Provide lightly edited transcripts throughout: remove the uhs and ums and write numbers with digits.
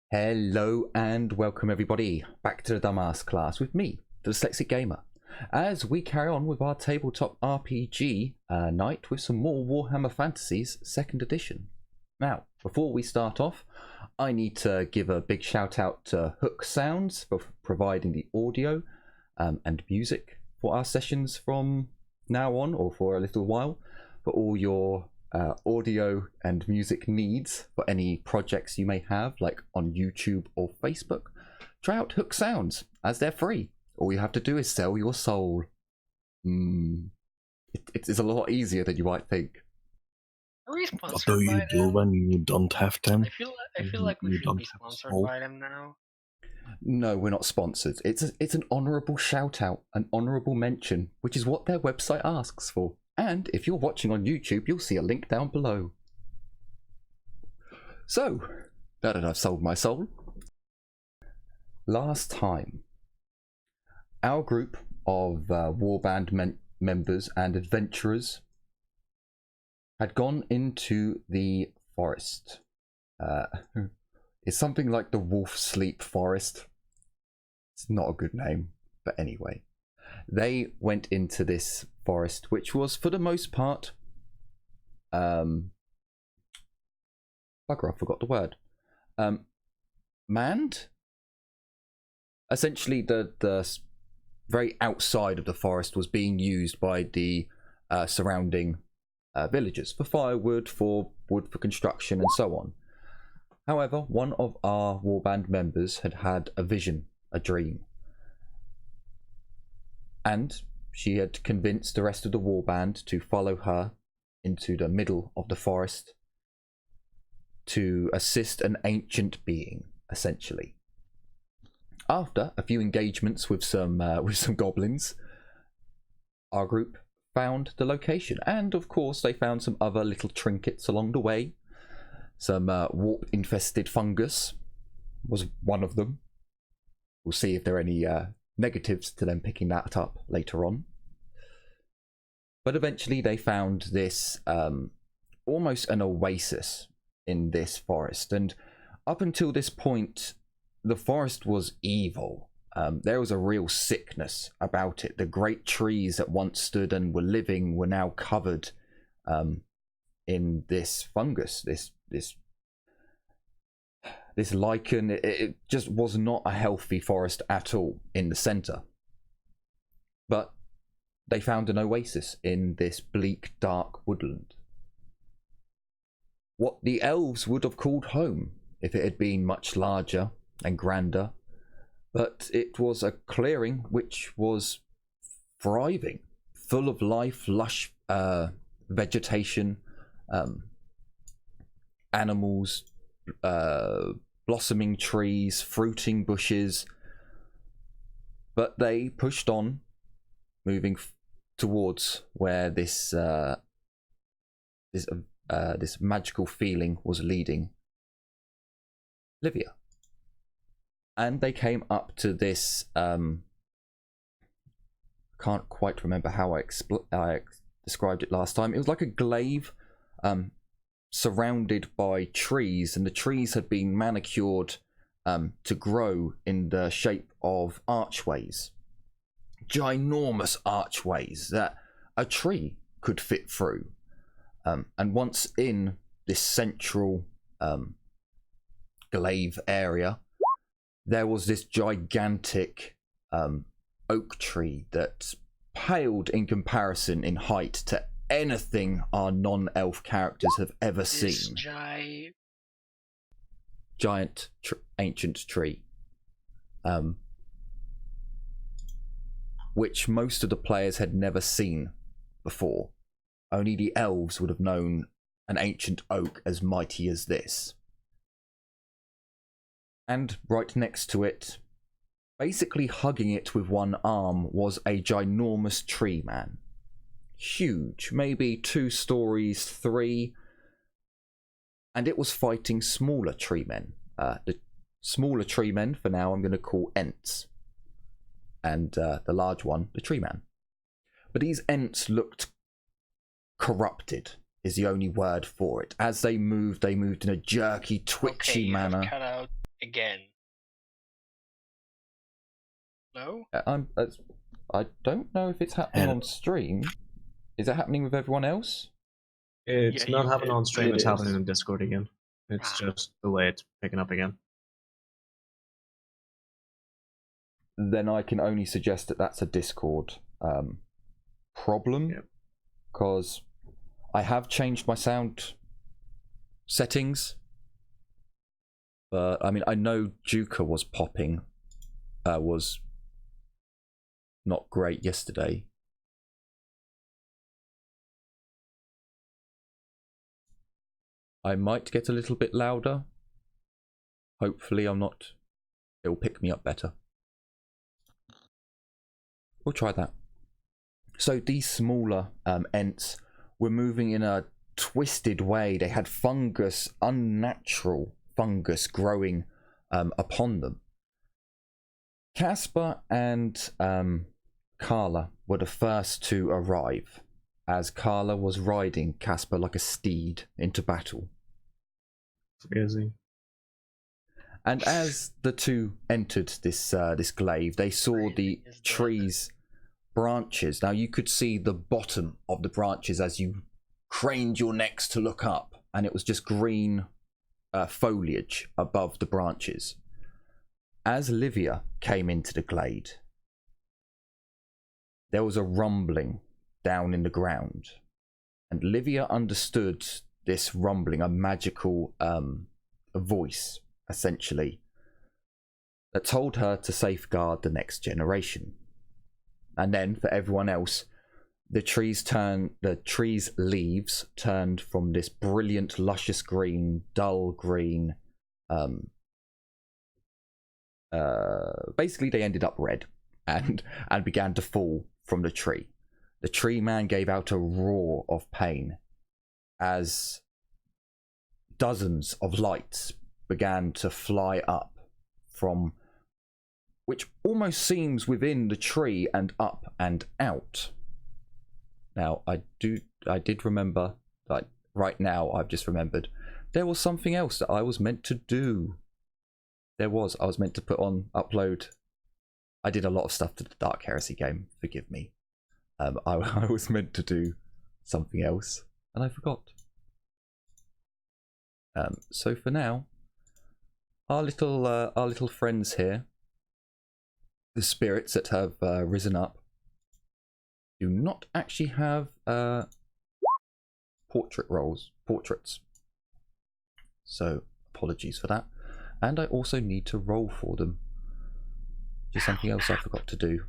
Hello and welcome everybody back to the Dumbass class with me, the Dyslexic Gamer, as we carry on with our tabletop RPG night with some more Warhammer Fantasies 2nd edition. Now, before we start off, I need to give a big shout out to Hook Sounds for providing the audio and music for our sessions from now on, or for a little while, for all your audio and music needs for any projects you may have, like on YouTube or Facebook. Try out Hook Sounds, as they're free. All you have to do is sell your soul. It's a lot easier than you might think. Are we What sponsored do you by do them? when you don't have them? I feel like we You should don't be have sponsored soul? by them now. No, we're not sponsored. It's an honourable shout out, an honourable mention, which is what their website asks for. And if you're watching on YouTube, you'll see a link down below. So, now that I've sold my soul, last time, our group of warband members and adventurers had gone into the forest. It's something like the Wolf Sleep Forest. It's not a good name, but anyway. They went into this forest, which was for the most part, bugger, I forgot the word. Manned. Essentially, the very outside of the forest was being used by the surrounding villagers for firewood, for wood for construction, and so on. However, one of our warband members had had a vision, a dream. And she had convinced the rest of the warband to follow her into the middle of the forest to assist an ancient being, essentially. After a few engagements with some goblins, our group found the location, and of course they found some other little trinkets along the way. Some warp-infested fungus was one of them. We'll see if there are any negatives to them picking that up later on. But eventually they found this almost an oasis in this forest, and up until this point the forest was evil. There was a real sickness about it. The great trees that once stood and were living were now covered in this fungus, this lichen. It just was not a healthy forest at all in the center. But they found an oasis in this bleak, dark woodland. What the elves would have called home if it had been much larger and grander. But it was a clearing which was thriving, full of life, lush vegetation, animals, blossoming trees, fruiting bushes. But they pushed on, moving towards where this magical feeling was leading Livia. And they came up to this, can't quite remember how I described it last time. It was like a glaive surrounded by trees, and the trees had been manicured to grow in the shape of archways. Ginormous archways that a tree could fit through. And once in this central glaive area, there was this gigantic oak tree that paled in comparison in height to anything our non-elf characters have ever seen. Giant ancient tree. Which most of the players had never seen before. Only the elves would have known an ancient oak as mighty as this. And right next to it, basically hugging it with one arm, was a ginormous tree man. Huge, maybe 2 stories, 3. And it was fighting smaller tree men. The smaller tree men, for now, I'm going to call Ents. And the large one, the tree man. But these Ents looked corrupted, is the only word for it. As they moved in a jerky, twitchy manner. Cut out a again. No? I don't know if it's happening on stream. Is it happening with everyone else? It's not happening on stream, it's happening is. in Discord again. It's just the way it's picking up again. Then I can only suggest that that's a Discord problem, because I have changed my sound settings, but I mean, I know Juka was popping, was not great yesterday. I might get a little bit louder. Hopefully I'm not, it'll pick me up better. We'll try that. So these smaller Ents were moving in a twisted way. They had fungus, unnatural fungus growing upon them. Casper and Carla were the first to arrive, as Carla was riding Casper like a steed into battle. Crazy. And as the two entered this glaive, they saw the tree's branches. Now you could see the bottom of the branches as you craned your necks to look up, and it was just green foliage above the branches. As Livia came into the glade, there was a rumbling down in the ground, and Livia understood this rumbling, a magical voice, essentially, that told her to safeguard the next generation. And then for everyone else, the tree's leaves turned from this brilliant, luscious green, dull green. Basically, they ended up red and began to fall from the tree. The tree man gave out a roar of pain as dozens of lights began to fly up from, which almost seems within the tree and up and out. Now, I did remember, like right now, I've just remembered, there was something else that I was meant to do. I was meant to upload. I did a lot of stuff to the Dark Heresy game, forgive me. I was meant to do something else, and I forgot. So for now, our little friends here, the spirits that have risen up, do not actually have portraits. So apologies for that. And I also need to roll for them. Just something else I forgot to do.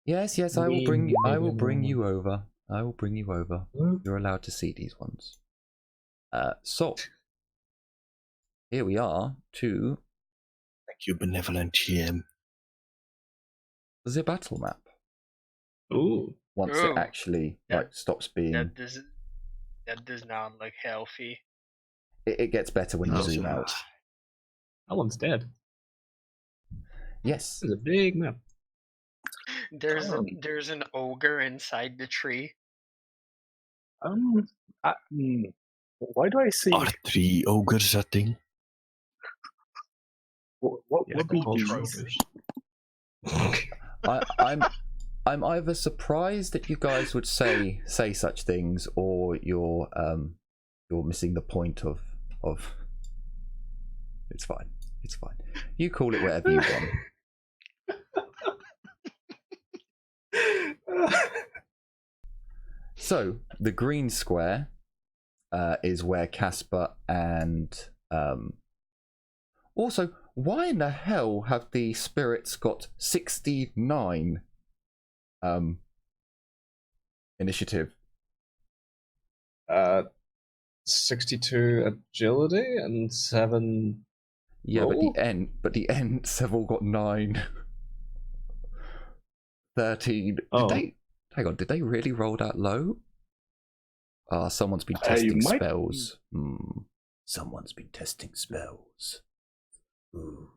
Yes, I will bring you over. I will bring you over. You're allowed to see these ones. So here we are to Thank you, benevolent GM. the battle map. Ooh. Once it actually stops being. That does not look healthy. It gets better when you zoom out. That one's dead. Yes. It's a big map. There's an ogre inside the tree. Why do I see... Are 3 ogres a thing? What would be these? I'm either surprised that you guys would say such things, or you're missing the point of. It's fine. You call it whatever you want. So the green square is where Casper and also, why in the hell have the spirits got 69 initiative? 62 agility and 7. Yeah, roll? but the Ents have all got 9. 13. Did they really roll that low? Someone's been testing spells. Someone's been testing spells. Ooh.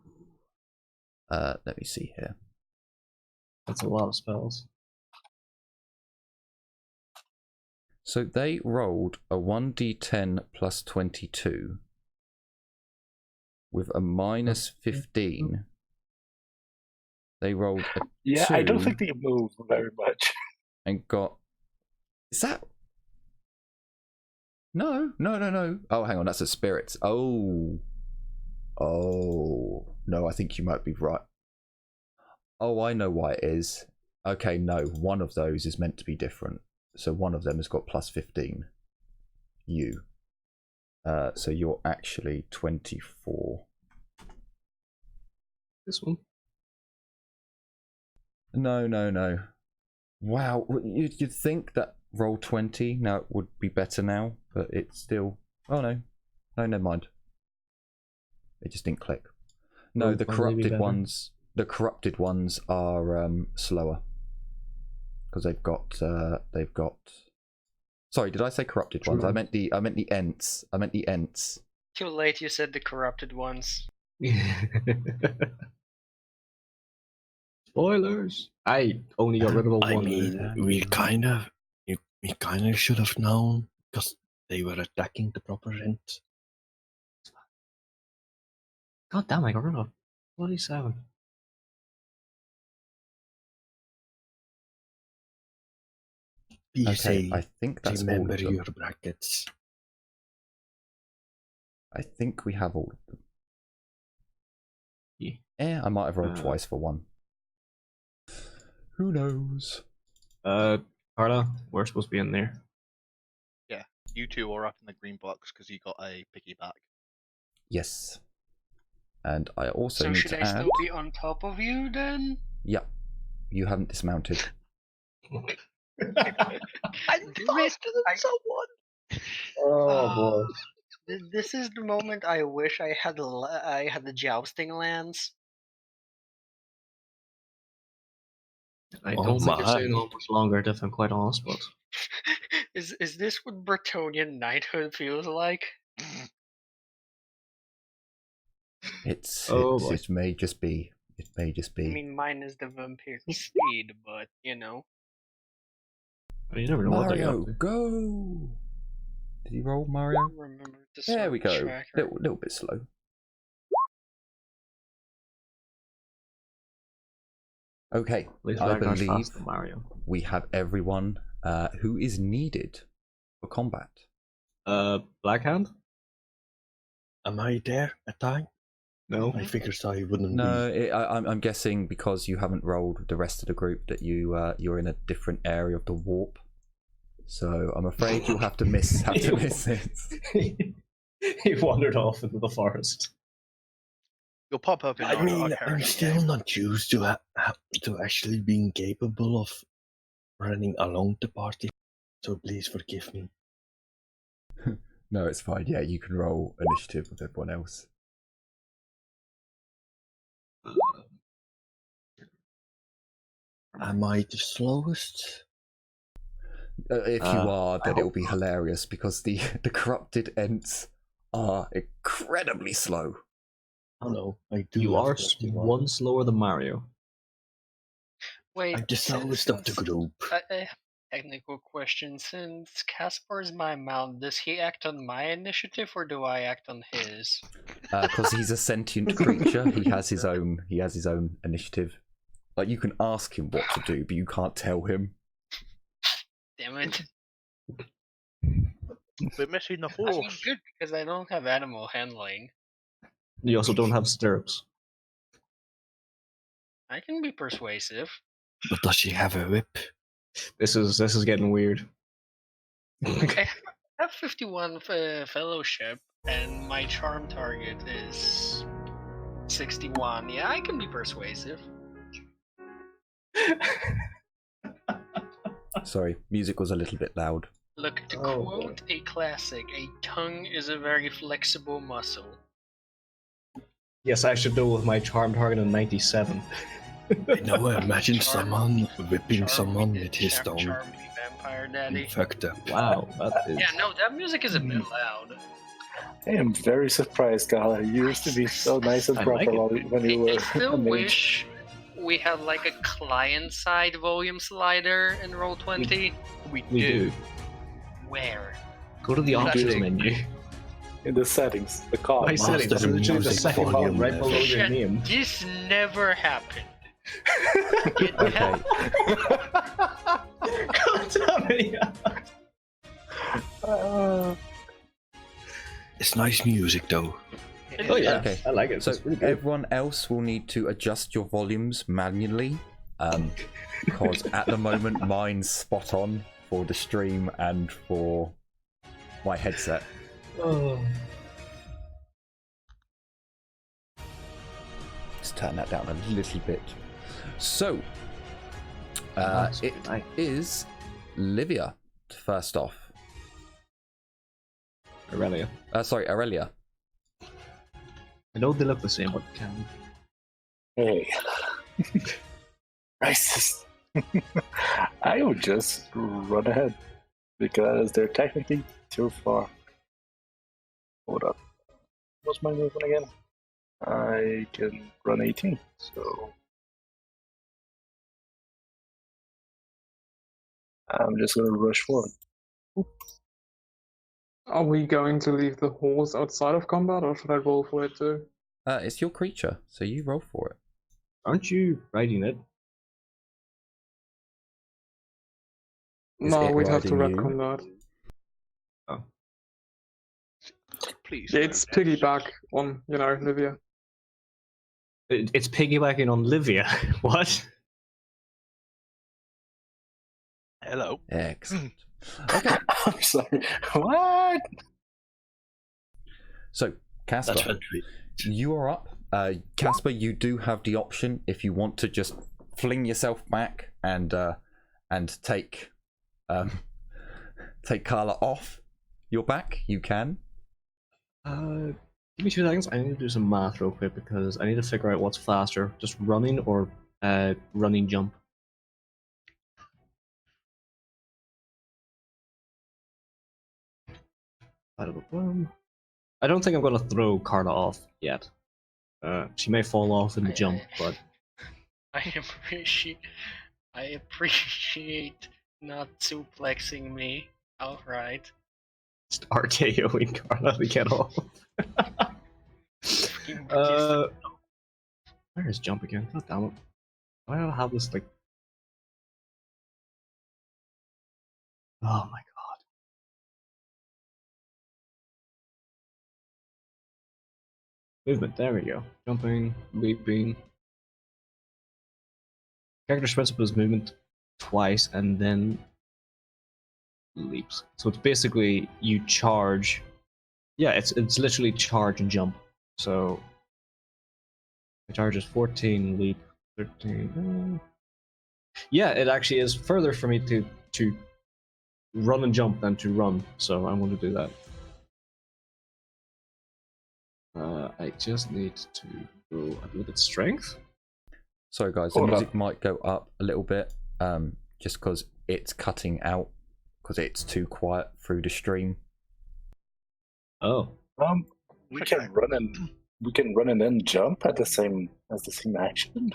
Let me see here. That's a lot of spells. So they rolled a 1d10 plus 22. with a minus 15. They rolled a Yeah, 2 I don't think they move very much. and got. Is that? No. Oh, hang on, that's a spirit. Oh, no, I think you might be right. Oh, I know why it is. Okay, no, one of those is meant to be different. So one of them has got plus 15. You. So you're actually 24. This one. No. Wow, you'd think that roll 20 now it would be better now, but it's still. Oh no, never mind. It just didn't click. No, Roll the 20 would be corrupted better. ones. The corrupted ones are slower because they've got. Sorry, did I say corrupted ones? I meant the Ents. I meant the Ents. Too late, you said the corrupted ones. Spoilers. I only got rid of I one. mean, we kind of should have known because they were attacking the proper rent. God damn, I got rid of 27. Be Okay, safe. I think that's all Remember of them. your brackets. I think we have all of them. Yeah. I might have rolled twice for one. Who knows? Carla, we're supposed to be in there. Yeah, you two are up in the green box because you got a piggyback. Yes. And I also So need should to I add. still be on top of you then? Yeah, you haven't dismounted. I'm Damn it, faster than someone! Oh boy. This is the moment I wish I had the jousting lance. I Oh don't think you're my. staying on much longer, if I'm quite honest, but Is this what Bretonian knighthood feels like? Oh, boy. It may just be. It may just be. I mean, mine is the vampire speed, but you know. you never know what they're Mario, up to. go! Did he roll Mario? Remember to There we go. tracker. Little bit slow. Okay, At least I Ragnar's believe faster than Mario. we have everyone who is needed for combat. Blackhand? Am I there at time? No. I figured I wouldn't No, be. I'm guessing because you haven't rolled the rest of the group that you're in a different area of the warp. So I'm afraid you'll have to miss it. He wandered off into the forest. You'll pop up in I our mean, I'm character still game. not used to to actually being capable of running along the party. So please forgive me. No, it's fine. Yeah, you can roll initiative with everyone else. Am I the slowest? If you are, then I it'll be hilarious because the corrupted Ents are incredibly slow. Oh no, I do. You have are plus 1. one slower than Mario. Wait, I'm the slowest of the group. Technical question: since Caspar is my mount, does he act on my initiative or do I act on his? Because he's a sentient creature, he has his own initiative. Like you can ask him what to do, but you can't tell him. Damn it! We're missing the I mean, horse. good because I don't have animal handling. You also don't have stirrups. I can be persuasive. But does she have a whip? This is getting weird. I have 51 fellowship, and my charm target is 61. Yeah, I can be persuasive. Sorry, music was a little bit loud. Look, to Oh, quote a classic, a tongue is a very flexible muscle. Yes, I should do with my charm target of 97. Now imagine Charm- someone whipping Charm someone me, with his charm tongue. me, vampire daddy. Fucked up. Wow, that is. Yeah, no, that music is a bit loud. I am very surprised, Gala. You used to be so nice and I proper like it. when you were I still a mage. wish we had like a client-side volume slider in Roll20. We We do. do. Where? Go to the options Setting. menu. in the settings, the call. My settings, it's literally the music second bar volume right level. below your Shit, name. this never happened. It Okay. happened. God damn it, yeah. It's nice music though. Oh yeah, Okay. I like it. So It's really good. everyone else will need to adjust your volumes manually, because at the moment mine's spot on for the stream and for my headset. Oh. Let's turn that down a little bit. So That's it nice. is Livia first off. Aurelia. Sorry, Aurelia. I know they look the same, but can. Hey. Racist. I would just run ahead because they're technically too far. Hold up. What's my movement again? I can run 18, so I'm just gonna rush forward. Are we going to leave the horse outside of combat, or should I roll for it too? It's your creature, so you roll for it. Aren't you riding it? Is No, it we'd have to riding you? retcon that. Oh. Please. It's don't. piggyback on, Livia. It's piggybacking on Livia. What? Hello. Excellent. Okay, I'm sorry. What? so Casper, That's fantastic. you are up. Casper, you do have the option if you want to just fling yourself back and take Carla off your back. You can. Give me 2 seconds. I need to do some math real quick because I need to figure out what's faster, just running or running jump. I don't think I'm gonna throw Carla off yet. She may fall off in the jump, but I appreciate not suplexing me outright. just RKOing Carla to get off. Where is jump again? God damn it. Why do I have this like? Oh my god. Movement, there we go. Jumping, leaping. Character's principle is movement twice and then leaps. So it's basically you charge. Yeah, it's literally charge and jump. So my charge is 14, leap 13. Yeah, it actually is further for me to run and jump than to run. So I'm going to do that. I just need to go a little bit strength. Sorry, guys. The Hold music up. might go up a little bit, just because it's cutting out because it's too quiet through the stream. Oh, We can run and then jump at the same action.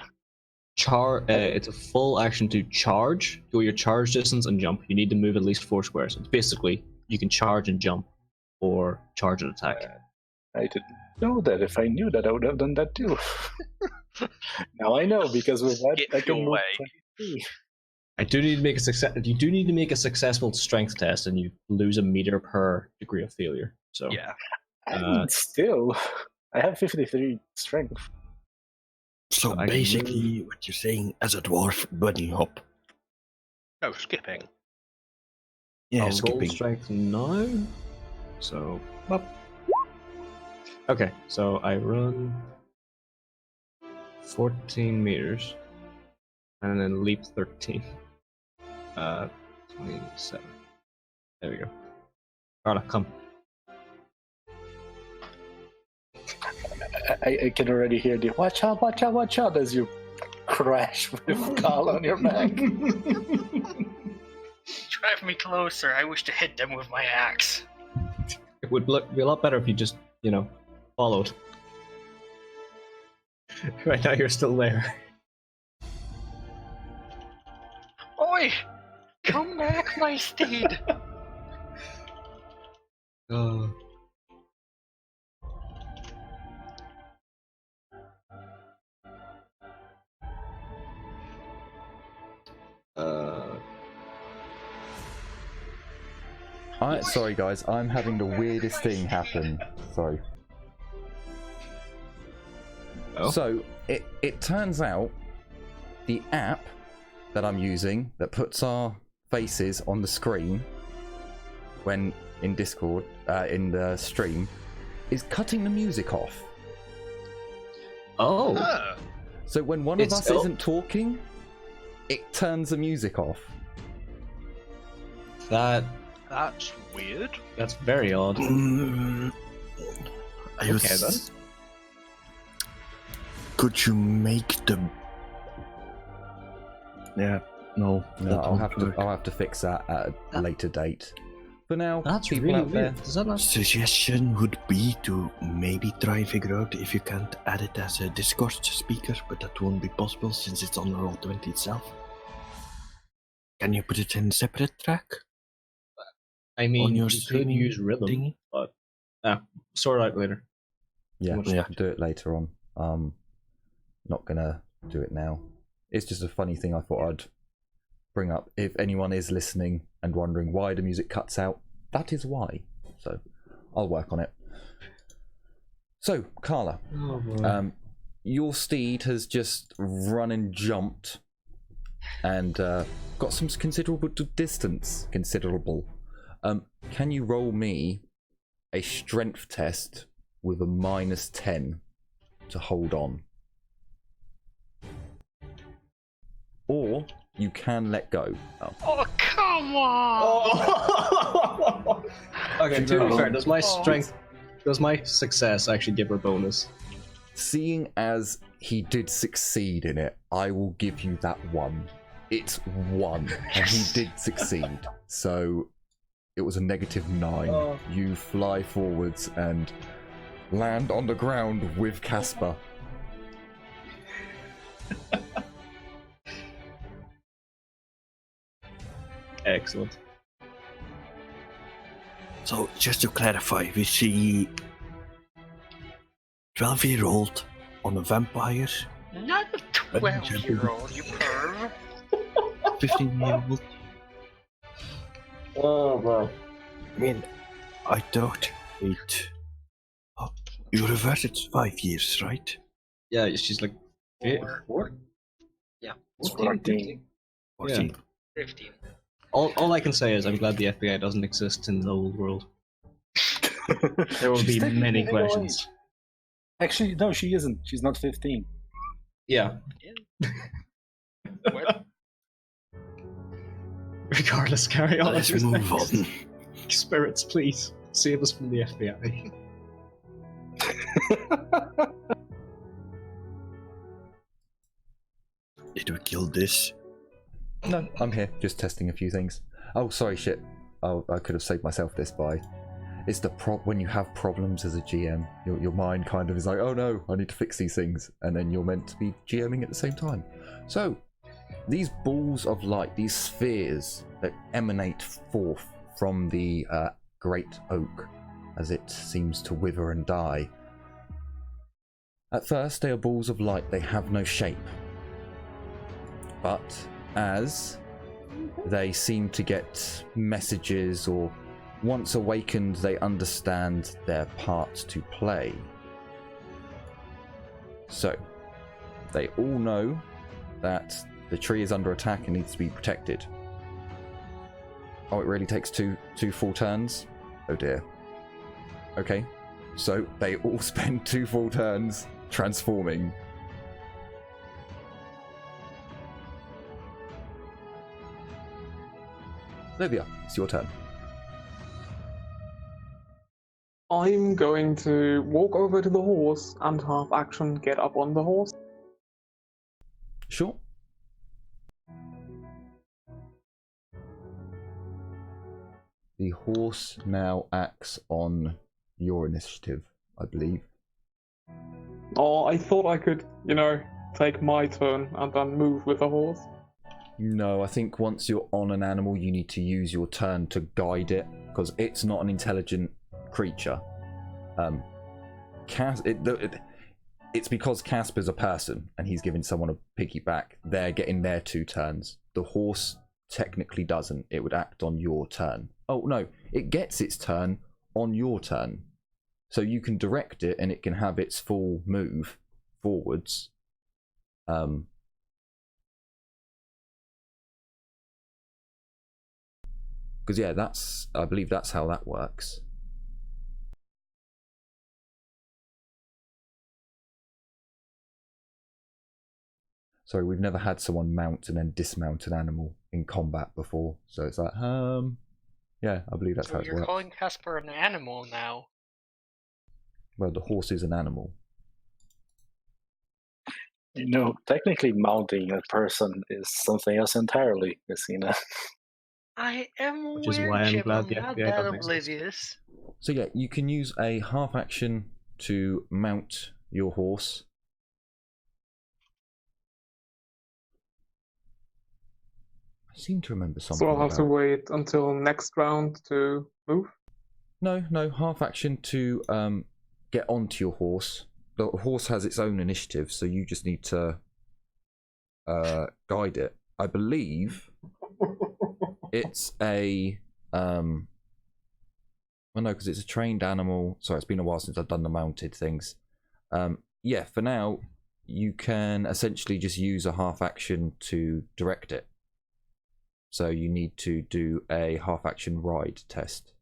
It's a full action to charge, go your charge distance and jump. You need to move at least 4 squares. It's basically you can charge and jump, or charge and attack. I didn't know that. If I knew that, I would have done that too. Now I know because with that Get I can your move way. 23. I do need to make a success. You do need to make a successful strength test, and you lose a meter per degree of failure. So Yeah. And still, I have 53 strength. So I can basically, what you're saying as a dwarf, bunny hop. No, skipping. Yeah, I'll roll skipping. strength now. So up. Okay, so I run 14 meters and then leap 13. 27. There we go. Alright, come. I can already hear the watch out, watch out, watch out as you crash with Carl on your back. Drive me closer. I wish to hit them with my axe. It would be a lot better if you just, followed. Right now you're still there. Oi! Come back, my steed! Sorry guys, I'm having the weirdest thing happen. Sorry. Oh. So it turns out the app that I'm using that puts our faces on the screen when in Discord in the stream is cutting the music off. Oh. Ah, So when one of us isn't talking, it turns the music off. that's weird. That's very odd. I was... Okay, then. Could you make the... Yeah, no. No, that I'll won't have to fix that at a later date. For now, That's people really out there, weird. Does that not? Suggestion would be to maybe try and figure out if you can't add it as a Discord speaker, but that won't be possible since it's on Roll20 itself. Can you put it in a separate track? I mean, your you could streaming use rhythm, thingy? but sort it out later. yeah, much- Yeah. do it later on. Not gonna do it now. It's just a funny thing I thought I'd bring up. If anyone is listening and wondering why the music cuts out, that is why. So I'll work on it. So Carla, Oh, boy. your steed has just run and jumped and got some considerable distance. Can you roll me a strength test with a -10 to hold on? Or you can let go. Oh. Oh, come on! Okay, to be know- fair, does my success actually give her bonus? Seeing as he did succeed in it, I will give you that one. It's 1, and he did succeed. So it was a -9. Oh. You fly forwards and land on the ground with Casper. Excellent. So, just to clarify, we see 12-year-old on a vampire, Not a 12-year-old, you perv. 15-year-old. Oh, bro. I mean, I thought it... Oh, you reverted 5 years, right? Yeah, she's like... Four? Yeah. 14. 14. 15. All I can say is I'm glad the FBI doesn't exist in the old world. There will be many questions. Actually, no, she isn't. She's not 15. Yeah. What? Regardless, carry on. Let's move on. Spirits, please. Save us from the FBI. Did we kill this? No, I'm here, just testing a few things. Oh, sorry, shit. Oh, I could have saved myself this by... It's the when you have problems as a GM, your mind kind of is like, oh no, I need to fix these things. And then you're meant to be GMing at the same time. So, these balls of light, these spheres that emanate forth from the great oak as it seems to wither and die. At first, they are balls of light, they have no shape. But as they seem to get messages, or once awakened they understand their part to play. So they all know that the tree is under attack and needs to be protected. Oh, it really takes two full turns? Oh dear. Okay, so they all spend 2 full turns transforming. Livia, it's your turn. I'm going to walk over to the horse and half action get up on the horse. Sure. The horse now acts on your initiative, I believe. Oh, I thought I could, take my turn and then move with the horse. No, I think once you're on an animal, you need to use your turn to guide it, because it's not an intelligent creature. It's because Casper's a person and he's giving someone a piggyback. They're getting their 2 turns. The horse technically doesn't. It would act on your turn. Oh no, it gets its turn on your turn. So you can direct it and it can have its full move forwards. Because yeah, I believe that's how that works. Sorry, we've never had someone mount and then dismount an animal in combat before, so it's like, yeah, I believe that's So how it you're works. calling Casper an animal now? Well, the horse is an animal. You know, technically mounting a person is something else entirely, Messina. I am Which is aware, why I'm Chip. glad I'm the not FBI that doesn't exist. oblivious. So yeah, you can use a half action to mount your horse. I seem to remember something. So I'll have to about... wait until next round to move? No, half action to get onto your horse. The horse has its own initiative, so you just need to guide it. I believe it's a well, no, because it's a trained animal. Sorry, it's been a while since I've done the mounted things. Yeah, for now, you can essentially just use a half action to direct it. So you need to do a half action ride test.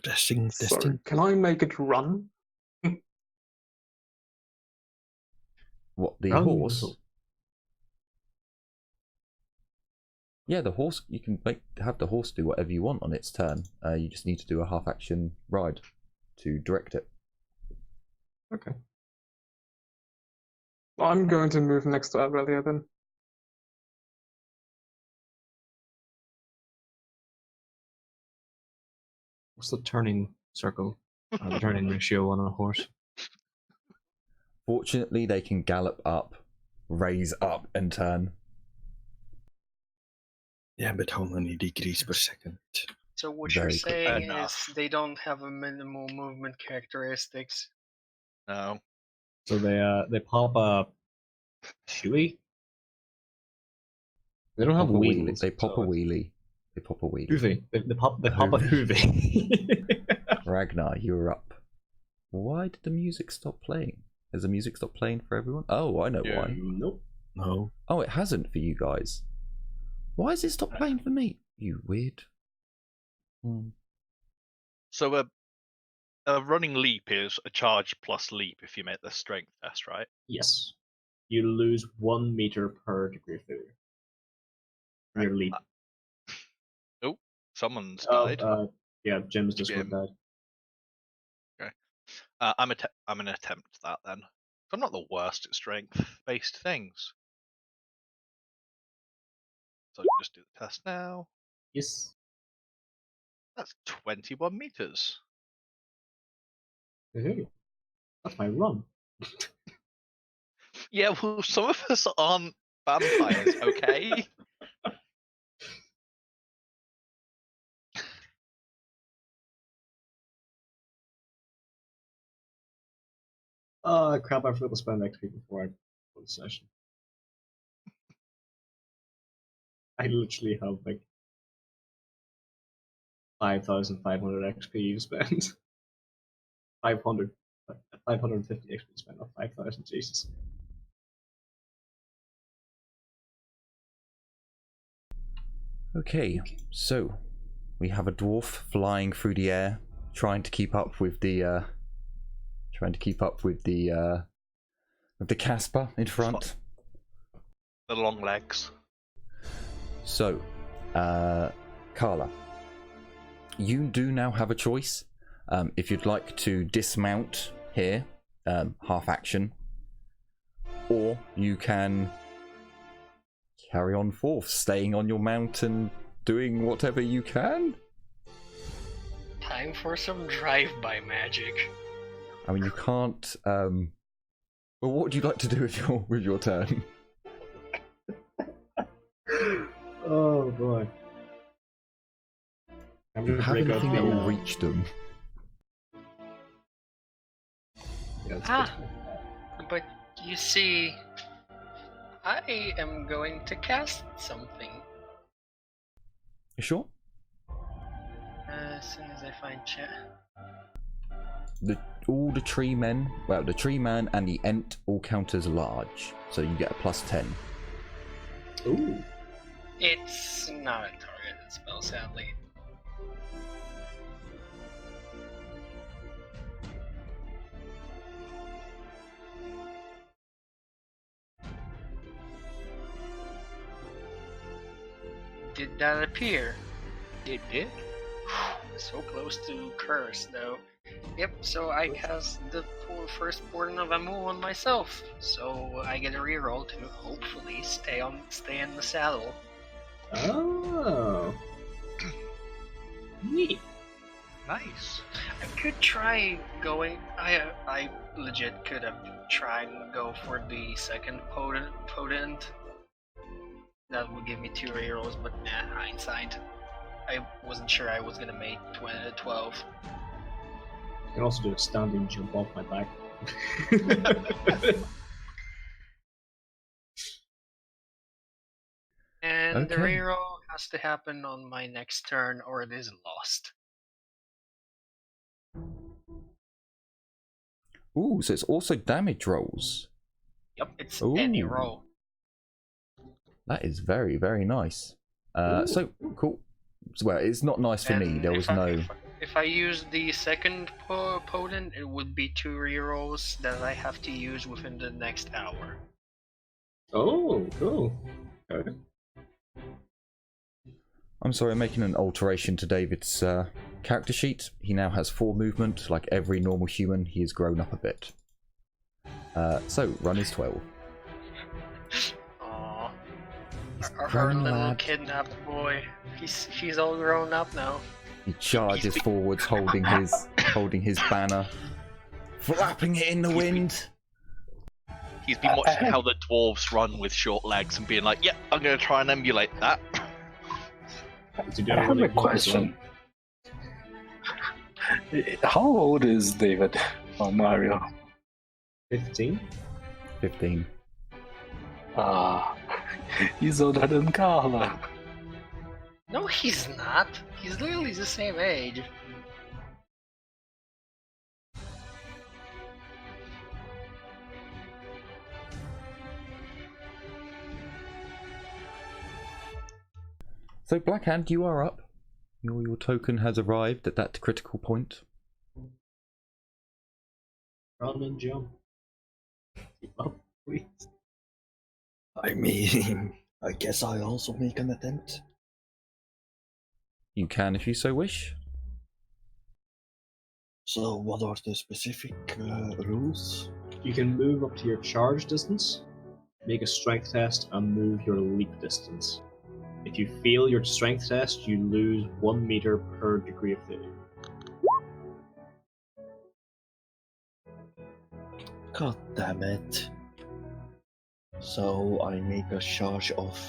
Testing. Sorry, can I make it run? What, the Run. horse? Yeah, the horse, you can have the horse do whatever you want on its turn. You just need to do a half action ride to direct it. Okay. I'm going to move next to Aurelia then. What's the turning circle? The turning ratio on a horse? Fortunately, they can gallop up, raise up, and turn. Yeah, but how many degrees per second? So what Very you're quick. saying Enough. is they don't have a minimal movement characteristics. No. So they pop a shoey? They don't have Pop a wheelie. wheels. They pop so a wheelie. They pop a wheelie. Hoovy. They pop a hoovy. hoovy. Ragnar, you're up. Why did the music stop playing? Has the music stopped playing for everyone? Oh, I know why. Nope. No. Oh, it hasn't for you guys. Why has it stopped playing for me? You weird. So a running leap is a charge plus leap if you make the strength test, right? Yes. You lose 1 meter per degree of failure. Your leap. Oh, someone's Oh, died. yeah, Jim's Discord Jim. died. I'm gonna attempt that then. I'm not the worst at strength-based things. So I'll just do the test now. Yes. That's 21 meters. Hey, that's my run. Yeah, well, some of us aren't vampires, okay? Oh crap, I forgot to spend XP before I put the session. I literally have like 5,500 XP to spend. 550 XP to spend, not 5,000, Jesus. Okay, so we have a dwarf flying through the air, trying to keep up with the Casper in front. The long legs. So, Carla, you do now have a choice. If you'd like to dismount here, half action, or you can carry on forth, staying on your mount and doing whatever you can. Time for some drive-by magic. I mean, you can't. Well, what would you like to do with your turn? Oh Oh boy. I'm You gonna have break out anything that the, will reach them. yeah, that's Ah. good. But you see, I am going to cast something You sure? as soon as I find chat. All the tree men, well, the tree man and the ent all count as large, so you get a +10. Ooh. It's not a targeted spell, sadly. Did that appear? It did. So close to curse, though. Yep, so I cast the first portion of ammo on myself, so I get a reroll to hopefully stay in the saddle. Oh. Neat. Nice. I could try going. I legit could have tried and go for the second potent. That would give me 2 rerolls, but nah, hindsight. I wasn't sure I was gonna make 12. I can also do a standing jump off my back. And the Okay. reroll has to happen on my next turn or it is lost. Ooh, so it's also damage rolls. Yep, it's any Ooh. roll. That is very, very nice. So, cool. Well, it's not nice for me. And There was no... If I use the second potent, it would be 2 rerolls that I have to use within the next hour. Oh, cool. Okay. I'm sorry, I'm making an alteration to David's character sheet. He now has 4 movement. Like every normal human, he has grown up a bit. So, run is 12. Aww. Our grown little lad. kidnapped boy. He's all grown up now. He charges forwards, holding his banner, flapping it in the wind. He's been watching how the dwarves run with short legs and being like, "Yep, I'm going to try and emulate that." I have a question. How old is David or Mario? 15? 15. Ah, he's older than Carla. No, he's not. He's literally the same age. So, Blackhand, you are up. Your token has arrived at that critical point. Run and jump. Keep up, please. I mean, I guess I also make an attempt. You can if you so wish. So, what are the specific rules? You can move up to your charge distance, make a strength test, and move your leap distance. If you fail your strength test, you lose 1 meter per degree of failure. God damn it. So, I make a charge of.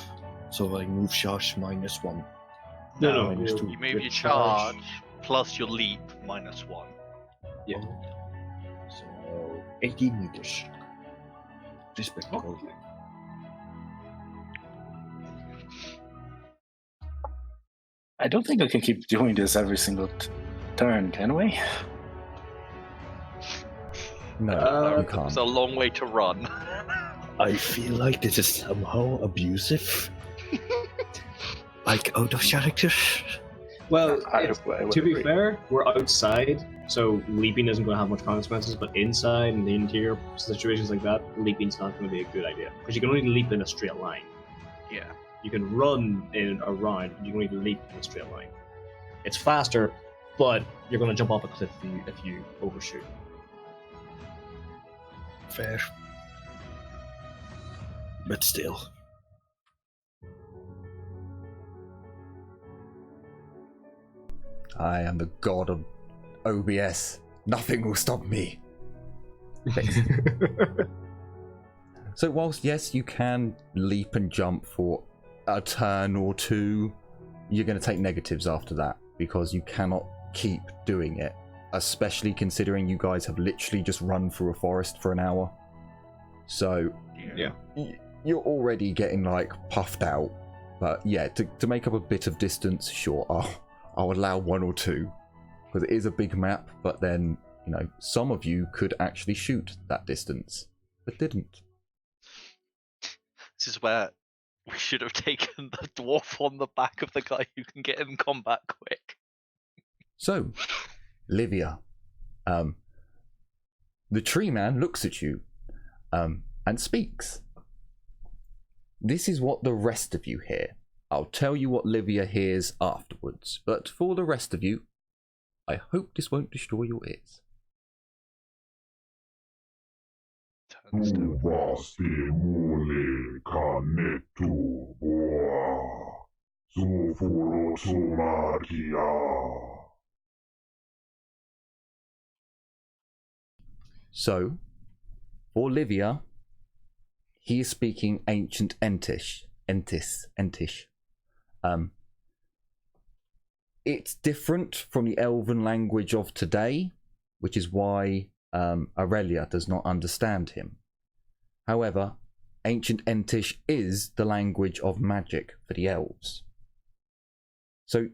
So, I move charge -1. No, minus you- 2. You move your charge plus your leap -1. Yeah. So, 18 meters. Respectable. I don't think I can keep doing this every single turn, can we? No, you It's can't. a long way to run. I feel like this is somehow abusive. Like out of character. Well, I would to be agree. fair, we're outside, so leaping isn't going to have much consequences, but inside, in the interior situations like that, leaping's not going to be a good idea. Because you can only leap in a straight line. Yeah. You can run in a round, but you can only leap in a straight line. It's faster, but you're going to jump off a cliff if you overshoot. Fair. But still. I am the god of OBS. Nothing will stop me. So whilst yes, you can leap and jump for a turn or two, you're going to take negatives after that, because you cannot keep doing it, especially considering you guys have literally just run through a forest for an hour. So Yeah. you're already getting like puffed out. But yeah, to make up a bit of distance, sure, I'll allow 1 or 2, because it is a big map. But then, you know, some of you could actually shoot that distance, but didn't. This is where we should have taken the dwarf on the back of the guy who can get in combat quick. So, Livia, the tree man looks at you and speaks. This is what the rest of you hear. I'll tell you what Livia hears afterwards, but for the rest of you, I hope this won't destroy your ears. So, for Livia, he is speaking ancient Entish. It's different from the elven language of today, which is why Aurelia does not understand him. However, ancient Entish is the language of magic for the elves. So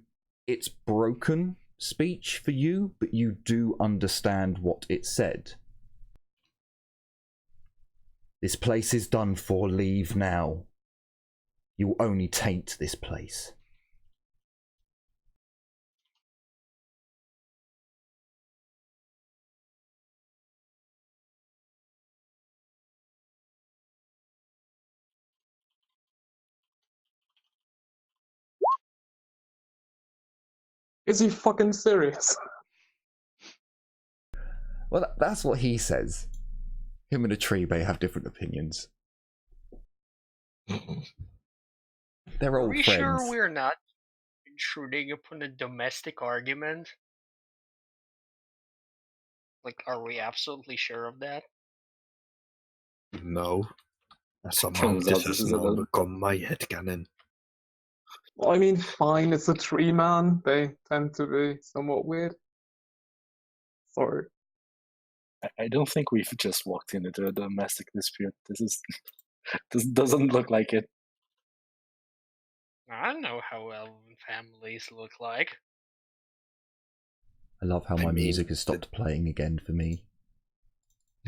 it's broken speech for you, but you do understand what it said. This place is done for. Leave now. You will only taint this place. Is he fucking serious? Well, that's what he says. Him and a tree may have different opinions. They're Are old we friends. sure we're not intruding upon a domestic argument? Like, are we absolutely sure of that? No. Somehow Turns out this this has is a now little- become my headcanon. Well, I mean, fine, it's a tree man. They tend to be somewhat weird. Sorry. I don't think we've just walked into a domestic dispute. This doesn't look like it. I know how elven families look like. I love how I my mean, music has stopped playing again for me.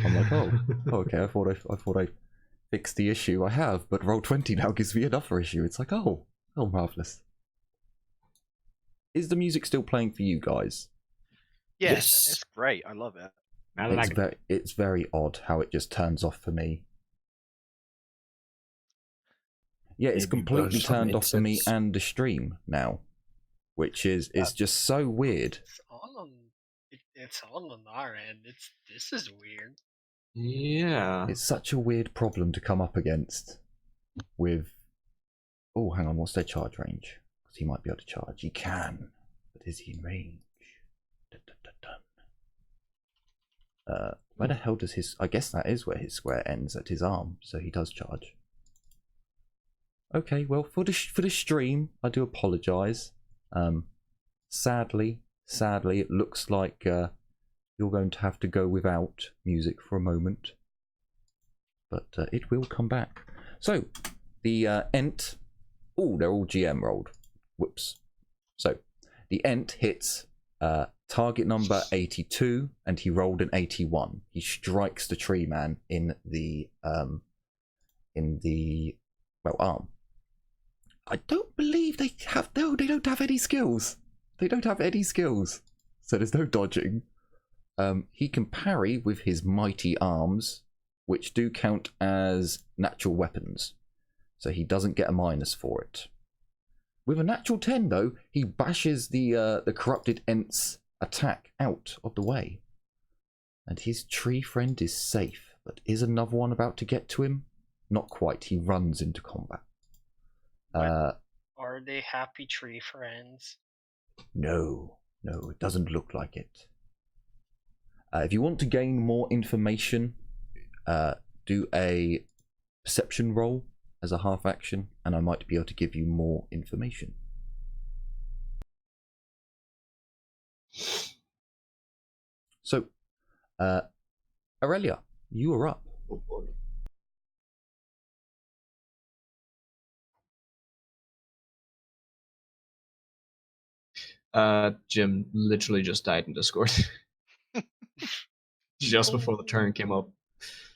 I'm like, oh, okay. I thought I fixed the issue. I have, but Roll20 now gives me another issue. It's like, oh, marvelous. Is the music still playing for you guys? Yes, Yes. it's great. I love it. I like it. It's very odd how it just turns off for me. Yeah, it's Maybe completely burn some turned off for me incense. and the stream now, which is just so weird. It's all on. It's all on our end. This is weird. Yeah. It's such a weird problem to come up against with... Oh, hang on, what's their charge range? Because he might be able to charge. He can, but is he in range? Dun, dun, dun, dun. Where the hell does his... I guess that is where his square ends, at his arm, so he does charge. Okay, well, for the stream, I do apologise. Sadly, it looks like you're going to have to go without music for a moment. But it will come back. So, the Ent... Oh, they're all GM rolled. Whoops. So, the Ent hits target number 82, and he rolled an 81. He strikes the tree man in the arm. I don't believe they have... No, they don't have any skills. They don't have any skills. So there's no dodging. He can parry with his mighty arms, which do count as natural weapons. So he doesn't get a minus for it. With a natural 10, though, he bashes the corrupted Ent's attack out of the way. And his tree friend is safe. But is another one about to get to him? Not quite. He runs into combat. Are they happy tree friends? No, it doesn't look like it. If you want to gain more information, do a perception roll as a half action, and I might be able to give you more information. So, Aurelia, you are up. Oh boy. Jim literally just died in Discord. Just before the turn came up.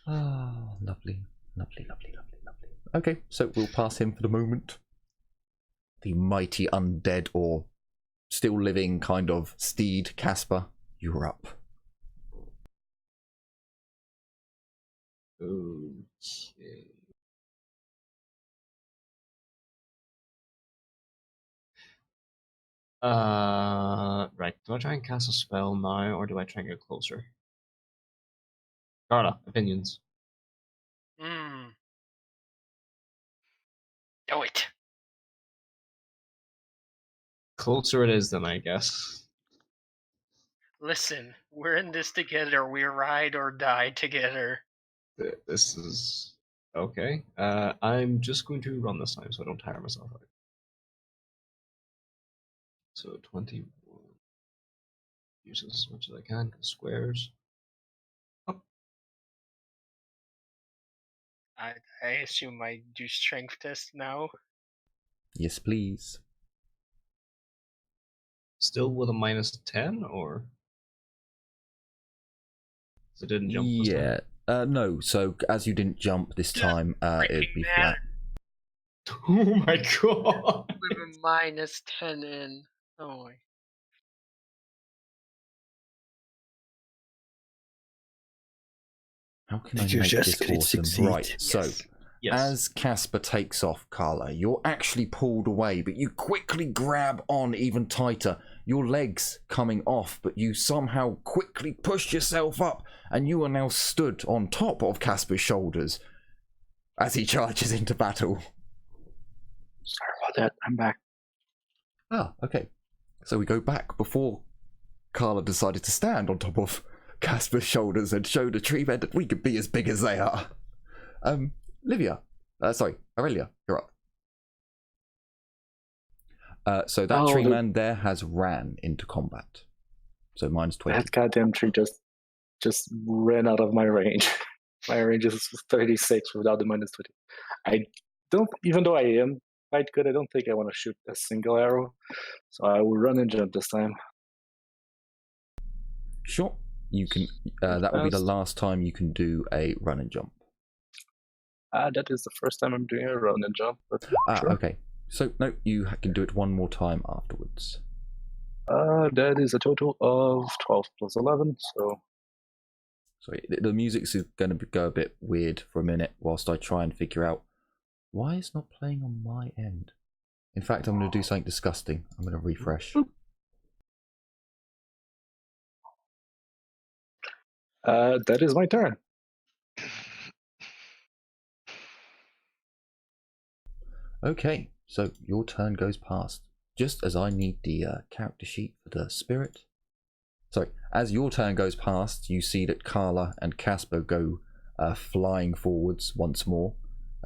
Ah, lovely, lovely, lovely, lovely, lovely. Okay, so we'll pass him for the moment. The mighty undead or still living kind of steed, Casper, you're up. Okay. Right. Do I try and cast a spell now, or do I try and get closer? Carla, opinions. Hmm. Do it. Closer it is then, I guess. Listen, we're in this together. We ride or die together. This is okay. I'm just going to run this time so I don't tire myself out. So 21. Use as much as I can, because squares. I assume I do strength test now. Yes, please. Still with a -10, or? It didn't jump this time? Yeah. No, so as you didn't jump this time, it'd be flat. Oh my god! With a -10 in. Oh my. How can Did I you make just this crit awesome? succeed? Right, so Yes. as Casper takes off, Carla, you're actually pulled away, but you quickly grab on even tighter. Your legs coming off, but you somehow quickly push yourself up, and you are now stood on top of Casper's shoulders as he charges into battle. Sorry about that. I'm back. Ah, okay. So we go back before Carla decided to stand on top of Casper's shoulders and show the tree men that we could be as big as they are. Aurelia, you're up. So that tree man there has ran into combat. So -20. That goddamn tree just ran out of my range. My range is 36 without the -20. I don't, even though I am quite good, I don't think I want to shoot a single arrow. So I will run and jump this time. Sure, you can. That will be the last time you can do a run and jump. That is the first time I'm doing a run and jump. But sure. Okay. So no, you can do it one more time afterwards. That is a total of 12 plus 11. So Sorry, the music's going to go a bit weird for a minute whilst I try and figure out why it's not playing on my end. In fact, I'm going to do something disgusting. I'm going to refresh. that is my turn. Okay, so your turn goes past. Just as I need the character sheet for the spirit. Sorry, as your turn goes past, you see that Carla and Casper go flying forwards once more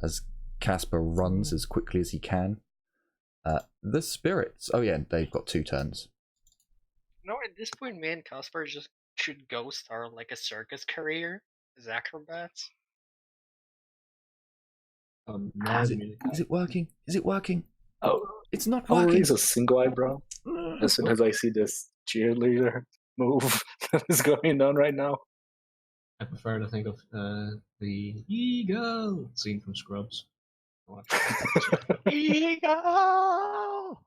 as Casper runs as quickly as he can. The spirits, oh yeah, they've got 2 turns. No, at this point, me and Casper just should go start like a circus career as acrobats. Is it working? Is it working? Oh, It's not I'll working. raise a single eyebrow as soon as I see this cheerleader move that is going on right now. I prefer to think of the eagle scene from Scrubs. Eagle!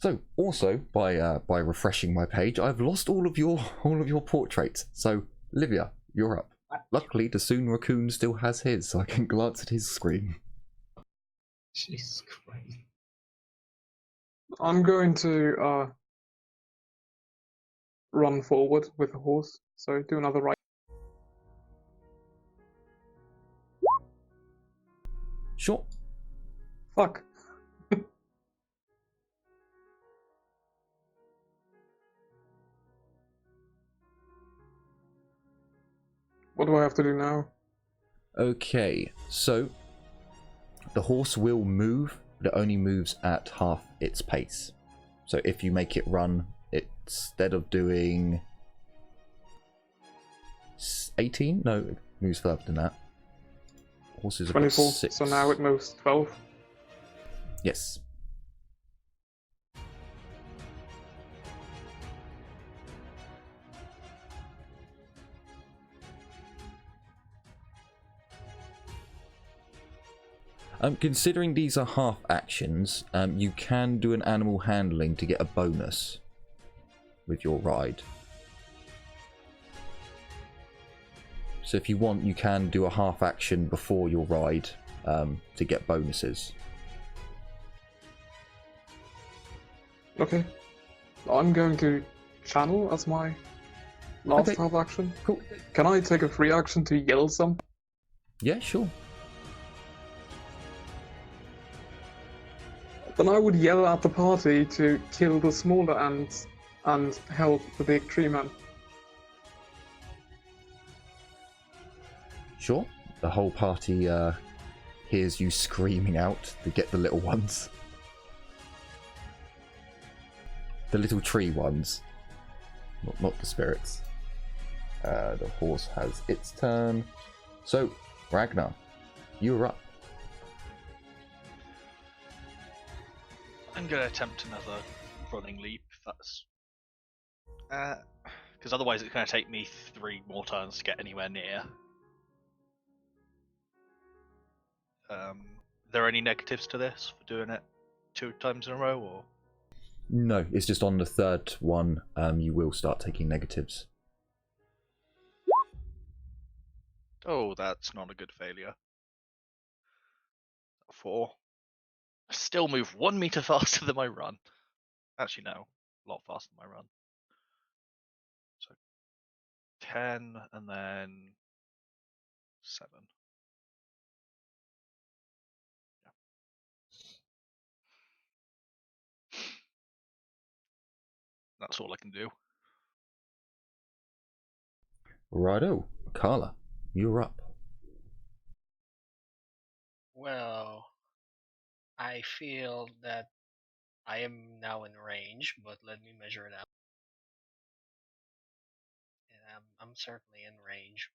So also by refreshing my page, I've lost all of your portraits. So Livia, you're up. Luckily, the Soon Raccoon still has his, so I can glance at his screen. Jesus Christ. I'm going to run forward with the horse. So do another right. Sure. Fuck. What do I have to do now? Okay, so the horse will move, but it only moves at half its pace. So if you make it run, instead of doing 18, no, it moves further than that. Horses have got 24, 6. so now it moves 12. Yes. Considering these are half actions, you can do an animal handling to get a bonus with your ride. So if you want, you can do a half action before your ride to get bonuses. Okay. I'm going to channel as my last Okay. half action. Cool. Can I take a free action to yell some? Yeah, sure. Then I would yell at the party to kill the smaller ants and help the big tree man. Sure. The whole party hears you screaming out to get the little ones. The little tree ones. Not the spirits. The horse has its turn. So, Ragnar, you're up. I'm gonna attempt another running leap. If that's because otherwise it's gonna take me 3 more turns to get anywhere near. There any negatives to this for doing it 2 times in a row, or? No, it's just on the third one. You will start taking negatives. Oh, that's not a good failure. 4. I still move 1 meter faster than my run. Actually, no, a lot faster than my run. So 10 and then 7. Yeah. That's all I can do. Righto, Carla, you're up. Well, I feel that I am now in range, but let me measure it out. And I'm certainly in range.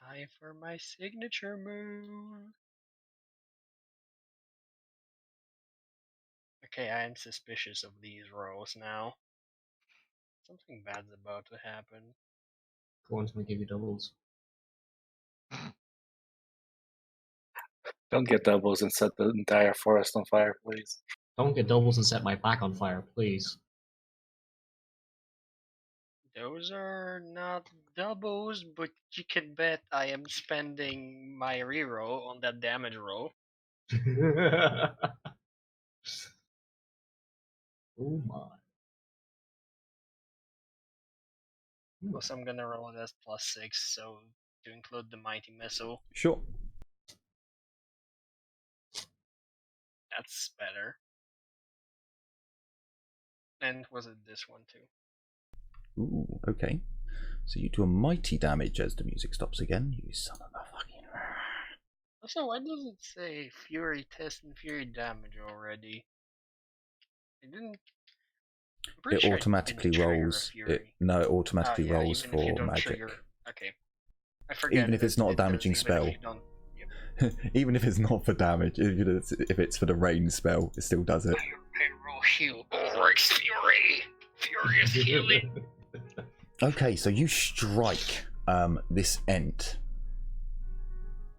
Time for my signature move. Okay, I am suspicious of these rolls now. Something bad's about to happen. One's gonna give you doubles. Don't get doubles and set the entire forest on fire, please. Don't get doubles and set my back on fire, please. Those are not doubles, but you can bet I am spending my reroll on that damage roll. Oh my. Plus, I'm gonna roll it as +6, so to include the mighty missile, Sure. that's better. And was it this one too? Ooh, okay. So you do a mighty damage as the music stops again. You son of a fucking... Also, why does it say Fury test and Fury damage already? It didn't. I'm pretty It sure automatically didn't trigger a rolls. Fury. No, it automatically Oh, yeah, rolls even if you for don't magic. trigger. Okay. I forget. Even if it's not a it does, damaging even if spell. you don't- Even if it's not for damage, if it's for the rain spell, it still does it. I roll heal. Ulrich's Fury! Furious healing! Okay, so you strike this ent.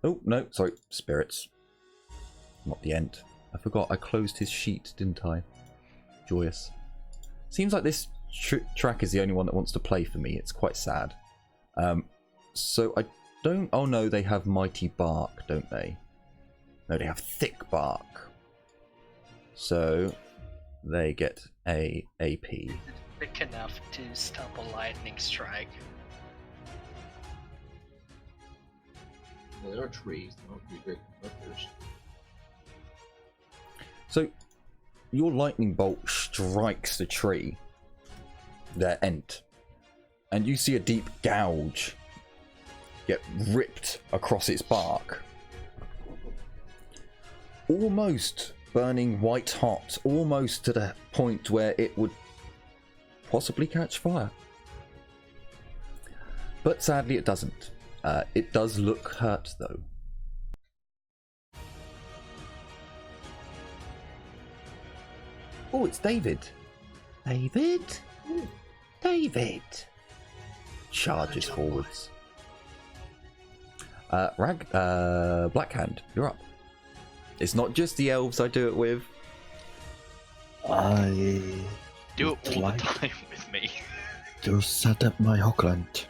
Oh, no, sorry, spirits. Not the ent. I forgot, I closed his sheet, didn't I? Joyous. Seems like this track is the only one that wants to play for me. It's quite sad. So I don't... Oh no, they have mighty bark, don't they? No, they have thick bark. So they get a AP. Thick enough to stop a lightning strike. Well, there are trees. They don't be great conductors. So your lightning bolt strikes the tree, their ent, and you see a deep gouge get ripped across its bark. almost burning white hot, almost to the point where it would possibly catch fire. But sadly it doesn't. It does look hurt though. Oh, it's David. David? David. Charges forwards. Blackhand, you're up. It's not just the elves I do it with. I Do it all like the time with me. to set up my Hockland.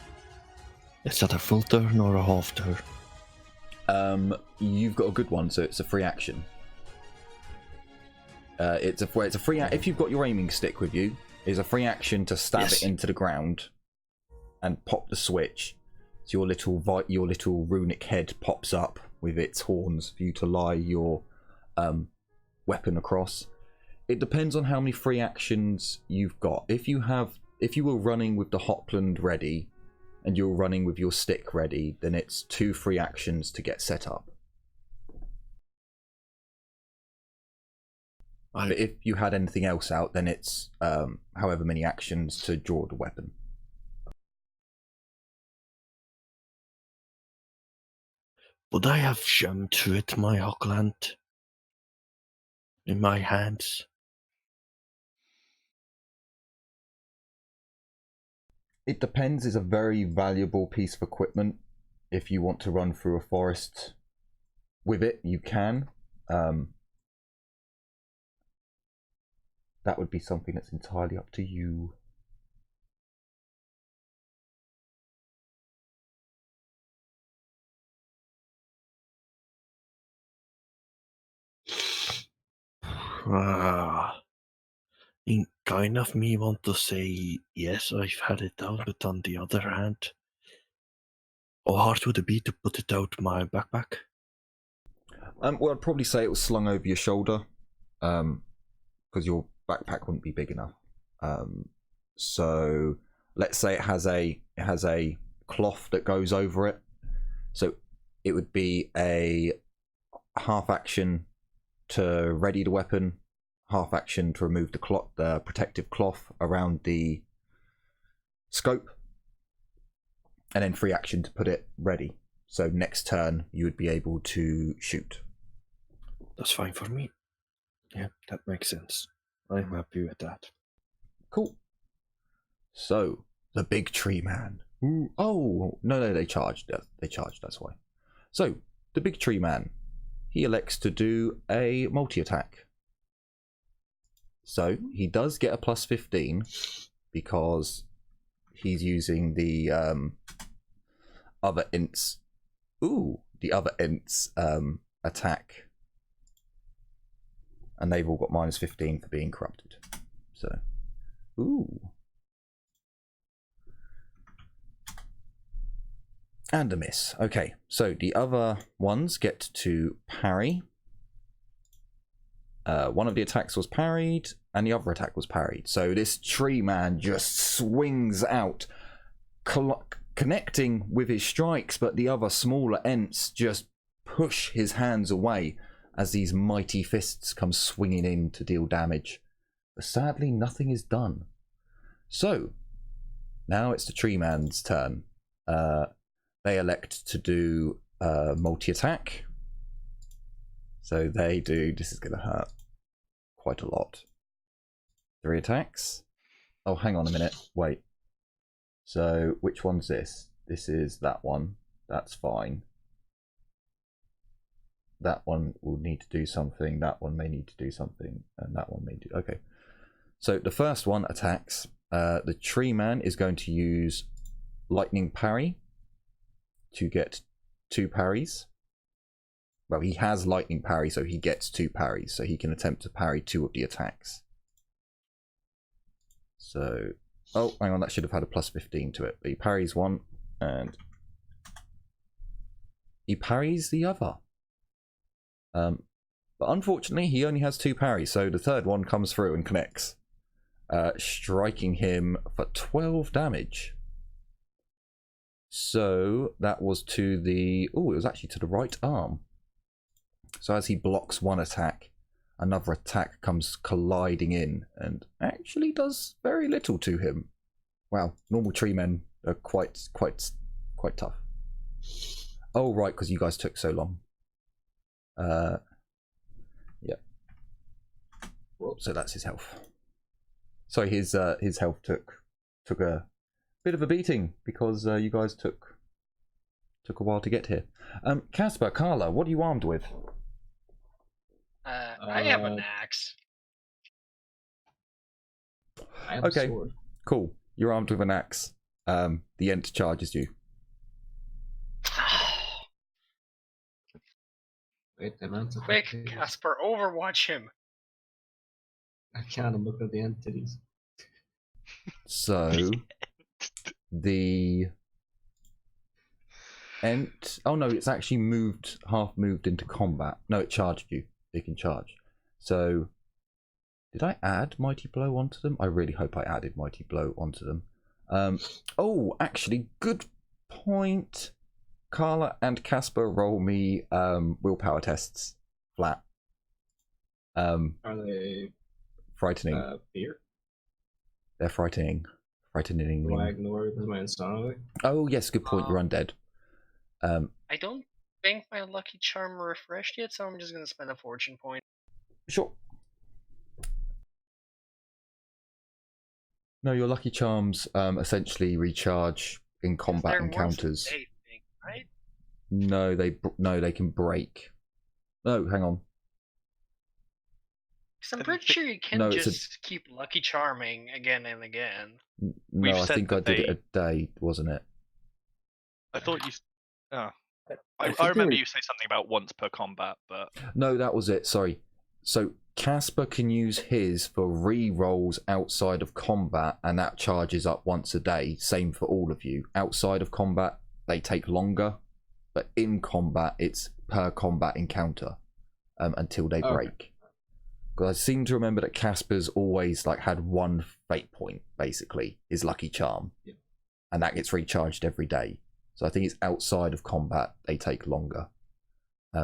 Is that a full turn or a half turn? You've got a good one, so it's a free action. It's a free. If you've got your aiming stick with you, it's a free action to stab it into the ground and pop the switch. So your little runic head pops up with its horns for you to lie your weapon across. It depends on how many free actions you've got. If you were running with the Hockland ready and you're running with your stick ready, then it's 2 free actions to get set up. But if you had anything else out, then it's however many actions to draw the weapon. Would I have jumped with my Hockland in my hands? It depends. It's a very valuable piece of equipment. If you want to run through a forest with it, you can. That would be something that's entirely up to you. Kind of me want to say yes, I've had it out, but on the other hand, how hard would it be to put it out my backpack? Well, I'd probably say it was slung over your shoulder, because your backpack wouldn't be big enough. So let's say it has a cloth that goes over it. So it would be a half action to ready the weapon, half action to remove the protective cloth around the scope, and then free action to put it ready. So next turn you would be able to shoot. That's fine for me. Yeah, that makes sense. I'm happy with that. Cool. So the big tree man. Ooh, oh no, they charged. They charged. That's why. So the big tree man, he elects to do a multi-attack. So he does get a plus 15 because he's using the other int's. Ooh, the other int's attack, and they've all got minus 15 for being corrupted. So, ooh, and a miss. Okay, so the other ones get to parry. One of the attacks was parried, and the other attack was parried. So this tree man just swings out, connecting with his strikes, but the other smaller ents just push his hands away as these mighty fists come swinging in to deal damage. But sadly, nothing is done. So now it's the tree man's turn. They elect to do multi-attack. So they do. This is going to hurt quite a lot. 3 attacks. Oh, hang on a minute. Wait. So which one's this? This is that one. That's fine. That one will need to do something. That one may need to do something. And that one may do... Okay. So the first one attacks. The tree man is going to use lightning parry to get 2 parries. Well, he has lightning parry, so he gets 2 parries. So he can attempt to parry 2 of the attacks. So... Oh, hang on, that should have had a plus 15 to it. But he parries 1, and he parries the other. But unfortunately, he only has 2 parries, so the third one comes through and connects, striking him for 12 damage. So that was to the... Oh, it was actually to the right arm. So as he blocks one attack, another attack comes colliding in and actually does very little to him. Wow, normal tree men are quite tough. Oh right, because you guys took so long. Yeah. So that's his health. Sorry, his health took a bit of a beating because you guys took a while to get here. Casper, Carla, what are you armed with? I have an axe. I have a sword. Cool. You're armed with an axe. The Ent charges you. Wait, the man's a Quick, potato. Casper, overwatch him. I can't. I'm looking at the entities. So the Ent. Oh no, it's actually half moved into combat. No, it charged you. It can charge. So did I add Mighty Blow onto them? I really hope I added Mighty Blow onto them. Oh, actually, good point. Carla and Casper, roll me willpower tests. Flat. Are they Frightening. fear? They're frightening. Frightening. Do I ignore it because of my insanity? Oh yes, good point. You're undead. I don't think my lucky charm refreshed yet, so I'm just gonna spend a fortune point. Sure. No, your lucky charms essentially recharge in combat They're encounters. once a day thing, right? No, they can break. No, hang on. Because I'm pretty sure you can No, it's just keep lucky charming again and again. No, We've I said think I that did it they- a day, wasn't it? I thought you. Oh. I I think remember they- you say something about once per combat, but No, that was it. Sorry. So Casper can use his for re-rolls outside of combat, and that charges up once a day. Same for all of you. Outside of combat, they take longer, but in combat, it's per combat encounter until they Okay. break. Because I seem to remember that Casper's always like had one fate point, basically, his lucky charm, Yeah. and that gets recharged every day. So I think it's outside of combat they take longer.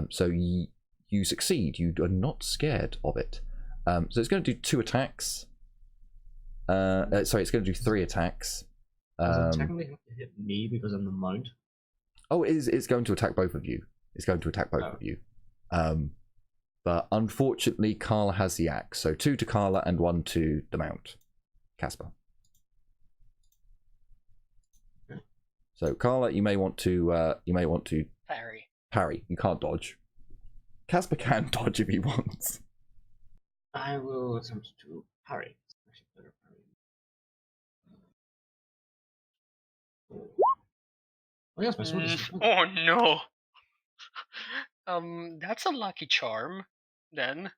So you succeed. You are not scared of it. So it's going to do 2 attacks. Sorry, it's going to do 3 attacks. Does it technically have to hit me because I'm the mount? Oh, it's going to attack both of you. It's going to attack both of you. But unfortunately, Carla has the axe. So 2 to Carla and 1 to the mount. Casper. Okay. So Carla, you may want to Parry. parry. You can't dodge. Casper can dodge if he wants. I will attempt to parry. Actually, better parry. Oh yes, my sword is. Oh no. That's a lucky charm, then.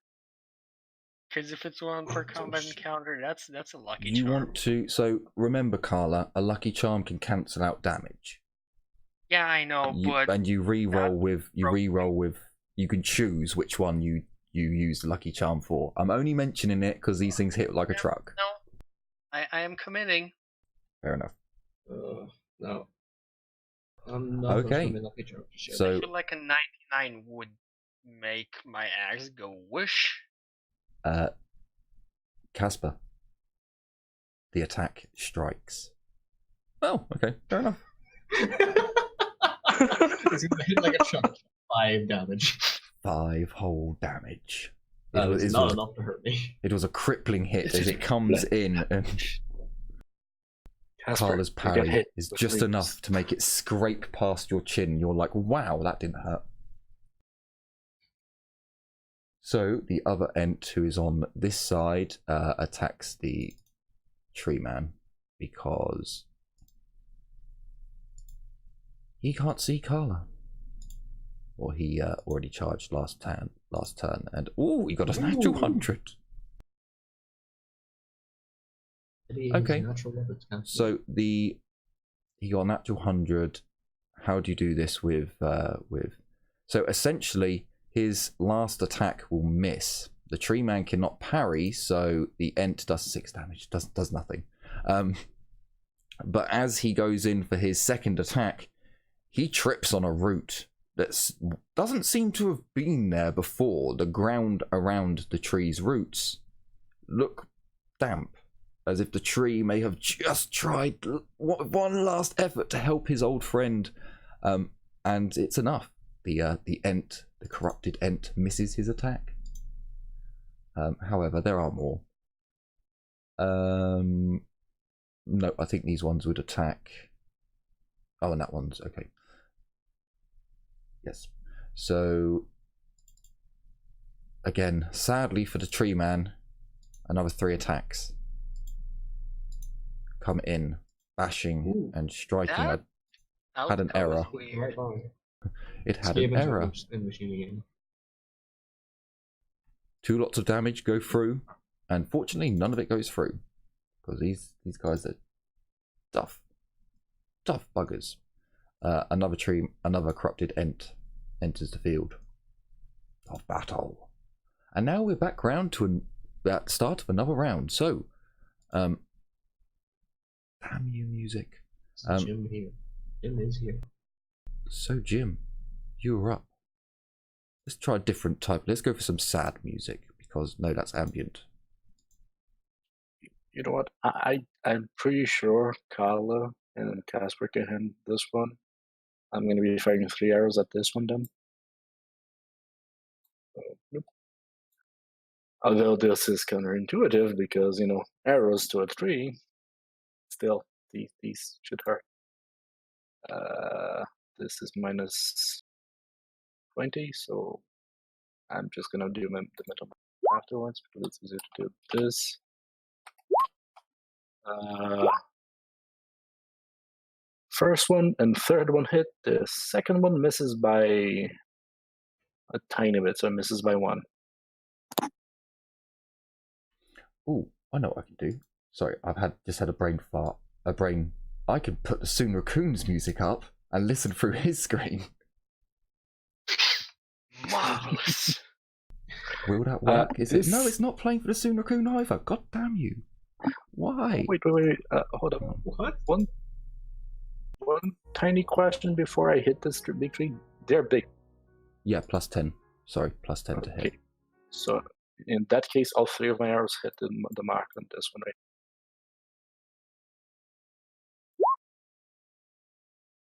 Because if it's one per combat encounter, that's a lucky You charm. want to... So remember, Carla, a lucky charm can cancel out damage. Yeah, I know, but And you re-roll with... You broke me. re-roll with... You can choose which one you use the lucky charm for. I'm only mentioning it because these things hit like a truck. no, I am committing. Fair enough. No. I'm not Okay. going to lucky charm for shit. So- I feel like a 99 would make my axe go whoosh. Casper. The attack strikes. Oh, okay. Fair enough. It's gonna hit like a truck. 5 damage. 5 whole damage. That It is was- not enough to hurt me. It was a crippling hit This as is it comes in and Casper, Carla's you get parry hit is with just leaves. enough to make it scrape past your chin. You're like, wow, that didn't hurt. So the other Ent who is on this side attacks the tree man because he can't see Carla. Or he already charged last turn, and he got a natural 100. Okay. So he got a natural 100. How do you do this with? So essentially, his last attack will miss. The tree man cannot parry, so the Ent does 6 damage. Does nothing. But as he goes in for his second attack, he trips on a root that doesn't seem to have been there before. The ground around the tree's roots look damp, as if the tree may have just tried one last effort to help his old friend, and it's enough. The corrupted Ent, misses his attack. However, there are more. No, I think these ones would attack. Oh, and that one's okay. Yes. So again, sadly for the tree man, another 3 attacks come in, bashing and striking. That Had an error. Right on. It had an error. In machine again. 2 lots of damage go through, and fortunately none of it goes through, because these guys are tough buggers. Another corrupted Ent enters the field of battle, and now we're back round to that start of another round. So, damn you, music. Jim here. Jim is here. So Jim, you're up. Let's try a different type. Let's go for some sad music, because no, that's ambient. You know what? I'm pretty sure Carla and Casper can handle this one. I'm going to be firing 3 arrows at this one then. Nope. Although this is counterintuitive because, you know, arrows to a tree, still, these should hurt. This is minus 20, so I'm just going to do the metal afterwards because it's easier to do this. First one and third one hit. The second one misses by a tiny bit, so it misses by 1. Oh, I know what I can do. Sorry, I've just had a brain fart. I could put the Soon Raccoon's music up and listen through his screen. Marvelous. Will that work? Is it? No, it's not playing for the Soon Raccoon either. God damn you! Why? Wait. Hold on. What? One tiny question before I hit this big tree. They're big. Yeah, plus 10. Sorry, plus 10 to hit. Okay. So in that case, all 3 of my arrows hit the mark on this one, right?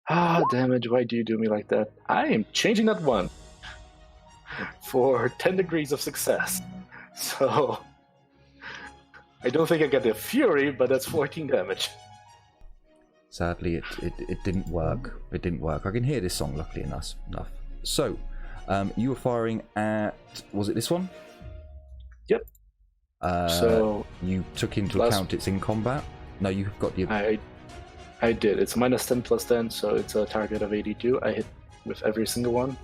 Ah, damage, why do you do me like that? I am changing that 1 for 10 degrees of success. So, I don't think I got the fury, but that's 14 damage. Sadly, it didn't work. It didn't work. I can hear this song, luckily enough. So, you were firing at... Was it this one? Yep. So you took into account it's in combat? No, you've got the... I did. It's minus 10 plus 10, so it's a target of 82. I hit with every single one.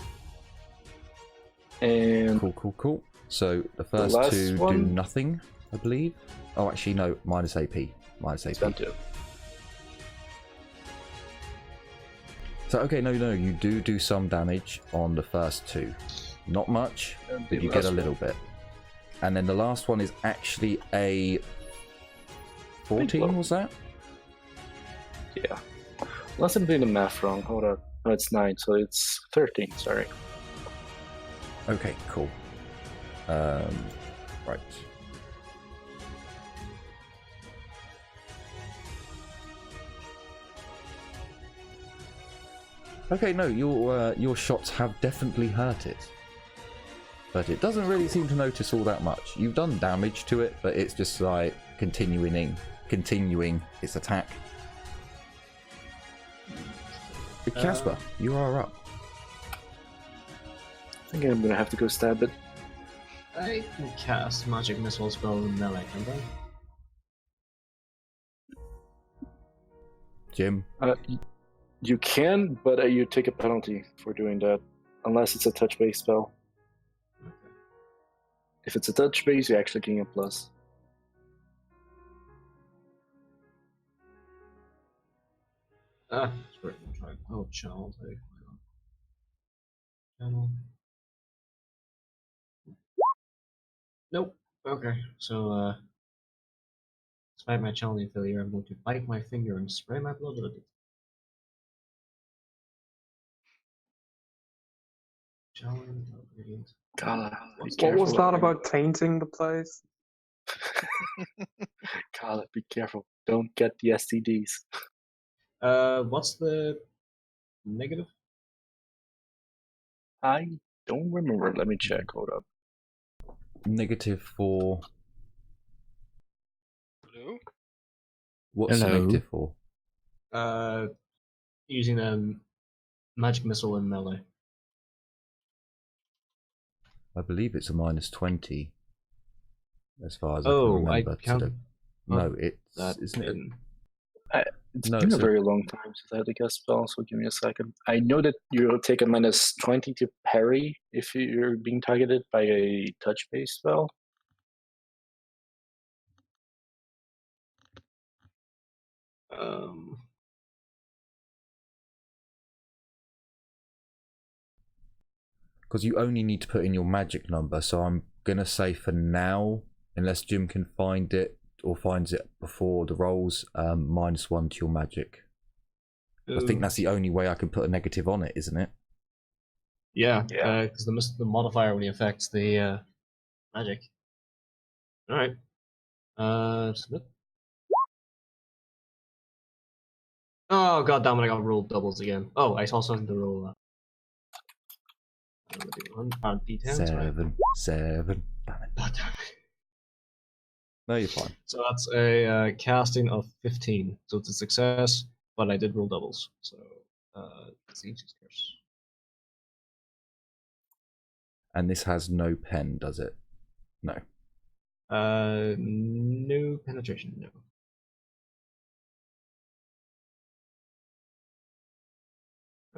And Cool. So the first 2 do nothing, I believe. Oh, actually, no. Minus AP. So, okay, no. You do some damage on the first 2. Not much, but you get a little bit. And then the last one is actually a 14, was that? Yeah. Unless I'm doing the math wrong. Hold up. No, it's 9, so it's 13, sorry. Okay, cool. Right. Okay, no, your shots have definitely hurt it. But it doesn't really seem to notice all that much. You've done damage to it, but it's just like continuing its attack. Casper, you are up. I think I'm gonna have to go stab it. I can cast magic missile spell in melee, can't I? Jim? You can, but you take a penalty for doing that, unless it's a touch-based spell. Okay. If it's a touch-based, you're actually getting a plus. It's great. I'll try. Oh, channel. Channel. Nope. Okay. So, despite my channeling failure, I'm going to bite my finger and spray my blood with it. Carla, be What careful. was that about tainting the place? Carla, be careful. Don't get the STDs. What's the negative? I don't remember. Let me check. Hold up. Negative for. Blue? What's the Hello. negative for? Using a magic missile in melee. I believe it's a -20. As far as I Oh, can I remember. can't. No, it's. That Isn't it? in. It's No, been it's a a- very long time since I had a guest spell, so give me a second. I know that you'll take a -20 to parry if you're being targeted by a touch-based spell. Because you only need to put in your magic number, so I'm gonna say for now, unless Jim can find it or finds it before the rolls, -1 to your magic. I think that's the only way I can put a negative on it, isn't it? Yeah, Yeah. because the modifier only affects the magic. All right. Submit. Oh god damn it! I got rolled doubles again. Oh, I saw something to roll. D10. Seven. Damn it. God damn it. No, you're fine. So that's a casting of 15. So it's a success, but I did roll doubles. So it's each curse. And this has no pen, does it? No. No penetration. No.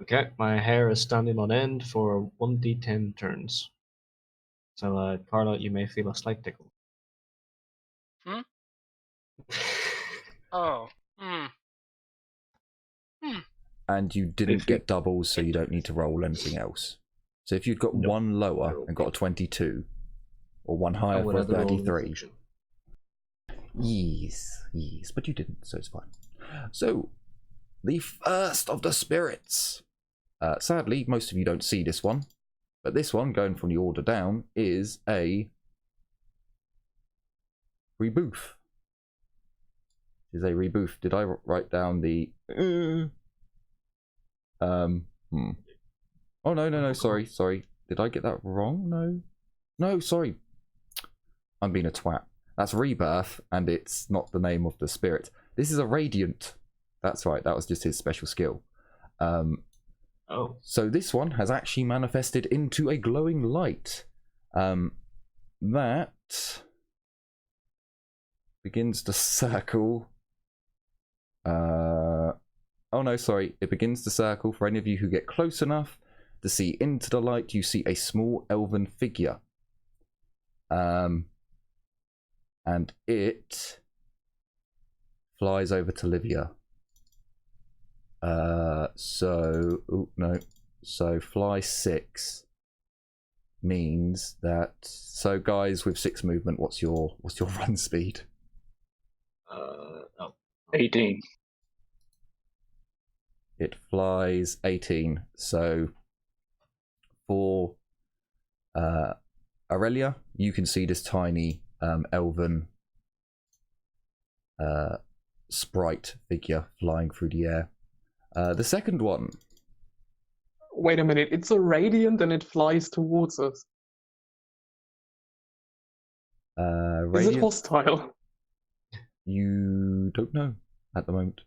Okay, my hair is standing on end for 1d10 turns. So, Carla, you may feel a slight tickle. Hmm? Oh. And you didn't get doubles, so you don't need to roll anything else. So if you'd got Nope. one lower and got a 22, or one higher for a 33. Yes, but you didn't, so it's fine. So, the first of the spirits. Sadly, most of you don't see this one, but this one, going from the order down, is a rebuff. Did I write down the? Oh no! Sorry. Did I get that wrong? No. Sorry. I'm being a twat. That's rebirth, and it's not the name of the spirit. This is a radiant. That's right. That was just his special skill. Oh. So this one has actually manifested into a glowing light. That begins to circle. Oh no, sorry. It begins to circle. For any of you who get close enough to see into the light, you see a small elven figure. And it flies over to Livia. So fly 6 means that. So guys with 6 movement, what's your run speed? 18. It flies 18. So for Aurelia, you can see this tiny elven sprite figure flying through the air. The second one. Wait a minute, it's a radiant and it flies towards us. Is it Radiant, hostile? you don't know at the moment.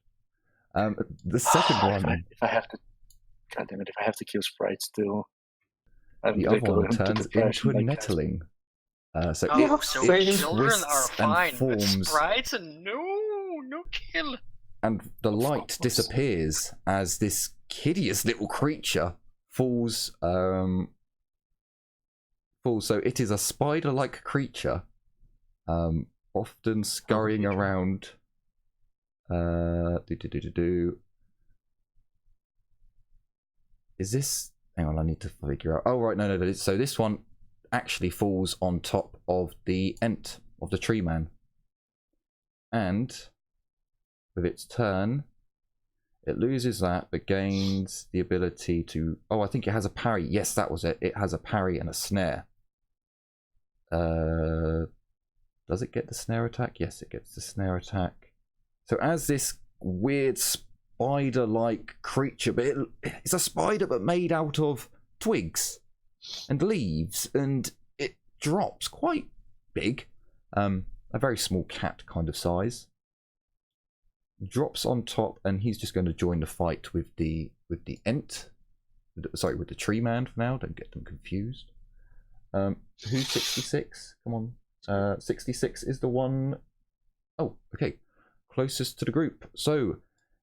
The second one. If I have to, God damn it! If I have to kill sprites still, The other one turns into a nettling. So Oh, it so same children twists are and fine, but forms, sprites and no kill. and the light disappears as this hideous little creature falls. So it is a spider-like creature, often scurrying around. Is this? Hang on, I need to figure out. Oh right, no. So this one actually falls on top of the ent of the treeman, and with its turn, It loses that, but gains the ability to... Oh, I think it has a parry. Yes, that was it. It has a parry and a snare. Does it get the snare attack? Yes, it gets the snare attack. So as this weird spider-like creature, but it's a spider but made out of twigs and leaves, and it drops quite big. A very small cat kind of size. Drops on top, and he's just going to join the fight with the Ent. Sorry, with the tree man for now. Don't get them confused. Who's 66? Come on. 66 is the one... Oh, okay. Closest to the group. So,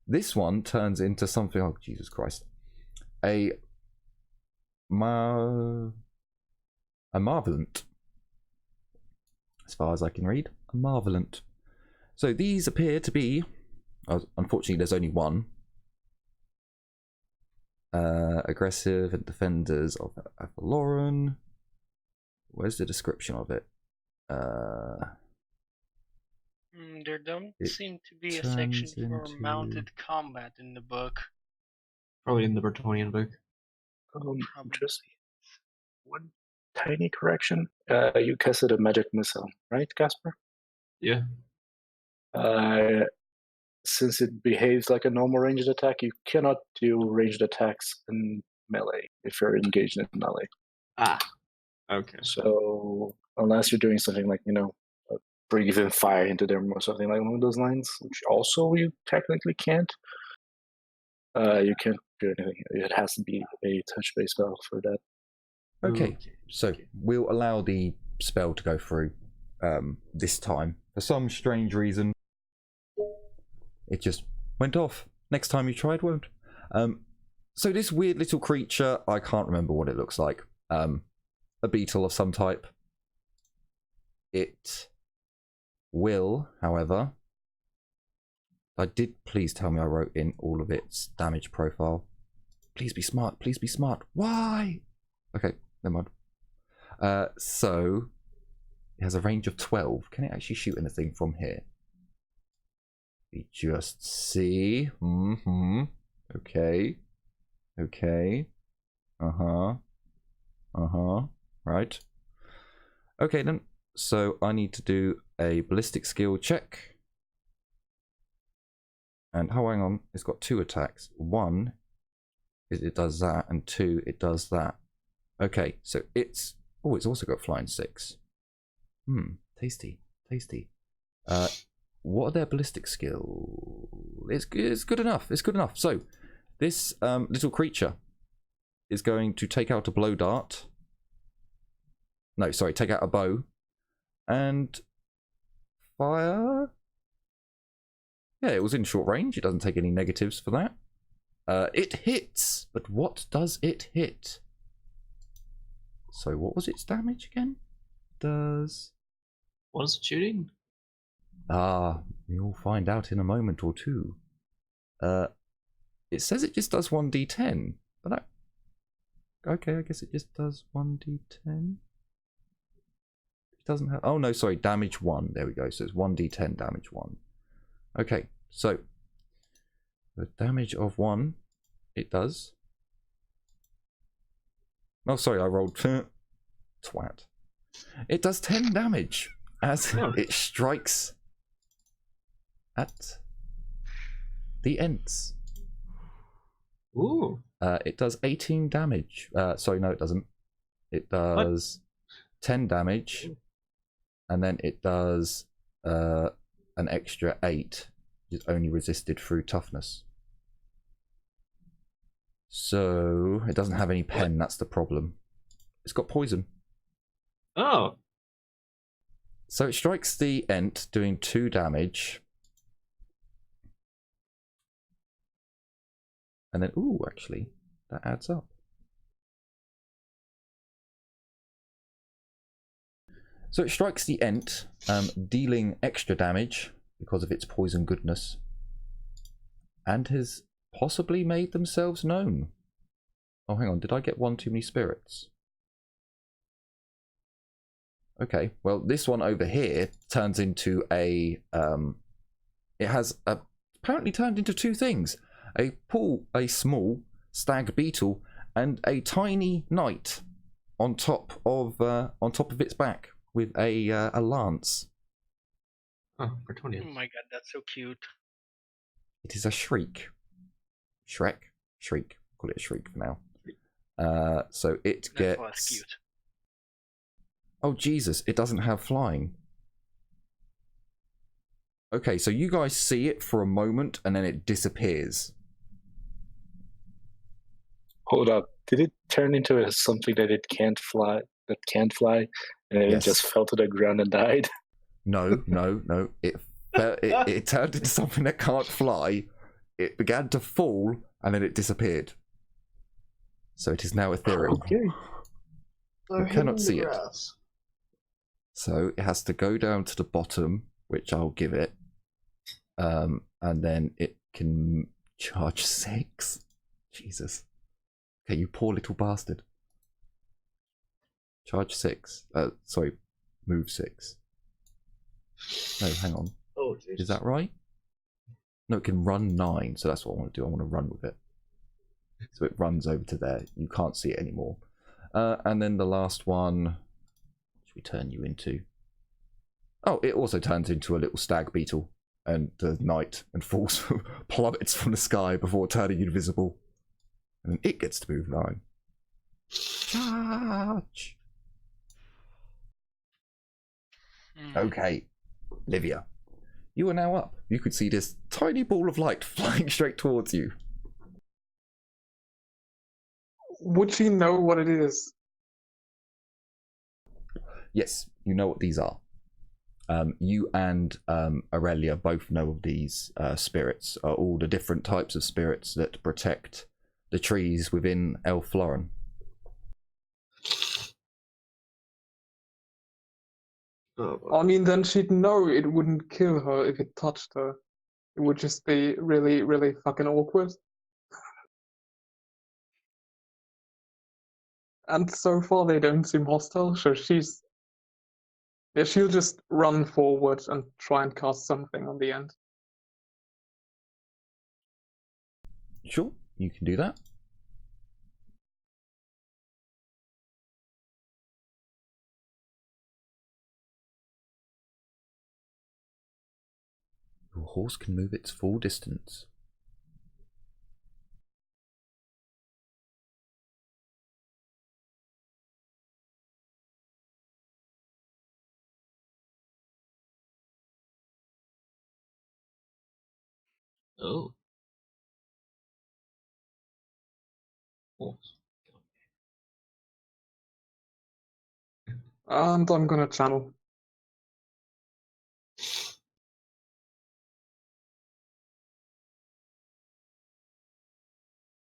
this one turns into something... Oh, Jesus Christ. A Marvelant. As far as I can read. A Marvelant. So, these appear to be... Unfortunately, there's only one. Aggressive and defenders of Avalloran. Where's the description of it? There don't seem to be a section for mounted combat in the book. Probably in the Bretonnian book. Just one tiny correction. You casted a magic missile, right, Casper? Yeah. Since it behaves like a normal ranged attack, you cannot do ranged attacks in melee if you're engaged in melee. Ah, okay. So unless you're doing something like, breathing fire into them or something like along those lines, which also you technically can't, you can't do anything. It has to be a touch-based spell for that. Okay, so we'll allow the spell to go through this time. For some strange reason, it just went off. Next time you try, it won't. So this weird little creature, I can't remember what it looks like. A beetle of some type. It will, however... Please tell me I wrote in all of its damage profile. Please be smart, please be smart. Why? Okay, never mind. So, it has a range of 12. Can it actually shoot anything from here? We just see. Okay. Okay. Right. Okay then. So I need to do a ballistic skill check. And oh, hang on. It's got 2 attacks. 1 is it does that, and 2 it does that. Okay. So it's also got flying 6. Tasty. Tasty. What are their ballistic skills? It's good enough. It's good enough. So, this little creature is going to take out a blow dart. No, sorry, take out a bow. And fire. Yeah, it was in short range. It doesn't take any negatives for that. It hits. But what does it hit? So, what was its damage again? What is it shooting? You'll find out in a moment or two. It says it just does 1d10, but that... Okay, I guess it just does 1d10. It doesn't have... Oh, no, sorry, damage 1. There we go, so it's 1d10, damage 1. Okay, so... The damage of 1, it does... Oh, sorry, I rolled... Twat. It does 10 damage as it strikes... at the Ents. Ooh. It does 18 damage. Sorry, no, it doesn't. It does 10 damage, and then it does an extra 8. It's only resisted through toughness. So it doesn't have any pen. That's the problem. It's got poison. Oh. So it strikes the Ent, doing 2 damage. And then, ooh, actually, that adds up. So it strikes the Ent, dealing extra damage because of its poison goodness. And has possibly made themselves known. Oh, hang on, did I get 1 too many spirits? Okay, well, this one over here turns into a... it has apparently turned into 2 things. a small stag beetle and a tiny knight on top of its back with a lance. Oh, Bretonnian. Oh my god, that's so cute. It is a shriek. Shriek. Call it a shriek for now. So it That's less gets. cute. Oh Jesus! It doesn't have flying. Okay, so you guys see it for a moment and then it disappears. Hold up. Did it turn into something that it can't fly? That can't fly, and then Yes. it just fell to the ground and died? No. It turned into something that can't fly. It began to fall and then it disappeared. So it is now ethereal. Okay. You cannot see it. So it has to go down to the bottom, which I'll give it. And then it can charge 6. Jesus. Okay, you poor little bastard. Charge 6. Sorry, move 6. No, hang on. Oh, Jesus. Is that right? No, it can run 9, so that's what I want to do. I want to run with it. So it runs over to there. You can't see it anymore. And then the last one, what should we turn you into? Oh, it also turns into a little stag beetle and the knight and falls, plummets from the sky before turning invisible. And then it gets to move 9. Charge! Okay, Livia. You are now up. You could see this tiny ball of light flying straight towards you. Would she know what it is? Yes, you know what these are. You and Aurelia both know of these spirits, all the different types of spirits that protect the trees within Elfloren. Oh, I mean, then she'd know it wouldn't kill her if it touched her. It would just be really, really fucking awkward. And so far they don't seem hostile, so she'll just run forward and try and cast something on the end. Sure, you can do that. Your horse can move its full distance. Oh. And I'm gonna channel.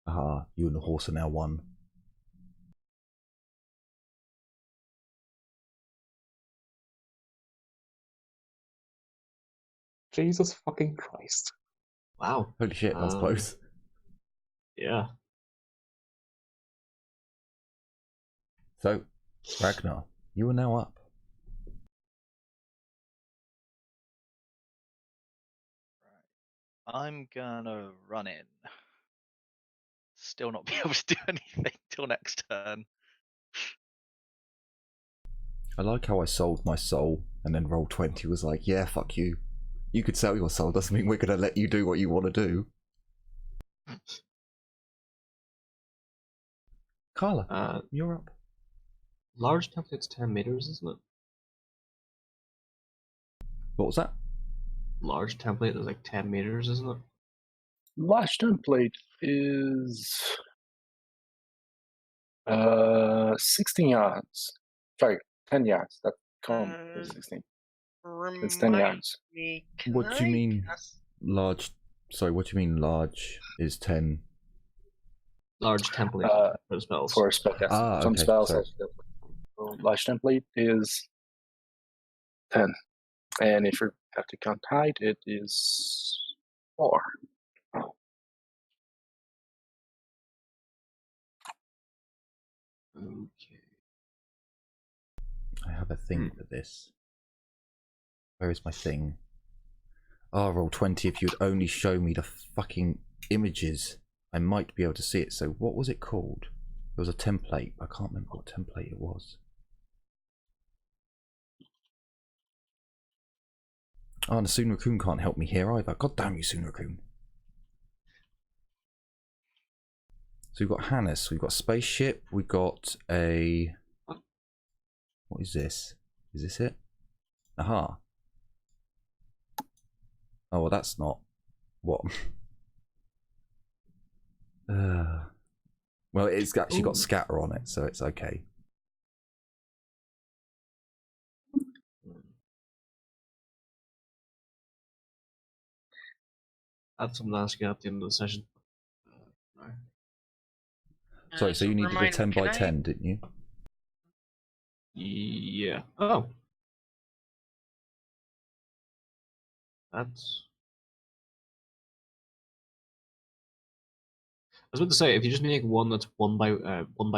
Ah, you and the horse are now one. Jesus fucking Christ. Wow. Holy shit, that's close. Yeah. So, Ragnar, you are now up. I'm gonna run in. Still not be able to do anything till next turn. I like how I sold my soul and then Roll20 was like, yeah, fuck you. You could sell your soul, doesn't mean we're going to let you do what you want to do. Carla, you're up. Large template's 10 meters, isn't it? What was that? Large template is like 10 meters, isn't it? Large template is 16 yards. Sorry, 10 yards. That count is 16. It's 10 yards. What do you mean large? Sorry, what do you mean large is 10? Large template for spells. For spell, yes. Some okay, spells sorry. so large template is 10. And if you have to count height, it is 4. Okay. I have a thing for this. Where is my thing? Oh, Roll20, if you'd only show me the fucking images, I might be able to see it. So what was it called? There was a template. I can't remember what template it was. Oh, and the Soon Raccoon can't help me here either. God damn you, Soon Raccoon. So we've got Hannes, we've got spaceship, we've got a... What is this? Is this it? Aha. Oh, well, that's not... What? Well, it's actually got scatter on it, so it's okay. I had some last at the end of the session. No. Sorry, so you needed a 10 by 10, didn't you? Yeah. Oh. That's... I was about to say, if you just make one that's one by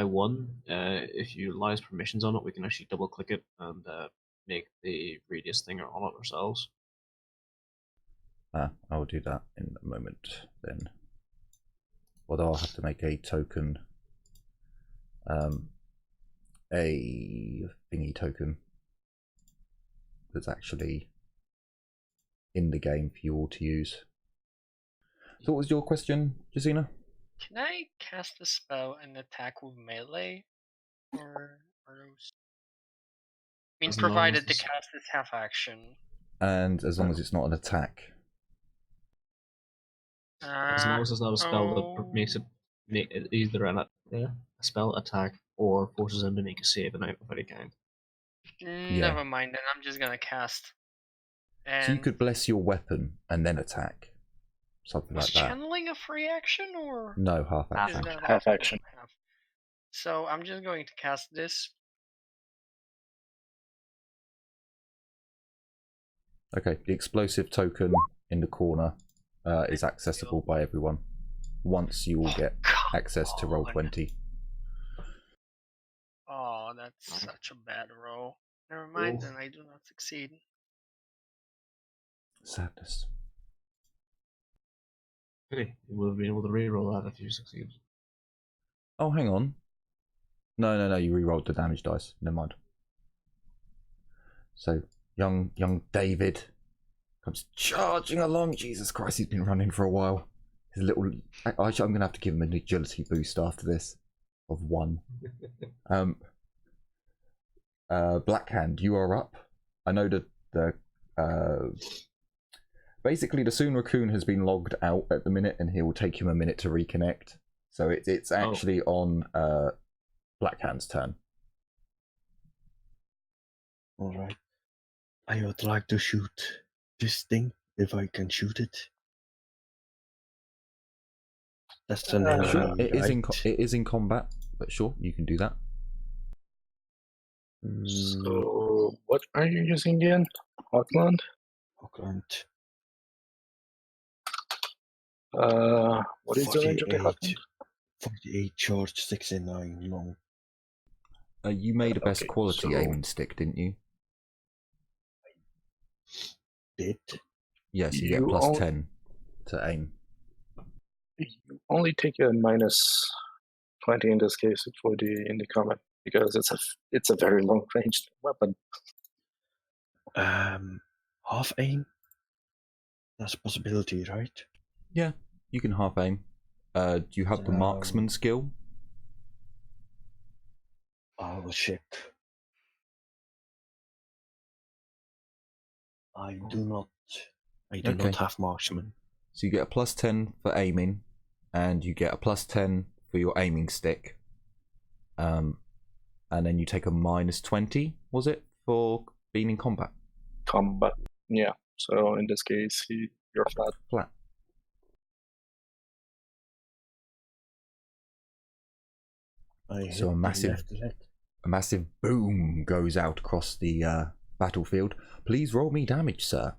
one, if you lies permissions on it, we can actually double click it and make the radius thing on it ourselves. I will do that in a moment then. Although I'll have to make a token, a thingy token that's actually in the game for you all to use. So what was your question, Jacina? Can I cast a spell and attack with melee? Or those? I mean, As long provided as the it's- cast is half action. And as long as it's not an attack. As long as it's not a spell that makes it either a spell attack or forces him to make a save of any kind. Never mind, then I'm just gonna cast. And So you could bless your weapon and then attack. Something was like that. channeling a free action or? No, half Is action. that Half action. Half. So I'm just going to cast this. Okay, the explosive token in the corner is accessible by everyone once you all get access to roll 20. Oh, that's such a bad roll. Never mind, then I do not succeed. Sadness. Okay, you will be able to reroll that if you succeed. Oh, hang on. No, you re-rolled the damage dice. Never mind. So, young David comes charging along. Jesus Christ, he's been running for a while. His little... Actually, I'm going to have to give him an agility boost after this of 1. Blackhand, you are up. I know that the... basically, the Soon Raccoon has been logged out at the minute, and he will take him a minute to reconnect. So it's actually on Blackhand's turn. Alright. I would like to shoot this thing, if I can shoot it. That's an enemy, Sure, it is in right? combat, but sure, you can do that. So, what are you using again? Hawkland? Auckland. What is the range of the Hawkland? 48 short, 69 long. You made a best Okay, quality so- aiming stick, didn't you? Did. Yes, you get You plus all- 10 to aim. You only take a minus 20 in this case for in the combat because it's a very long ranged weapon. Half aim? That's a possibility, right? Yeah, you can half aim. Do you have the marksman skill? Oh shit. I do not have marksman. So you get a plus 10 for aiming, and you get a plus 10 for your aiming stick. And then you take a minus 20, was it, for being in combat? Combat, yeah. So in this case, you're flat. Flat. So a massive boom goes out across the battlefield. Please roll me damage, sir.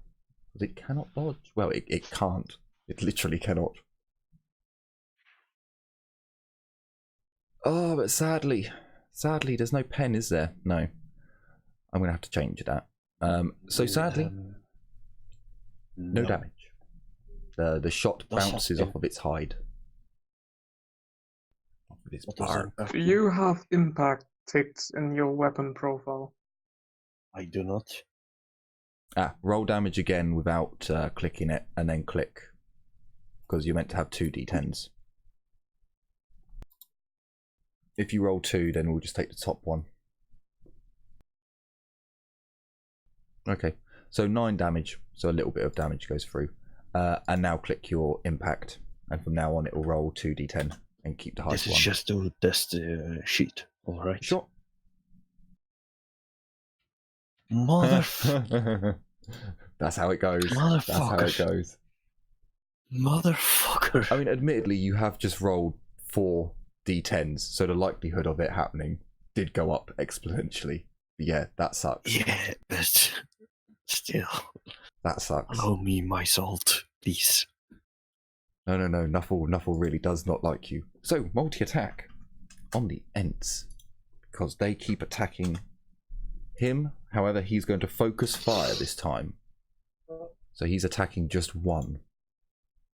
Because it cannot dodge. Well, it can't. It literally cannot. Oh, but sadly, there's no pen, is there? No. I'm going to have to change that. So sadly, no damage. The shot Does bounces have off of its hide. Off of its What does bark. impact Do do? you have impact ticked in your weapon profile? I do not. Roll damage again without clicking it, and then click. Because you're meant to have 2 d10s. If you roll 2, then we'll just take the top one. Okay, so 9 damage. So a little bit of damage goes through. And now click your impact. And from now on, it will roll 2d10 and keep the highest This is one. just to test the sheet. Alright. Sure. That's how it goes. That's how it Motherfucker. goes. Motherfucker. I mean, admittedly, you have just rolled 4 d10s, so the likelihood of it happening did go up exponentially. But yeah, that sucks. Yeah, but still. That sucks. Allow me my salt, please. No. Nuffle really does not like you. So, multi-attack on the Ents. Because they keep attacking him. However, he's going to focus fire this time. So he's attacking just one.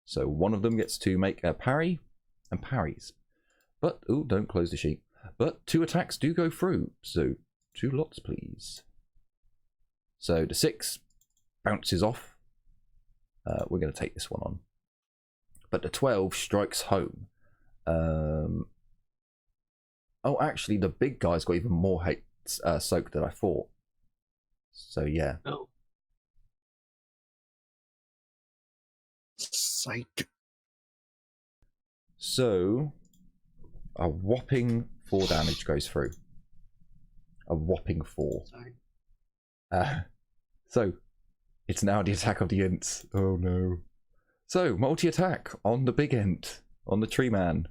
So one of them gets to make a parry and parries. But, oh, don't close the sheet. But 2 attacks do go through. So 2 lots, please. So the 6 bounces off. We're going to take this one on. But the 12 strikes home. Oh, actually, the big guy's got even more hate soak than I thought. So yeah. Oh. Psych. So a whopping 4 damage goes through. A whopping 4. So it's now the attack of the Ents. Oh no. So multi-attack on the big Ent, on the tree man.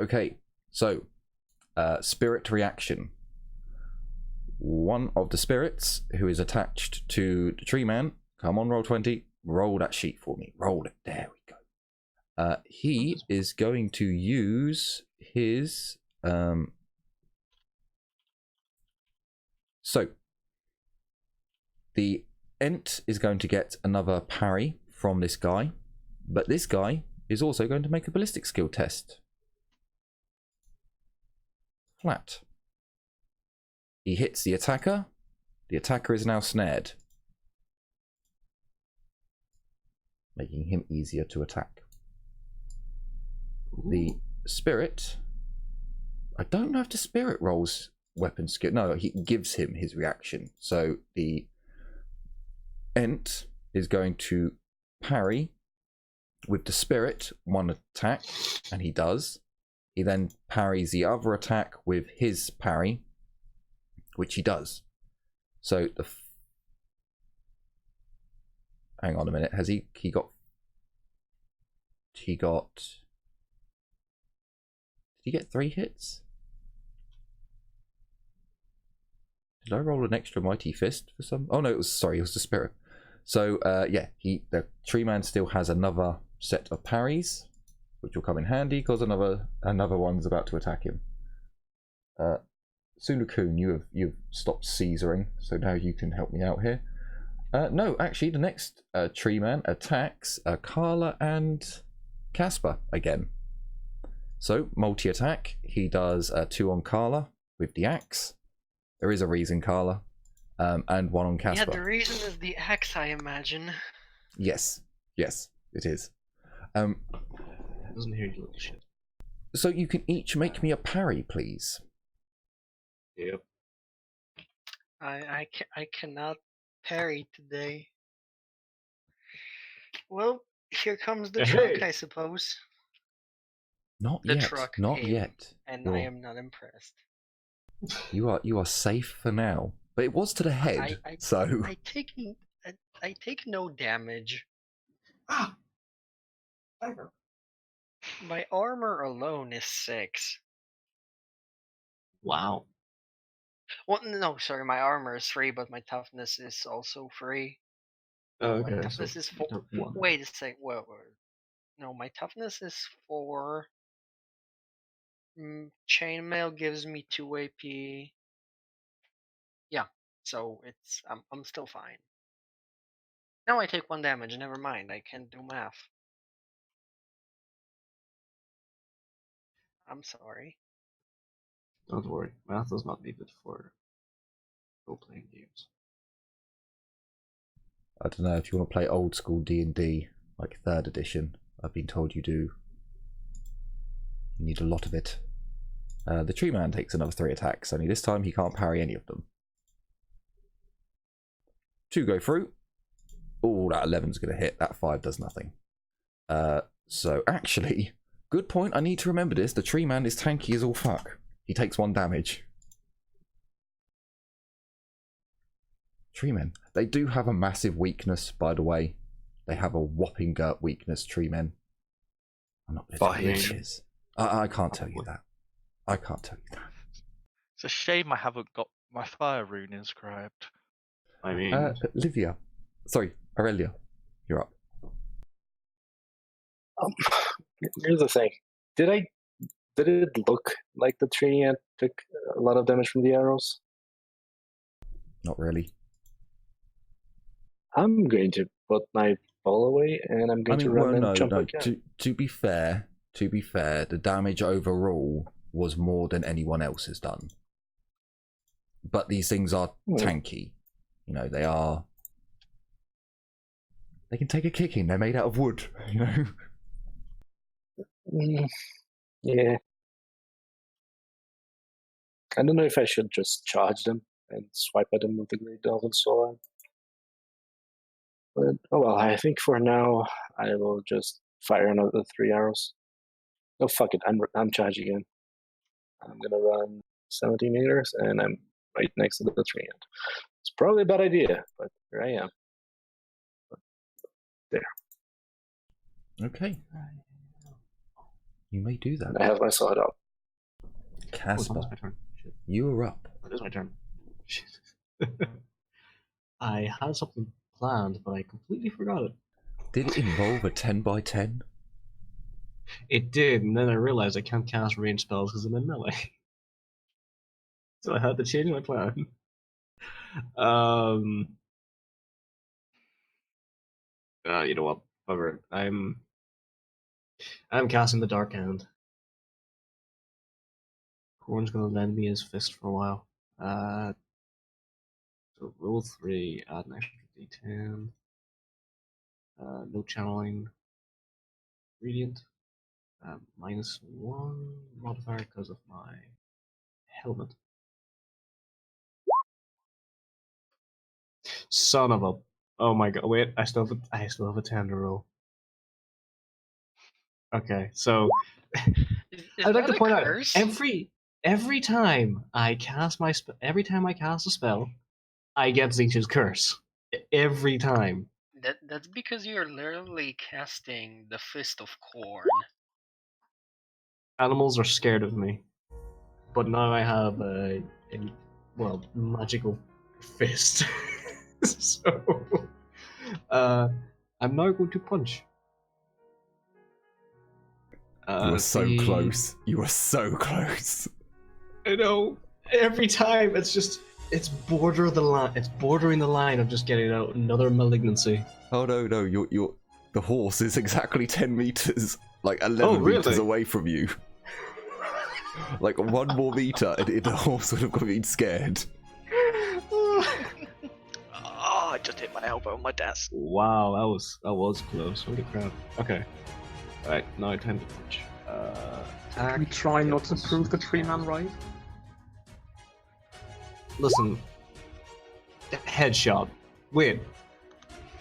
Okay, so spirit reaction. One of the spirits who is attached to the tree man, come on, roll 20, roll that sheet for me. Roll it. There we go. He is going to use his so the Ent is going to get another parry from this guy, but this guy is also going to make a ballistic skill test. Flat. He hits the attacker. The attacker is now snared, making him easier to attack. The spirit, I don't know if the spirit rolls weapon skill. No, he gives him his reaction. So the Ent is going to parry with the spirit 1 attack, and he does. He then parries the other attack with his parry, which he does. So the hang on a minute, has he got did he get 3 hits? Did I roll an extra mighty fist for some? Oh no, it was the spirit. So yeah, the tree man still has another set of parries, which will come in handy because another one's about to attack him. Sunukun, you've stopped seizuring, so now you can help me out here. No, actually, the next tree man attacks Carla and Casper again. So multi-attack. He does 2 on Carla with the axe. There is a reason, Carla, and 1 on Casper. Yeah, the reason is the axe, I imagine. Yes, it is. Doesn't hear you little shit. So you can each make me a parry, please. Yep. I cannot parry today. Well, here comes the truck, I suppose. Not The yet. truck Not came, yet. And I am not impressed. You are safe for now, but it was to the head. So I take no damage. My armor alone is 6. Wow. Well, no, sorry, my armor is 3, but my toughness is also 3. Oh, My okay. toughness So is 4. Wait a sec. Wait. No, my toughness is 4. Chainmail gives me 2 AP. Yeah, So I'm still fine. Now I take 1 damage. Never mind. I can't do math. I'm sorry. Don't worry, math is not needed for role-playing games. I don't know if you want to play old school D&D, like 3rd edition. I've been told you do. You need a lot of it. The tree man takes another 3 attacks, only this time he can't parry any of them. 2 go through. Oh, that 11's going to hit. That 5 does nothing. So actually, good point. I need to remember this. The tree man is tanky as all fuck. He takes 1 damage. Tree men. They do have a massive weakness, by the way. They have a whopping weakness, tree men. I'm not going to tell you what it is. I can't tell you that. I can't tell you that. It's a shame I haven't got my fire rune inscribed. I mean, Livia. Sorry, Aurelia. You're up. Here's the thing. Did it look like the tree took a lot of damage from the arrows? Not really. I'm going to put my ball away and I'm going to run and jump again. To be fair, the damage overall was more than anyone else has done. But these things are tanky. You know, they are. They can take a kicking. They're made out of wood. You know. Yeah. I don't know if I should just charge them and swipe at them with the Great Elven Sword. But oh well, I think for now I will just fire another 3 arrows. Oh fuck it, I'm charging again. I'm gonna run 70 meters and I'm right next to the tree end. It's probably a bad idea, but here I am. There. Okay. You may do that. And I have my sword up. Casper, my turn. you are up. It is my turn. I had something planned, but I completely forgot it. Did it involve a 10x10? It did, and then I realized I can't cast range spells because I'm in melee. So I had to change my plan. You know what? However, I'm casting the Dark Hand. Corn's gonna lend me his fist for a while. So roll 3, add an extra d10. No channeling. Radiant. -1 modifier because of my helmet. Son of a! Oh my god! Wait, I still have a 10 to roll. Okay, so I'd like to point out every time I cast a spell, I get Zinch's curse. Every time. That's because you're literally casting the Fist of Corn. Animals are scared of me, but now I have a magical fist. So I'm now going to punch. You were so close. You were so close. I know. Every time it's bordering the line of just getting out another malignancy. Oh no, the horse is exactly 10 meters, like 11 meters away from you. Like 1 more meter, and the horse would have been scared. Oh, I just hit my elbow on my desk. Wow, that was close. Holy crap. Okay. Alright, now time to punch. Can we try not to prove the tree man right? Listen. Headshot. Wait.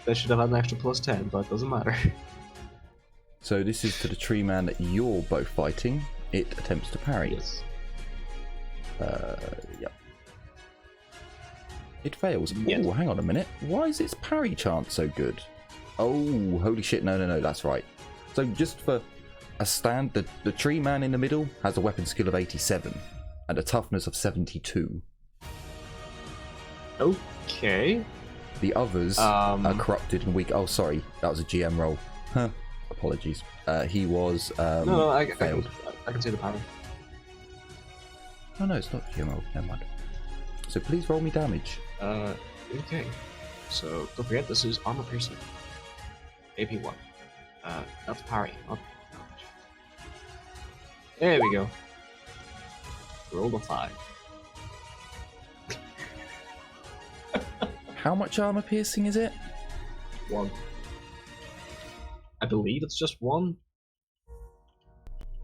That should have had an extra +10, but it doesn't matter. So this is to the tree man that you're both fighting. It attempts to parry. Yes. Yep. It fails. Yes. Oh, hang on a minute. Why is its parry chance so good? Oh, holy shit. No, that's right. So just for a stand, the tree man in the middle has a weapon skill of 87 and a toughness of 72. Okay. The others are corrupted and weak. Oh, sorry. That was a GM roll. Huh. Apologies. He was no, I failed. I can see the parry. Oh no, it's not GM roll. Never mind. so please roll me damage. Okay. So don't forget, this is armor piercing. AP1. That's parry, not damage. There we go. Roll a 5. How much armor piercing is it? 1. I believe it's just 1.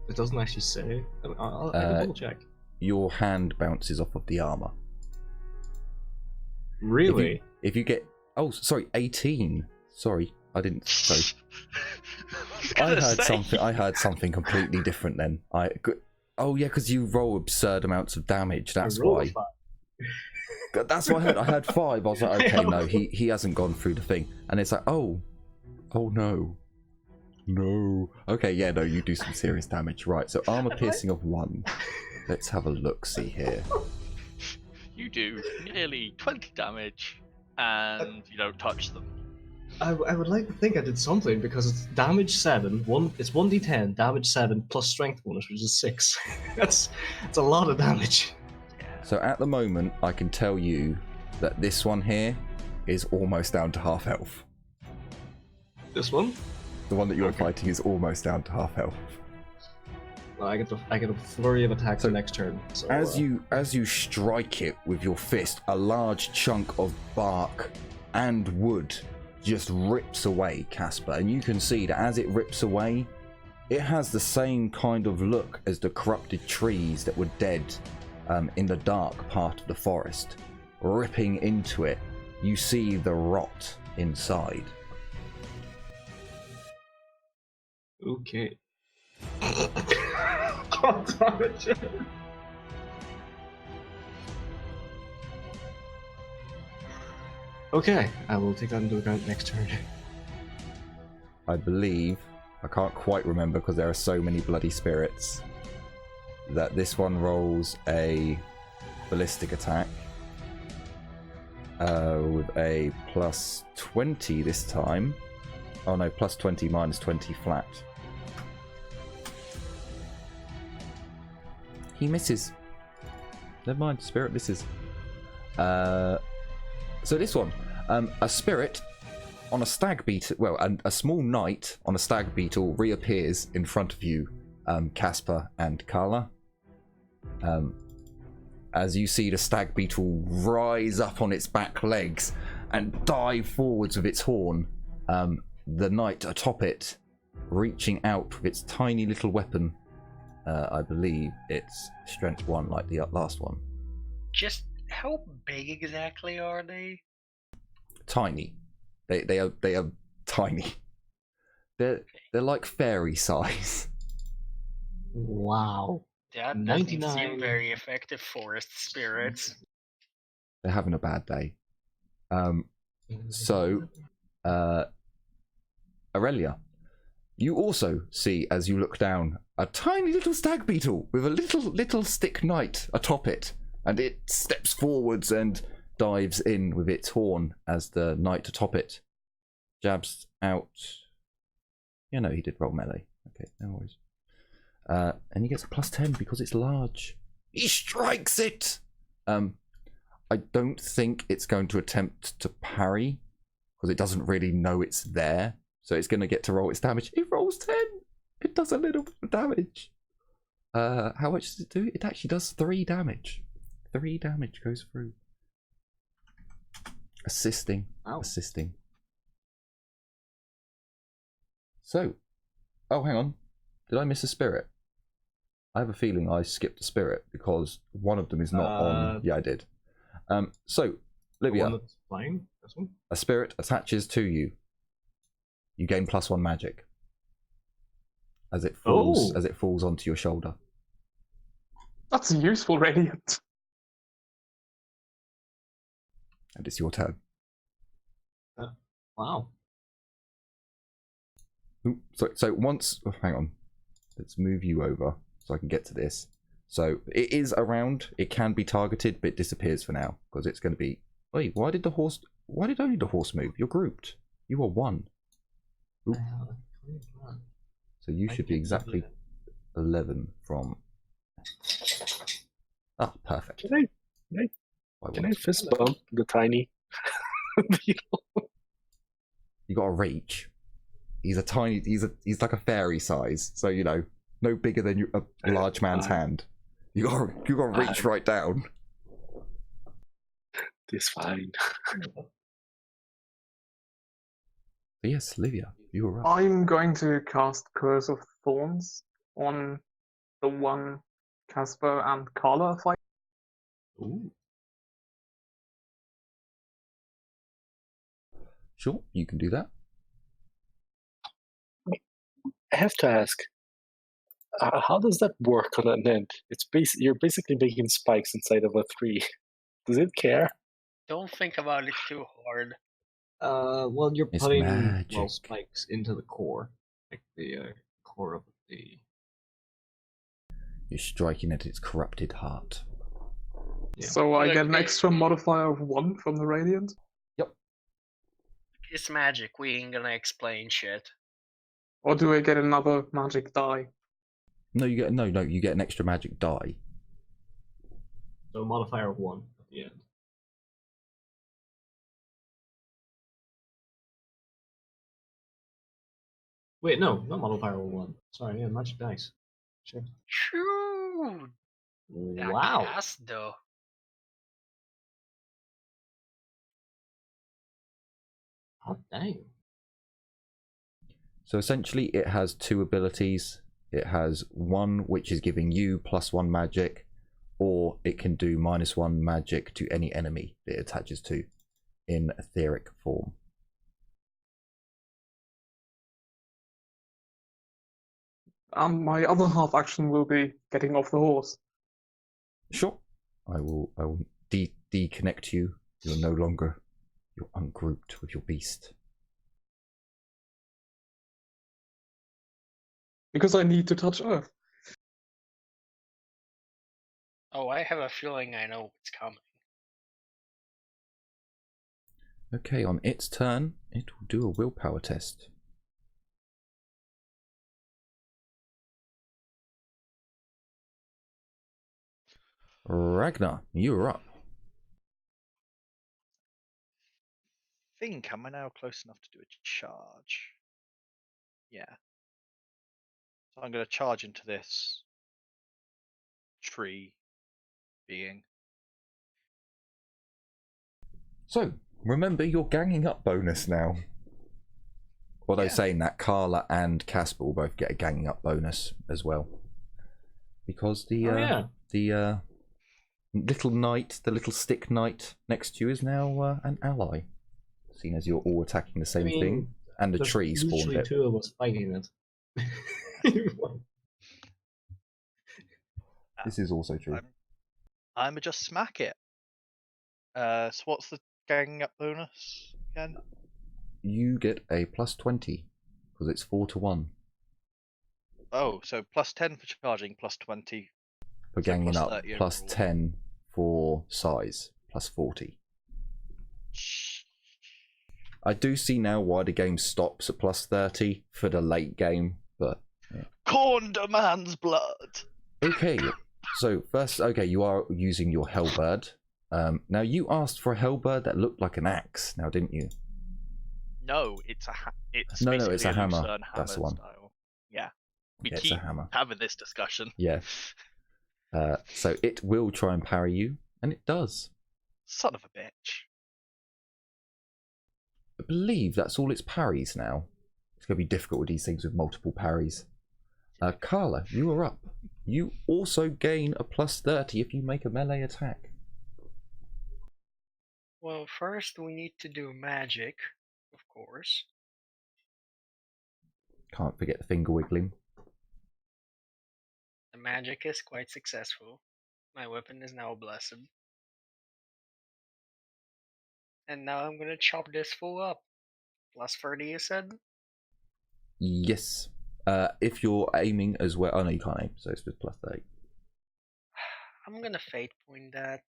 It doesn't actually say. I can double check. Your hand bounces off of the armor. Really? If you get... Oh, sorry, 18. Sorry, I didn't... Sorry. I heard something completely different then. Oh yeah, because you roll absurd amounts of damage, that's why. That's what I heard. I heard 5. I was like, okay, no, he hasn't gone through the thing. And it's like, oh no. No. Okay, yeah, no, you do some serious damage. Right, so armor piercing of 1. Let's have a look-see here. You do nearly 20 damage, and you don't touch them. I would like to think I did something, because it's damage 7, it's 1d10, damage 7, plus strength bonus, which is 6. That's a lot of damage. So at the moment, I can tell you that this one here is almost down to half health. This one? The one that you're fighting is almost down to half health. Well, I get a flurry of attacks next turn. So, as you strike it with your fist, a large chunk of bark and wood just rips away, Casper, and you can see that as it rips away, it has the same kind of look as the corrupted trees that were dead in the dark part of the forest. Ripping into it, you see the rot inside. Okay. God damn it. Okay, I will take that into account next turn. I believe, I can't quite remember because there are so many bloody spirits, that this one rolls a ballistic attack with a plus 20 this time. Oh no, plus 20 minus 20 flat. He misses. Never mind, spirit misses. So this one, a spirit on a stag beetle, well, a small knight on a stag beetle reappears in front of you, Casper and Carla. As you see the stag beetle rise up on its back legs and dive forwards with its horn, the knight atop it reaching out with its tiny little weapon. I believe it's strength 1 like the last one. Just how big exactly are they? Tiny. They are tiny. They're like fairy size. Wow. That doesn't 99. seem very effective forest spirits. They're having a bad day. So, Aurelia, you also see, as you look down, a tiny little stag beetle with a little stick knight atop it, and it steps forwards and dives in with its horn as the knight atop it jabs out. Yeah, no, he did roll melee. Okay, no worries. And he gets a plus 10 because it's large. He strikes it! I don't think it's going to attempt to parry because it doesn't really know it's there. So it's going to get to roll its damage. It rolls 10! It does a little bit of damage. How much does it do? It actually does 3 damage. 3 damage goes through. Assisting. Ow. Assisting. So. Oh, hang on. Did I miss a spirit? I have a feeling I skipped a spirit because one of them is not on. Yeah, I did. So, Livia. The one that's flying? This one? A spirit attaches to you. You gain +1 magic. As it falls onto your shoulder. That's a useful radiant. And it's your turn. Wow. Ooh, so once... Oh, hang on. Let's move you over so I can get to this. So it is around. It can be targeted, but it disappears for now because it's going to be... Wait, why did only the horse move? You're grouped. You are 1. Oop. So you should be exactly 11 from... Ah, perfect. Right. By Can I one. fist bump the tiny beetle? You got to reach. He's a tiny. He's like a fairy size. So you know, no bigger than a large man's hand. You got to reach right down. This fine. But yes, Livia, you were right. I'm going to cast Curse of Thorns on the one Casper and Carla fight. Ooh. Sure, you can do that. I have to ask, how does that work on an end? You're basically making spikes inside of a tree. Does it care? Don't think about it too hard. Well, you're It's putting magic. spikes into the core, like the core of the. You're striking at its corrupted heart. Yeah. So I Look, get an extra modifier of 1 from the Radiant. It's magic. We ain't gonna explain shit. Or do I get another magic die? No, you get you get an extra magic die. So a modifier of 1 at the end. Wait, no, not modifier of 1. Sorry, yeah, magic dice. Sure. Shoo! That Wow. cast, though. Oh, dang. So essentially, it has 2 abilities. It has one which is giving you +1 magic, or it can do -1 magic to any enemy it attaches to in etheric form. My other half action will be getting off the horse. Sure, I will deconnect you. You're no longer. You're ungrouped with your beast. Because I need to touch Earth. Oh, I have a feeling I know what's coming. Okay, on its turn, it will do a willpower test. Ragnar, you're up. Am I now close enough to do a charge? Yeah. So I'm going to charge into this tree being. So, remember your ganging up bonus now. Although saying that, Carla and Casper will both get a ganging up bonus as well. Because the little knight, the little stick knight next to you is now an ally. Seeing as you're all attacking the same thing. And the tree spawned usually it. 2 of us fighting it. This is also true. I'm just smack it. So what's the ganging up bonus again? You get a +20 because it's 4 to 1 Oh, so +10 for charging, +20 for So ganging plus up, 30 +10 for size, +40. I do see now why the game stops at +30 for the late game, but yeah. Corn demands blood. Okay, so first, you are using your Hellbird. Now you asked for a Hellbird that looked like an axe, now didn't you? No, it's a it's No, basically it's a hammer. Lucerne That's the one. Style. Yeah, we Yeah, it's keep a hammer. having this discussion. Yeah. So it will try and parry you, and it does. Son of a bitch. I believe that's all its parries now. It's going to be difficult with these things with multiple parries. Carla, you are up. You also gain a +30 if you make a melee attack. Well, first we need to do magic, of course. Can't forget the finger wiggling. The magic is quite successful. My weapon is now blessed. And now I'm gonna chop this fool up. +30, you said? Yes. If you're aiming as well. Oh no, you can't aim, so it's just +30. I'm gonna fate point that.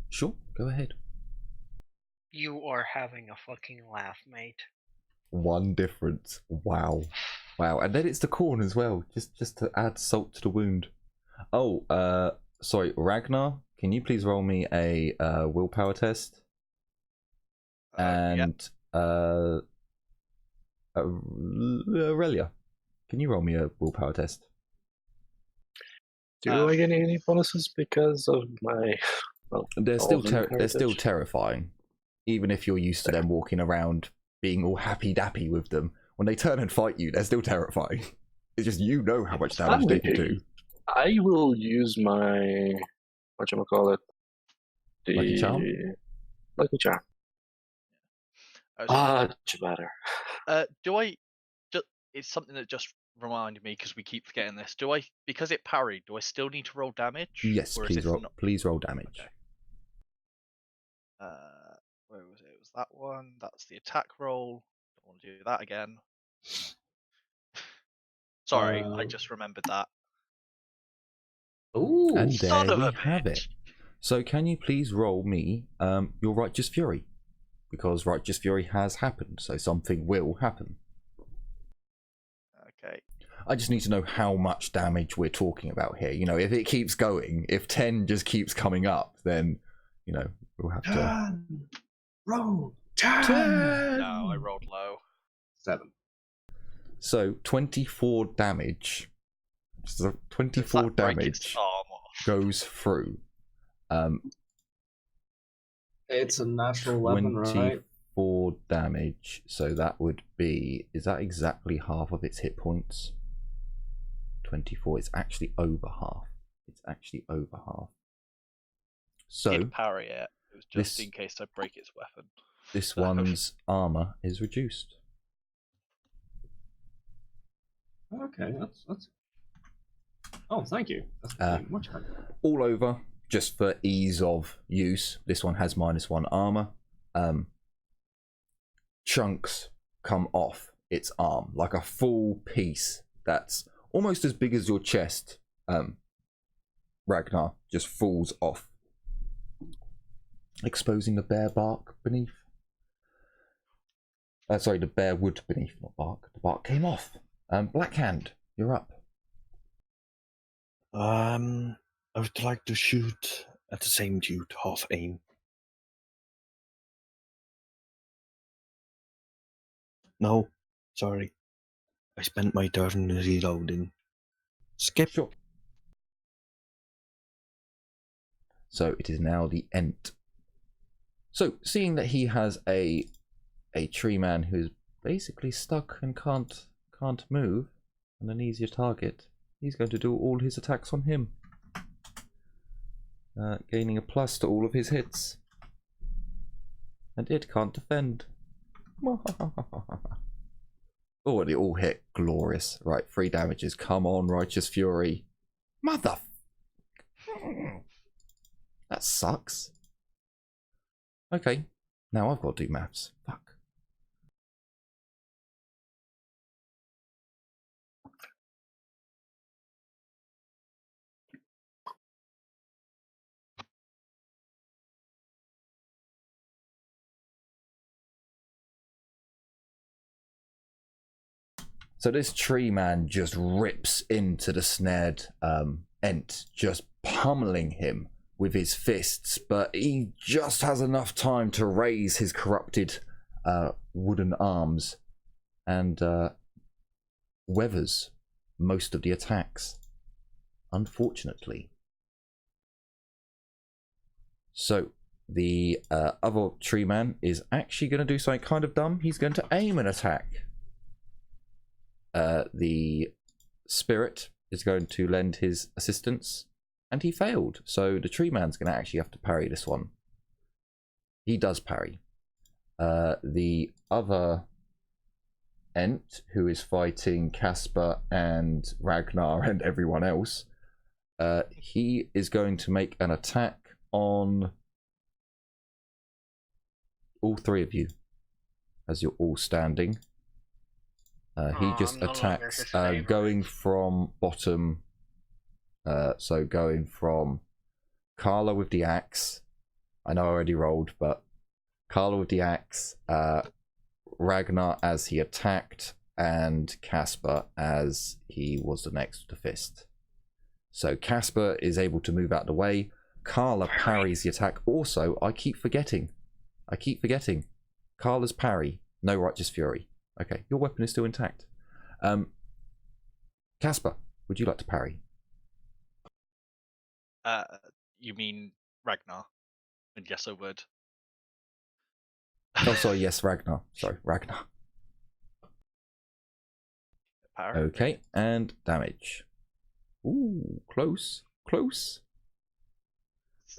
Sure, go ahead. You are having a fucking laugh, mate. 1 difference. Wow. Wow. And then it's the corn as well, just to add salt to the wound. Oh, sorry, Ragnar, can you please roll me a willpower test? And Aurelia, can you roll me a willpower test? Do I get any bonuses because of my? Well, They're elven still heritage? terrifying, even if you're used to them walking around being all happy dappy with them. When they turn and fight you, they're still terrifying. It's just you know how much damage they can do. I will use my whatchamacallit? The Lucky charm? Lucky charm. Much better. Do I? It's something that just reminded me because we keep forgetting this. Do I? Because it parried. Do I still need to roll damage? Yes, Or is please it roll. not- Please roll damage. Okay. Where was it? It was that one. That's the attack roll. Don't want to do that again. Sorry, I just remembered that. Ooh. And Son there of we a have it. bitch. So can you please roll me your Righteous Fury? Because Righteous Fury has happened, so something will happen. Okay. I just need to know how much damage we're talking about here. You know, if it keeps going, if 10 just keeps coming up, then, you know, we'll have to... Roll 10! No, I rolled low. 7. So 24 damage. So 24 Does that break its damage arm off? goes through. It's a natural weapon, right? 24 damage. So that would be... Is that exactly half of its hit points? 24. It's actually over half. It's actually over half. So Did parry it. It was just in case I break its weapon. this one's armor is reduced. Okay, that's. Oh, thank you. That's much better. All over, just for ease of use, this one has -1 armor. Chunks come off its arm, like a full piece that's almost as big as your chest. Ragnar just falls off, exposing the bare bark beneath. Sorry, the bare wood beneath, not bark. The bark came off. Blackhand, you're up. I would like to shoot at the same dude, half aim. No, sorry. I spent my turn reloading. Skip. Sure. So it is now the Ent. So seeing that he has a tree man who's basically stuck and can't move, and an easier target, he's going to do all his attacks on him, gaining a plus to all of his hits, and it can't defend. Oh, and it all hit. Glorious. Right, 3 damages. Come on, Righteous Fury. Mother... That sucks. Okay, now I've got to do maths. Fuck. So this tree man just rips into the snared Ent, just pummeling him with his fists, but he just has enough time to raise his corrupted wooden arms and weathers most of the attacks, unfortunately. So the other tree man is actually going to do something kind of dumb. He's going to aim an attack. The spirit is going to lend his assistance, and he failed. So the tree man's going to actually have to parry this one. He does parry. The other Ent, who is fighting Casper and Ragnar and everyone else, he is going to make an attack on all 3 of you as you're all standing. He just I'm no longer attacks his favorite. going from bottom, so going from Carla with the axe. I know I already rolled, but Carla with the axe, Ragnar as he attacked, and Casper as he was the next with the fist. So Casper is able to move out of the way. Carla parries the attack. Also, I keep forgetting. Carla's parry. No Righteous Fury. Okay, your weapon is still intact. Casper, would you like to parry? You mean Ragnar? And yes, I would. Oh, sorry, yes, Ragnar. Sorry, Ragnar. Parry. Okay, and damage. Ooh, close. But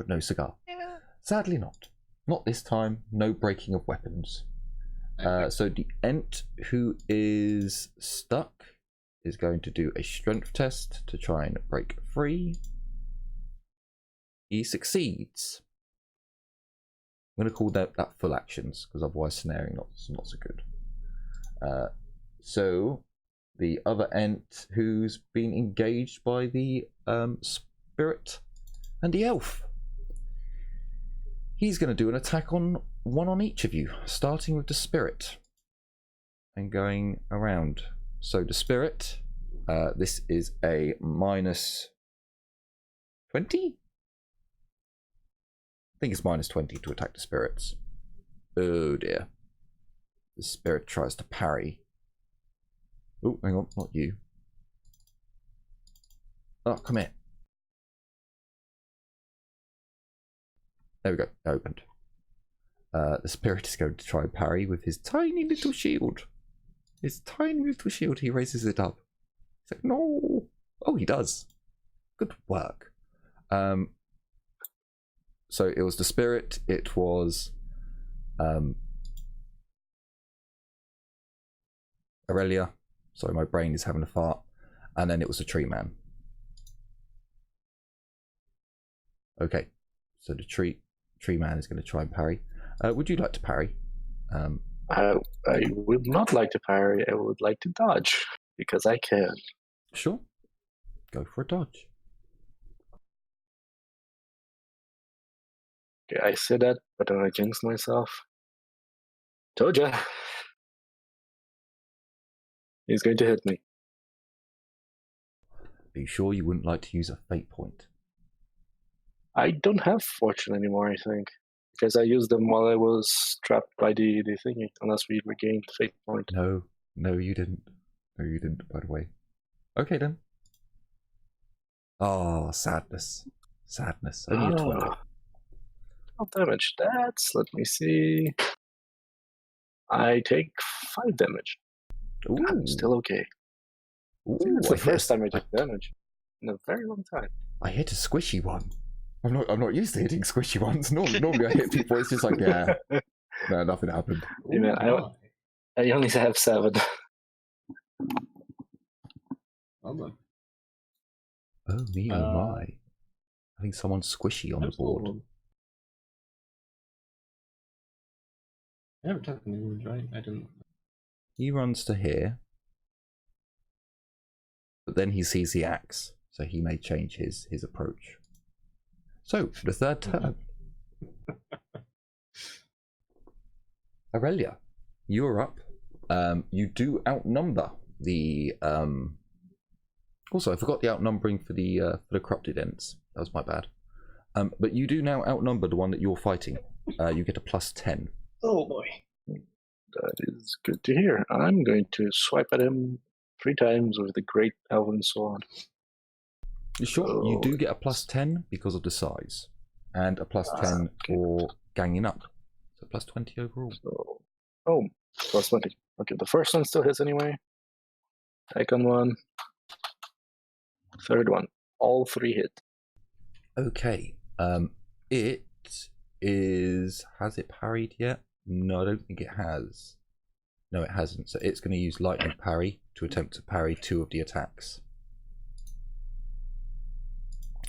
no cigar. Yeah. Sadly not. Not this time. No breaking of weapons. So the Ent who is stuck is going to do a strength test to try and break free. He succeeds. I'm going to call that full actions, because otherwise snaring not so good. So the other Ent who's been engaged by the spirit and the elf, he's going to do an attack on one on each of you, starting with the spirit and going around. So the spirit, this is a minus 20? I think it's minus 20 to attack the spirits. Oh dear. The spirit tries to parry. Oh, hang on, not you. Oh, come here. There we go, opened. The spirit is going to try and parry with his tiny little shield. He raises it up. He's like, no. Oh, he does. Good work. So it was the spirit. It was Aurelia. Sorry, my brain is having a fart. And then it was the tree man. Okay, so the tree man is going to try and parry. Would you like to parry? I would not like to parry. I would like to dodge because I can. Sure. Go for a dodge. Okay, I said that, but then I jinxed myself. Told ya. He's going to hit me. Are you sure you wouldn't like to use a fate point? I don't have fortune anymore, I think. Because I used them while I was trapped by the thingy, unless we regained fate point. No, you didn't. No, you didn't, by the way. Okay, then. Oh, sadness. Only a 20. Not damage. Let me see. I take 5 damage. Ooh. I'm still okay. Ooh, It's the first time I took damage in a very long time. I hit a squishy one. I'm not used to hitting squishy ones. Normally I hit people, it's just like, yeah. No, nothing happened. Yeah, man, I only have 7. Oh me, oh my. I think someone's squishy on the board. I never took the moves, right? I didn't. He runs to here. But then he sees the axe, so he may change his approach. So, the third turn. Aurelia, you're up. You do outnumber the... Also, I forgot the outnumbering for the corrupted ents. That was my bad. But you do now outnumber the one that you're fighting. You get a plus 10. Oh boy. That is good to hear. I'm going to swipe at him 3 times with the Great Elven Sword. Sure, you do get a plus 10 because of the size. And a plus 10 for ganging up. So plus 20 overall. So, plus 20. Okay, the first one still hits anyway. Second one. Third one. All 3 hit. Okay. It is... Has it parried yet? No, I don't think it has. No, it hasn't. So it's going to use lightning parry to attempt to parry 2 of the attacks.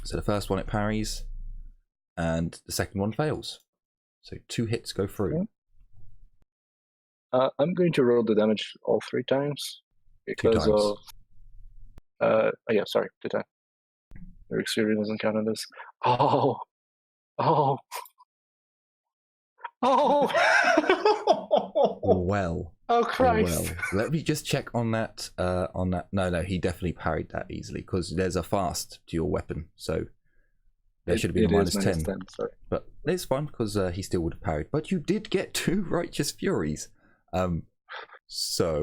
So the first one it parries, and the second one fails. So 2 hits go through. I'm going to roll the damage all 3 times. Because 2 times. of... yeah, sorry, 2 times. Your experience doesn't count on this. Oh! Oh, well. Oh Oh, Christ! well. Let me just check on that. No, he definitely parried that easily because there's a fast to your weapon, so there should have been a It is -10. Sorry. But it's fine because he still would have parried. But you did get 2 righteous furies. So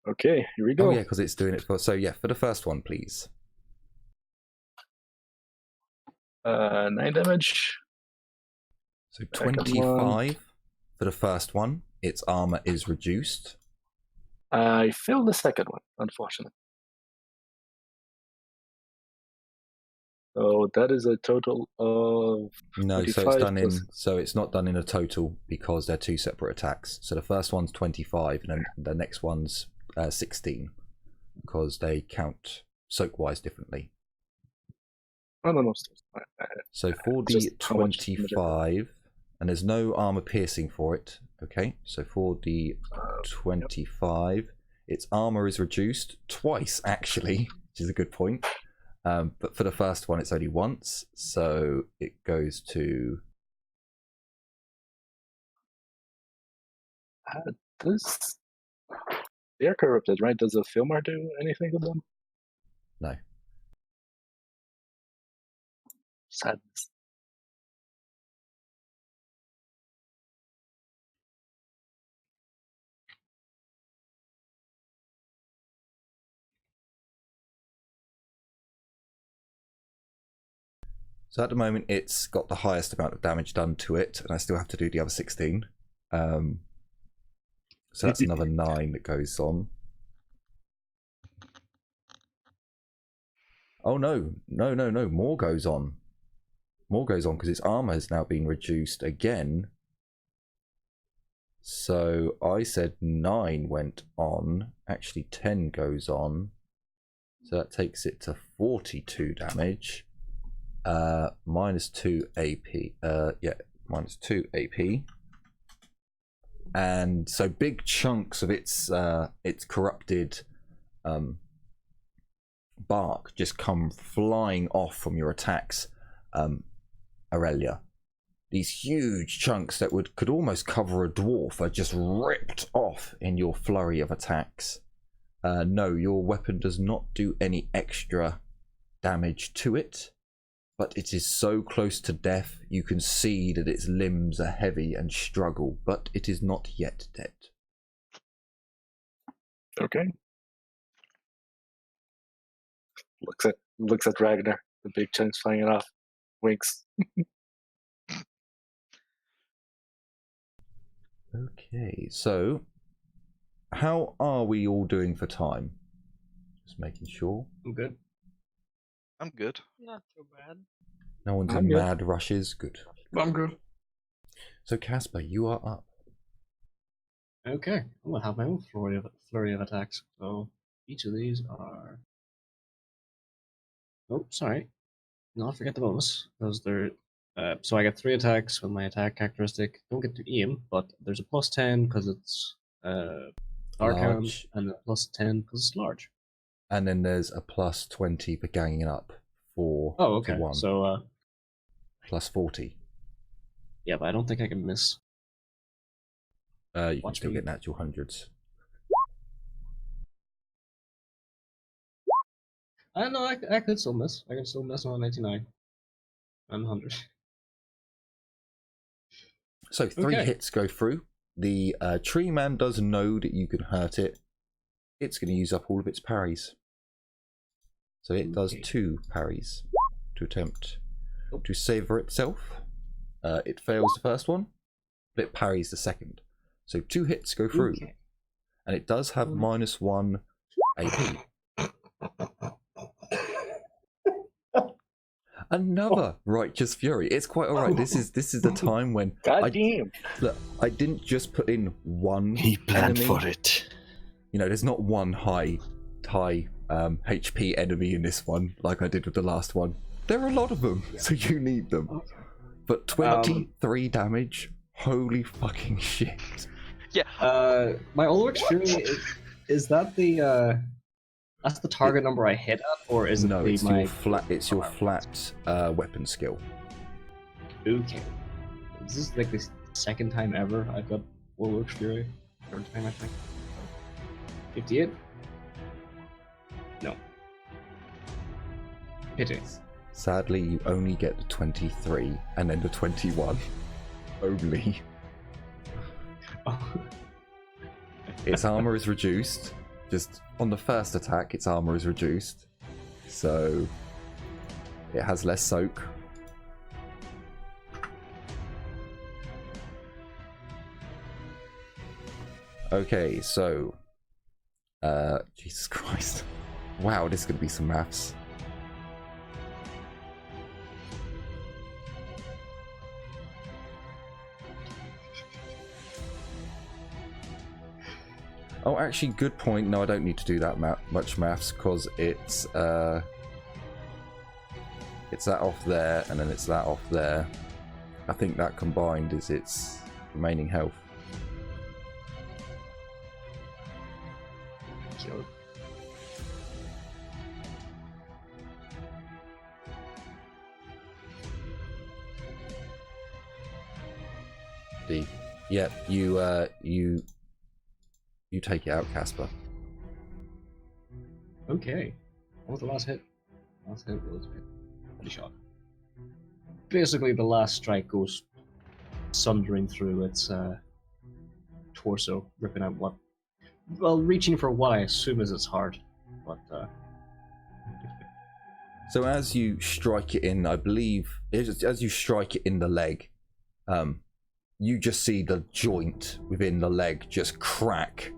Okay, here we go. oh yeah, because it's doing it for. So yeah, for the first one, please. 9 damage. So Second 25 for the first one. Its armor is reduced. I failed the second one, unfortunately. So that is a total of No, so 25 it's done in. plus- So it's not done in a total because they're 2 separate attacks. So the first one's 25, and then the next one's 16 because they count soak-wise differently. Oh no. So for the Just how much 25, and there's no armor piercing for it. Okay, so for the 25, its armor is reduced twice actually, which is a good point. But for the first one, it's only once, so it goes to. They're corrupted, right? Does the Filmar do anything with them? No. Sadness. So at the moment, it's got the highest amount of damage done to it, and I still have to do the other 16. So that's another 9 that goes on. Oh no, more goes on. More goes on because its armor has now been reduced again. So I said 9 went on. Actually, 10 goes on. So that takes it to 42 damage. -2 AP. -2 AP. And so big chunks of its corrupted bark just come flying off from your attacks, Aurelia. These huge chunks that could almost cover a dwarf are just ripped off in your flurry of attacks. No, your weapon does not do any extra damage to it, but it is so close to death you can see that its limbs are heavy and struggle, but it is not yet dead. Okay. Looks at Ragnar, the big chunks flying off. Winks. Okay, so how are we all doing for time? Just making sure. I'm good. I'm good. Not too bad. No one's I'm in good. mad rushes. Good. I'm good. So Casper, you are up. Okay, I'm gonna have my own flurry of attacks. So each of these are. Oh, sorry. Not forget the bonus because they're. So I get 3 attacks with my attack characteristic. Don't get to aim, but there's a +10 because it's Arcane, Large. and a +10 because it's large. And then there's a +20 for ganging up for Oh, okay. 1. So +40. yeah, but I don't think I can miss. You can Watch still me. get natural hundreds. No, I could still miss. I can still miss on 99 and 100. So 3 Okay. hits go through. The tree man does know that you can hurt it. It's going to use up all of its parries. So it does Okay. 2 parries to attempt to savour itself. It fails the first one, but it parries the second. So 2 hits go through. Okay. And it does have -1 AP. Another righteous fury. It's quite alright. This is the time when God damn. look, I didn't just put in one He planned enemy. for it. You know, there's not one high HP enemy in this one like I did with the last one. There are a lot of them, so you need them. But 23 damage, holy fucking shit. My Ulrich Fury is that the that's the target number I hit at, or is it No, the, it's my your flat. It's your flat weapon skill. Okay. This is like this second time ever I've got Warlord's Fury. Third time, I think. 58? No. Pity. Sadly, you only get the 23 and then the 21. Only. Its armor is reduced. Just on the first attack, its armor is reduced. So it has less soak. Okay, so Jesus Christ. Wow, this is gonna be some maths. Oh, actually, good point. No, I don't need to do that much maths because it's that off there and then it's that off there. I think that combined is its remaining health. Sure. Yeah, you take it out, Casper. Okay. What was the last hit? Last hit was a body shot. Basically, the last strike goes sundering through its torso, ripping out what... Well, reaching for what I assume is its heart, but... So as you strike it in, I believe, as you strike it in the leg, you just see the joint within the leg just crack,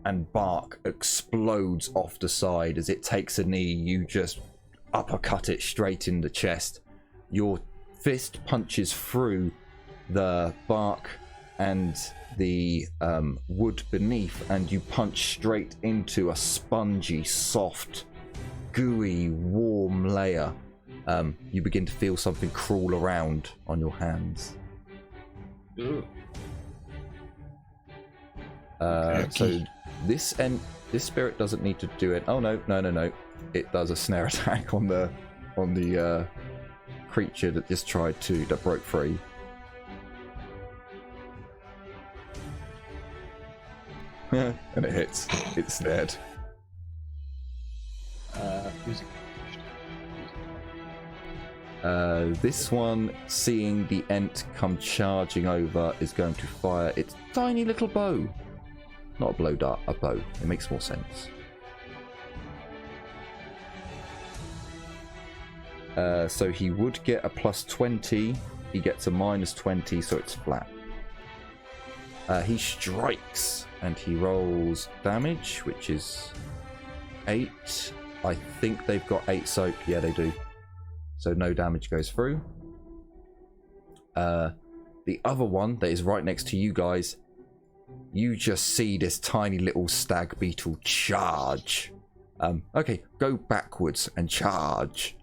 and bark explodes off the side as it takes a knee. You just uppercut it straight in the chest. Your fist punches through the bark and the wood beneath, and you punch straight into a spongy, soft, gooey, warm layer. You begin to feel something crawl around on your hands. Ooh. So this spirit doesn't need to do it. Oh no. It does a snare attack on the creature that just that broke free. And it hits. It's snared. Music. This one, seeing the Ent come charging over, is going to fire its tiny little bow. Not a blow dart, a bow. It makes more sense. So he would get a plus 20. He gets a minus 20, so it's flat. He strikes, and he rolls damage, which is 8. I think they've got 8 soak. Yeah, they do. So no damage goes through. The other one that is right next to you guys, you just see this tiny little stag beetle charge. Okay, go backwards and charge.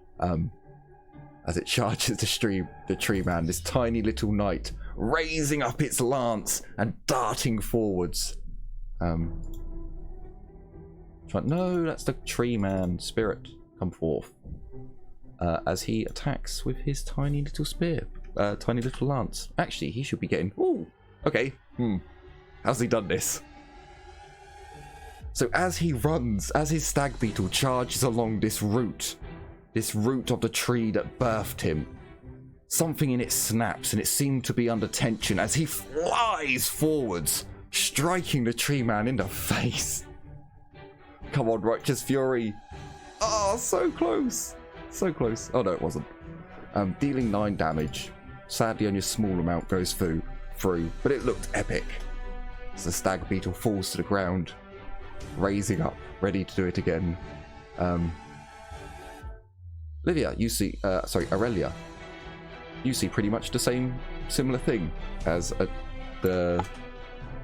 As it charges the tree man, this tiny little knight raising up its lance and darting forwards. No, that's the tree man spirit. Come forth. As he attacks with his tiny little spear, tiny little lance. Actually, he should be getting... Ooh, okay. How's he done this? So as he runs, as his stag beetle charges along this root of the tree that birthed him, something in it snaps, and it seemed to be under tension as he flies forwards, striking the tree man in the face. Come on, Righteous Fury. Oh, so close. So close. Oh no, it wasn't. Dealing 9 damage. Sadly, only a small amount goes through, but it looked epic. As the stag beetle falls to the ground, raising up, ready to do it again. Aurelia, you see pretty much the similar thing as the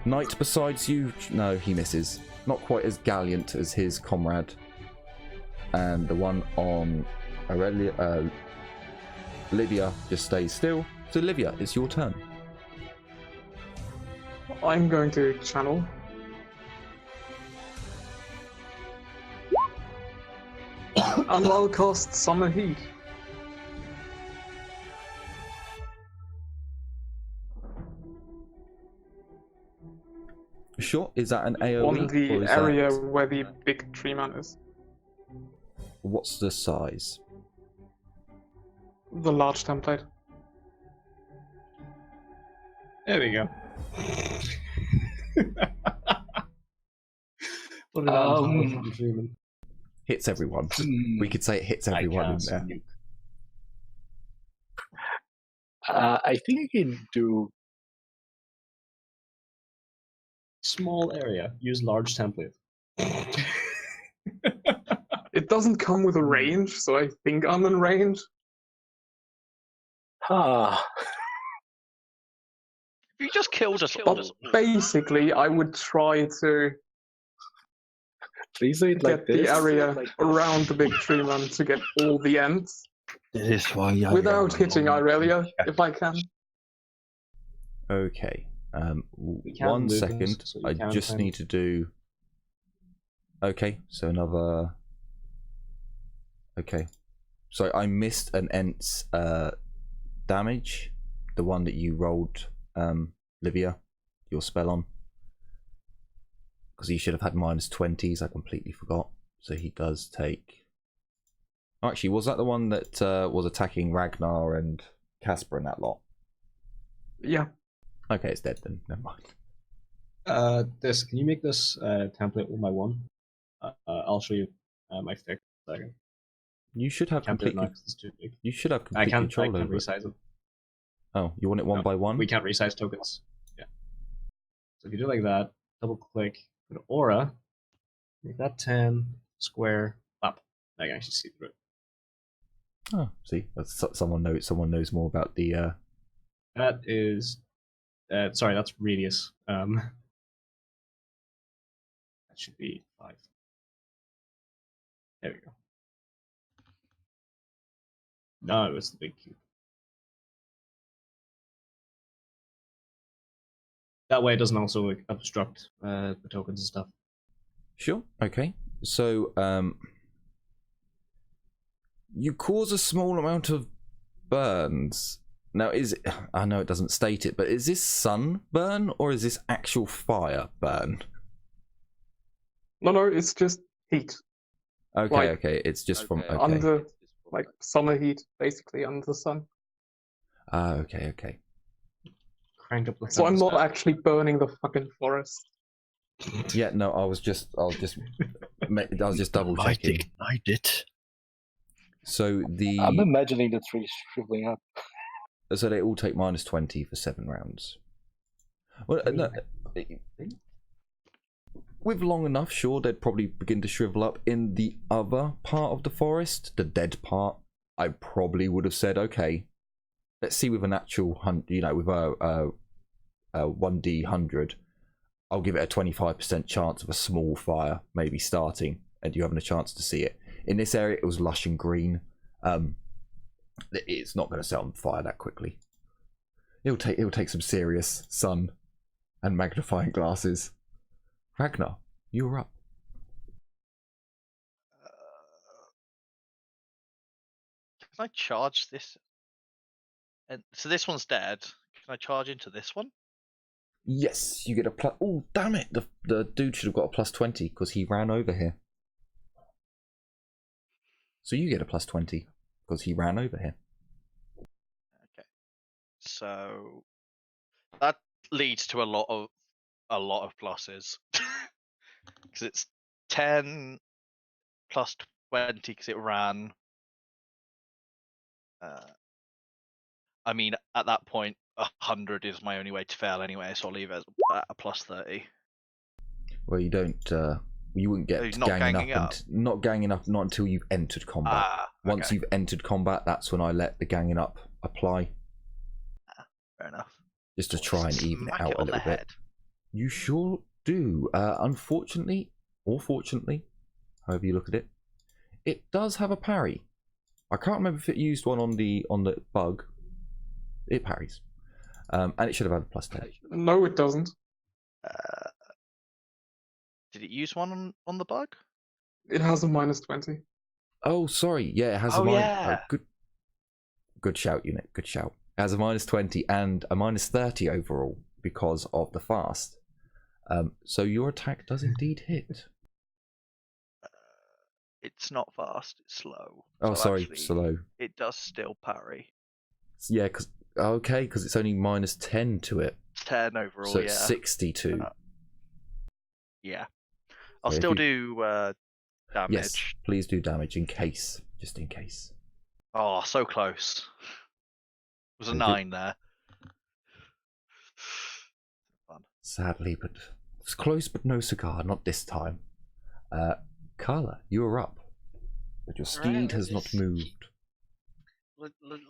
knight besides you. No, he misses. Not quite as gallant as his comrade. And the one on Aurelia, Livia just stays still. So Livia, it's your turn. I'm going to channel. And I'll cast Summer Heat. Sure. Is that an AoE? On the or is area that... where the big tree man is. What's the size? The large template. There we go. Hits everyone. We could say it hits everyone in there. I think I can do. Small area. Use large template. It doesn't come with a range, so I think I'm in range. Ah, If you just killed us, But basically, I would try to please do it like get the this. area around the big tree man to get all the ends. This is why I Without hitting Irelia, if I can. Okay. We can't 1 move second. this, so you I can't just find- need to do. Okay, so another. Okay, so I missed an Ent's damage, the one that you rolled, Livia, your spell on, because he should have had -20s. I completely forgot. So he does take. Actually, was that the one that was attacking Ragnar and Casper and that lot? Yeah. Okay, it's dead then. Never mind. This, can you make this template 1x1? I'll show you my stick in a second. You should have Can't do it complete. now 'cause it's too big. You should have I complete can't control over it. resize it. Oh, you want it one No, by one? We can't resize tokens. Yeah. So if you do like that, double click, go to aura, make that 10, square, up. I can actually see through it. Oh, see, someone knows. Someone knows more about the. That is, sorry, that's radius. That should be 5. There we go. No, it's the big cube. That way it doesn't also like, obstruct the tokens and stuff. Sure. Okay. So, you cause a small amount of burns. Now, is it? I know it doesn't state it, but is this sun burn or is this actual fire burn? No, it's just heat. Okay, Like, okay. It's just from okay. Under, like, summer heat, basically, under the sun. Ah, okay, okay. Crank up the So I'm not thermostat. actually burning the fucking forest. Yeah, no, I was just double Might checking. ignite it. So I'm imagining the trees shriveling up. so they all take -20 for 7 rounds. Well, no, with long enough, sure, they'd probably begin to shrivel up. In the other part of the forest, the dead part, I probably would have said, okay, let's see with an actual hunt, with a 1d100, I'll give it a 25% chance of a small fire maybe starting, and you having a chance to see it. In this area, it was lush and green. It's not going to set on fire that quickly. It'll take some serious sun and magnifying glasses. Ragnar, you're up. Can I charge this? And so this one's dead. Can I charge into this one? Yes, you get a plus. Oh, damn it! The dude should have got a +20 because he ran over here. So you get a +20 because he ran over here. Okay. So that leads to a lot of pluses. Because it's 10 plus 20 because it ran. I mean, at that point, 100 is my only way to fail anyway, so I'll leave it at a +30. Well, you don't. You wouldn't get He's not ganging up. up. Not ganging up. Not until you've entered combat. Ah, Once okay. you've entered combat, that's when I let the ganging up apply, Fair enough. just to try and even it Smack out it a on the little bit. head. You sure do. Unfortunately, or fortunately, however you look at it, it does have a parry. I can't remember if it used one on the bug. It parries, and it should have had a +10. No, it doesn't. Did it use one on the bug? It has a -20. Oh, sorry. Yeah, it has Oh, a yeah. good shout, unit. Good shout. It has a -20 and a -30 overall because of the fast. So your attack does indeed hit. It's not fast, it's slow. Oh, So sorry, actually, slow. It does still parry. Yeah, because it's only -10 to it. 10 overall, So yeah. it's 62. Yeah. I'll So if still you- do damage. Yes, please do damage just in case. Oh, so close. It was a So 9 there. Fun. Sadly, but it's close, but no cigar. Not this time. Carla, you are up, but your steed Alright, has not moved.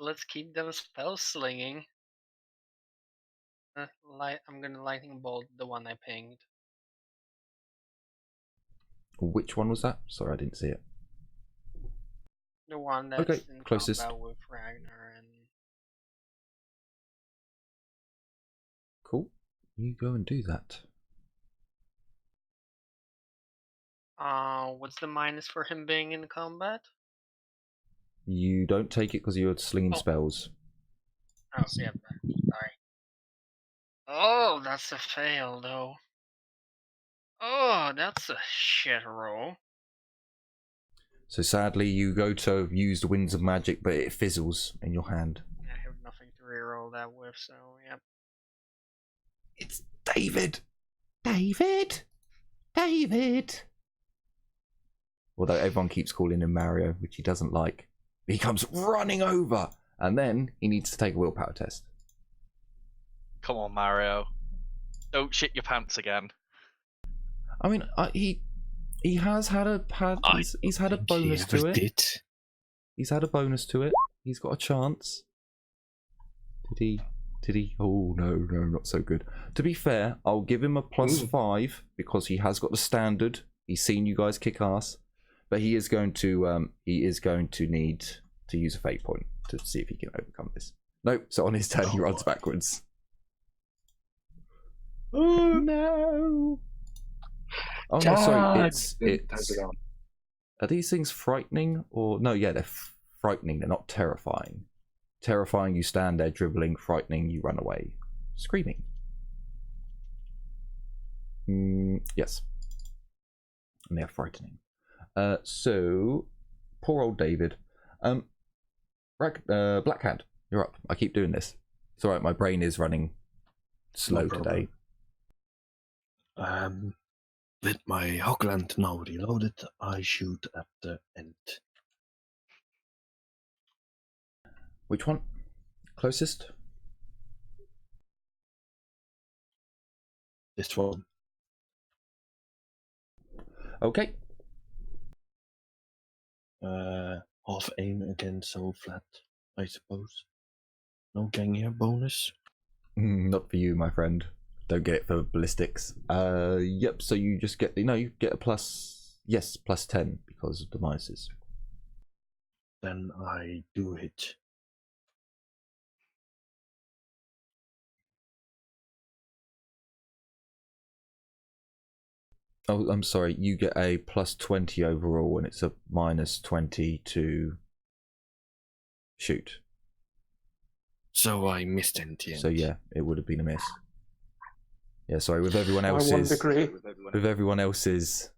Let's keep those spells slinging. I'm gonna lightning bolt the one I pinged. Which one was that? Sorry, I didn't see it. The one that's Okay, in closest. combat with Ragnar and Cool. You go and do that. what's the minus for him being in combat? You don't take it because you're slinging Oh. spells. Oh, yeah, sorry. Oh, that's a fail though. Oh, that's a shit roll. So sadly, you go to use the winds of magic, but it fizzles in your hand. I have nothing to reroll that with, so yep. It's David! David! David! Although everyone keeps calling him Mario, which he doesn't like. He comes running over, and then he needs to take a willpower test. Come on, Mario. Don't shit your pants again. I mean, he has had he's had a bonus to it. He's had a bonus to it. He's got a chance. Did he? Oh no, not so good. To be fair, I'll give him a +5 because he has got the standard. He's seen you guys kick ass, but he is going to need to use a fate point to see if he can overcome this. Nope. So on his turn, he runs backwards. Oh no! Oh no, sorry. It's. Are these things frightening or no? Yeah, they're frightening. They're not terrifying. Terrifying, you stand there dribbling. Frightening, you run away, screaming. Yes, and they're frightening. So poor old David. Blackhand, you're up. I keep doing this. It's alright. My brain is running slow today. With my Hogland now reloaded, I shoot at the end. Which one? Closest? This one. Okay. Half aim again, so flat, I suppose. No Gangier bonus. Not for you, my friend. Don't get it for ballistics. Yep. So you just get you get a plus. Yes, +10 because of the minuses. Then I do hit. Oh, I'm sorry. You get a +20 overall, and it's a -20 to shoot. So I missed in the end. So yeah, it would have been a miss. Yeah, sorry. With everyone By 1 else's, degree. with everyone else's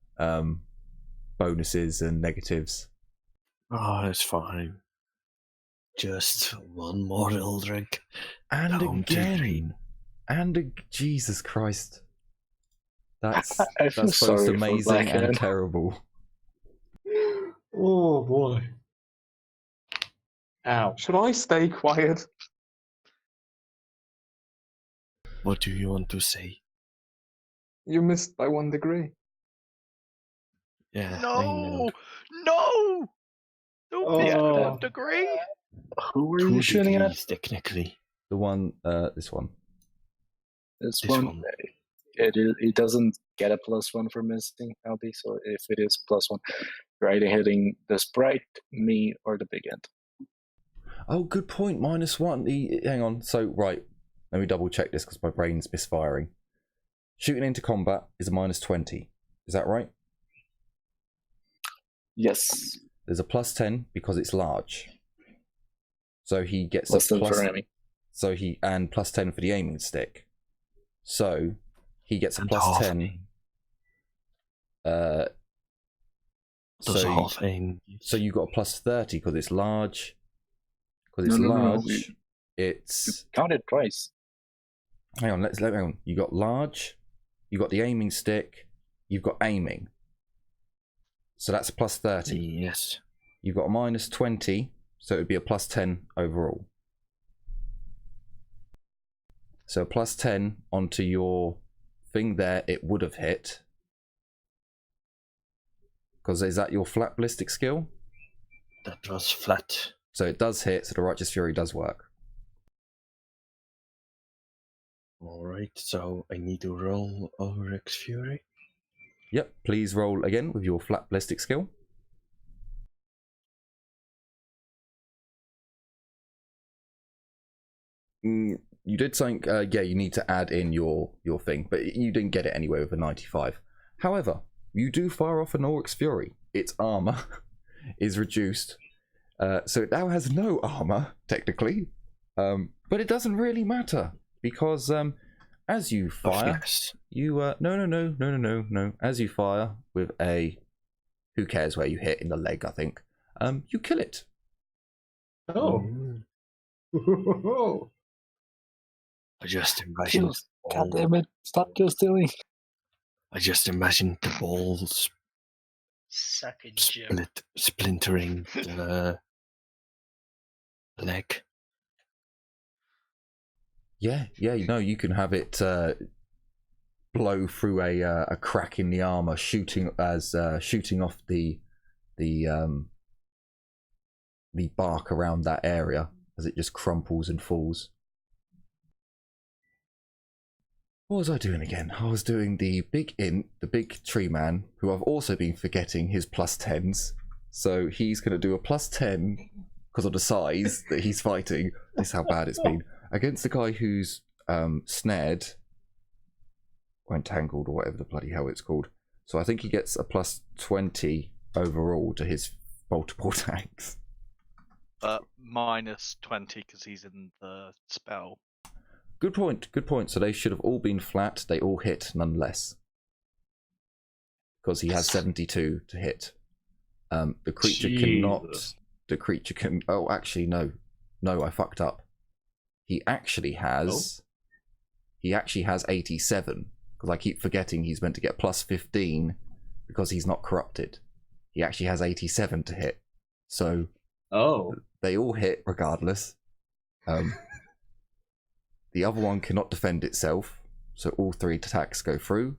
bonuses and negatives. Oh, it's fine. Just one more Eldrick. And Down to again, 3. Jesus Christ. That's I feel that's both sorry for amazing and Blackhand. terrible. Oh boy. Ow. Should I stay quiet? What do you want to say? You missed by 1 degree. Yeah, I No! know. No! Don't be at Oh. 1 degree! Who were 2 you shooting at? degrees, technically. The one, this one. This This one. one. It doesn't get a +1 for missing, Albi, so if it is +1, you're either hitting the sprite, me, or the big end. Oh, good point. -1. Hang on. So, right. Let me double check this because my brain's misfiring. Shooting into combat is a -20. Is that right? Yes. There's a +10 because it's large. So he gets Less a than plus. for aiming. So he and +10 for the aiming stick. So he gets a And plus half 10. aim. Uh, Does so, half aim. so you got a plus 30 because it's large. Because it's No, large, it's... Count it twice. Hang on, hang on. You got large, you got the aiming stick, you've got aiming. So that's a plus 30. Yes. You've got a minus 20, so it would be a plus 10 overall. So plus 10 onto your thing there, it would have hit. Because is that your flat ballistic skill? That was flat. So it does hit, so the Righteous Fury does work. Alright, so I need to roll over X Fury. Yep, please roll again with your flat ballistic skill. You did something, yeah, you need to add in your thing, but you didn't get it anyway with a 95. However, you do fire off an Oryx Fury. Its armor is reduced. So it now has no armor, technically. But it doesn't really matter, because as you fire, you, no. As you fire with a, who cares where you hit in the leg, I think, you kill it. Oh. I just imagine. God damn it! Stop just stealing. I just imagine the balls Suck it, Jim. splintering the leg. Yeah, you can have it blow through a crack in the armor, shooting off the bark around that area as it just crumples and falls. What was I doing again? I was doing the big tree man, who I've also been forgetting his plus 10s. So he's going to do a plus 10 because of the size that he's fighting. This is how bad it's been. Against the guy who's snared, or entangled, or whatever the bloody hell it's called. So I think he gets a plus 20 overall to his multiple attacks. Minus 20 because he's in the spell. Good point. So they should have all been flat. They all hit nonetheless. Because he has 72 to hit. The creature cannot... The creature can... Oh, actually, no. No, I fucked up. He actually has... Oh? He actually has 87. Because I keep forgetting he's meant to get plus 15 because he's not corrupted. He actually has 87 to hit. So... Oh. They all hit regardless. The other one cannot defend itself, so all 3 attacks go through.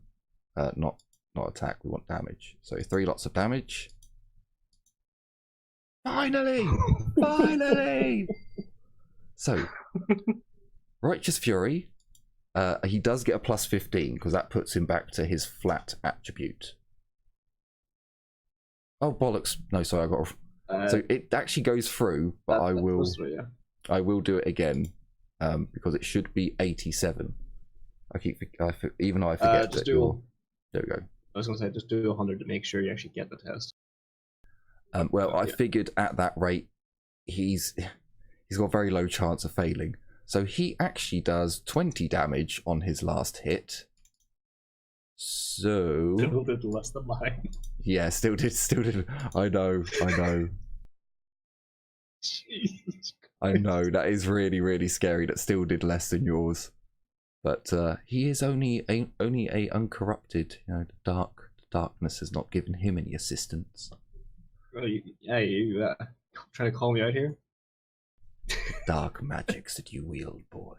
Not attack, we want damage. So 3 lots of damage. Finally! Finally! So, Righteous Fury, he does get a plus 15, because that puts him back to his flat attribute. Oh, bollocks. No, sorry, I got... so it actually goes through, but I will do it again. Because it should be 87. Even though I forget that. There we go. I was going to say, just do 100 to make sure you actually get the test. Well, I figured at that rate, he's got a very low chance of failing. So he actually does 20 damage on his last hit. So... Still did less than mine. Yeah, still did. I know. Jesus. I know, that is really, really scary. That still did less than yours. But he is only a uncorrupted. You know, the darkness has not given him any assistance. Oh, you trying to call me out here? The dark magics that you wield, boy.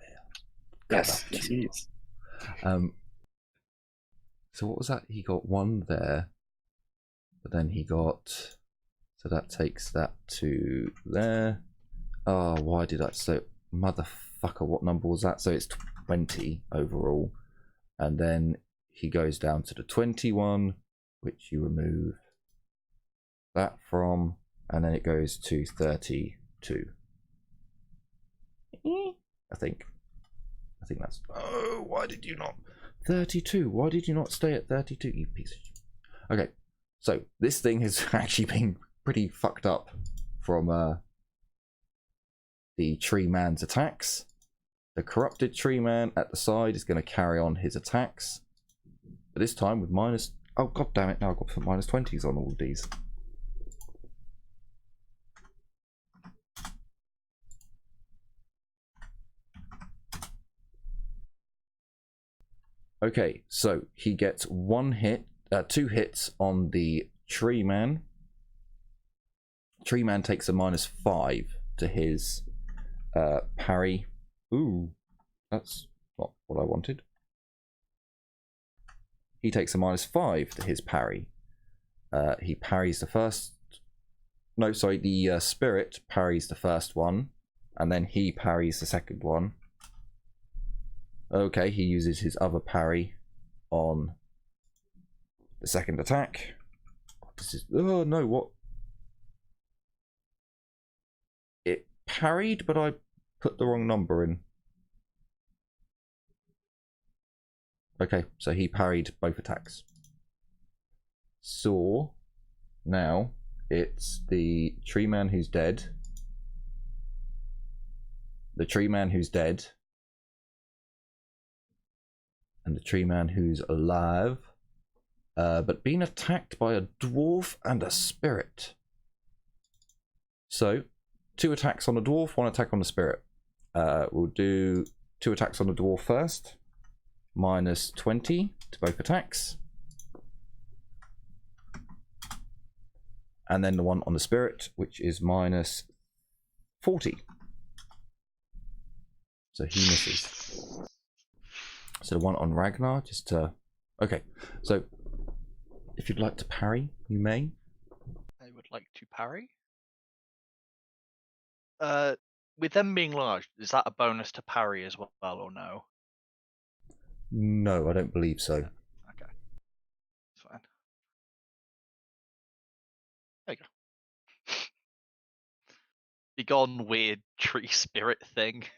Yes, he is. So what was that? He got 1 there. But then he got... So that takes that to there. Oh, why did I... So, motherfucker, what number was that? So it's 20 overall. And then he goes down to the 21, which you remove that from. And then it goes to 32. I think that's... Oh, why did you not... 32. Why did you not stay at 32, you piece of shit? Okay, so this thing has actually been pretty fucked up from... the tree man's attacks. The corrupted tree man at the side is going to carry on his attacks. but this time with minus. Oh god damn it! Now I've got some minus 20s on all of these. Okay, so he gets 2 hits on the treeman. Treeman takes a -5 to his parry. Ooh, that's not what I wanted. He takes a -5 to his parry. He parries the first. No, sorry, the spirit parries the first one, and then he parries the second one. Okay, he uses his other parry on the second attack. This is. Oh no, what? It parried, but I put the wrong number in. Okay, so he parried both attacks. So now it's the tree man who's dead. The tree man who's dead. And the tree man who's alive. But being attacked by a dwarf and a spirit. So 2 attacks on the dwarf, 1 attack on the spirit. We'll do 2 attacks on the dwarf first. -20 to both attacks. And then the one on the spirit, which is -40. So he misses. So the one on Ragnar, just to... Okay, so if you'd like to parry, you may. I would like to parry. With them being large, is that a bonus to parry as well, or no? No, I don't believe so. Okay. That's fine. There you go. Be gone, weird tree spirit thing.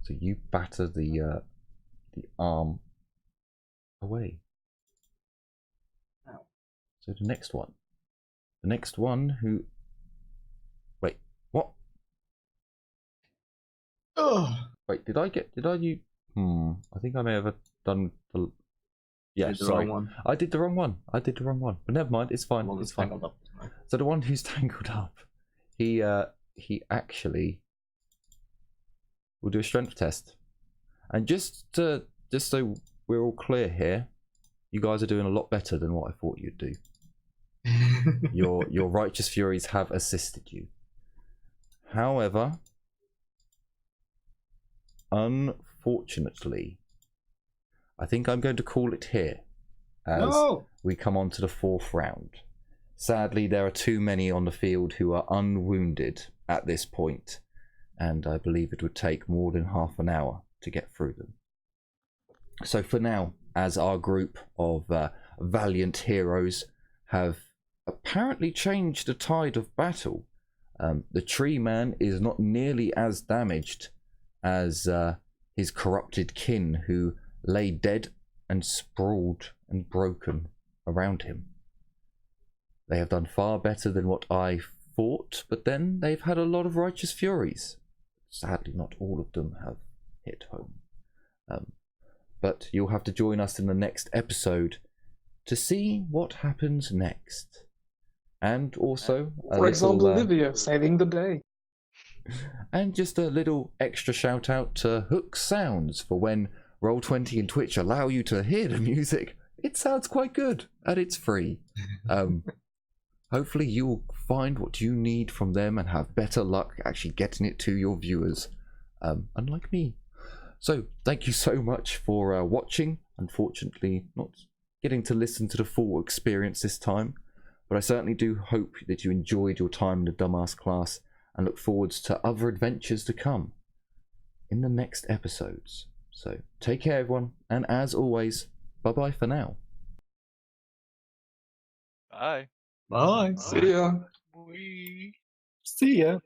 So you batter the arm away. Ow. So the next one. The next one who... Wait, what? Oh. Wait, did I you... I think I may have done... Yeah, Did the sorry. wrong one. I did the wrong one. But never mind, it's fine. Well, It's it's fine. tangled up. Right. So the one who's tangled up, he actually will do a strength test. And just so we're all clear here, you guys are doing a lot better than what I thought you'd do. Your righteous furies have assisted you. However, unfortunately, I think I'm going to call it here as we come on to the 4th round. Sadly, there are too many on the field who are unwounded at this point, and I believe it would take more than half an hour to get through them. So for now, as our group of valiant heroes have apparently changed the tide of battle, the tree man is not nearly as damaged as his corrupted kin, who lay dead and sprawled and broken around him. They have done far better than what I thought, but then they've had a lot of righteous furies. Sadly, not all of them have hit home. But you'll have to join us in the next episode to see what happens next. And also, For example, Olivia saving the day. And just a little extra shout out to Hook Sounds for when Roll20 and Twitch allow you to hear the music. It sounds quite good and it's free. Hopefully you'll find what you need from them and have better luck actually getting it to your viewers, unlike me. So thank you so much for watching. Unfortunately, not getting to listen to the full experience this time, but I certainly do hope that you enjoyed your time in the Dumbass class and look forwards to other adventures to come in the next episodes. So take care, everyone, and as always, bye-bye for now. Bye. Bye. See ya. Wee. See ya.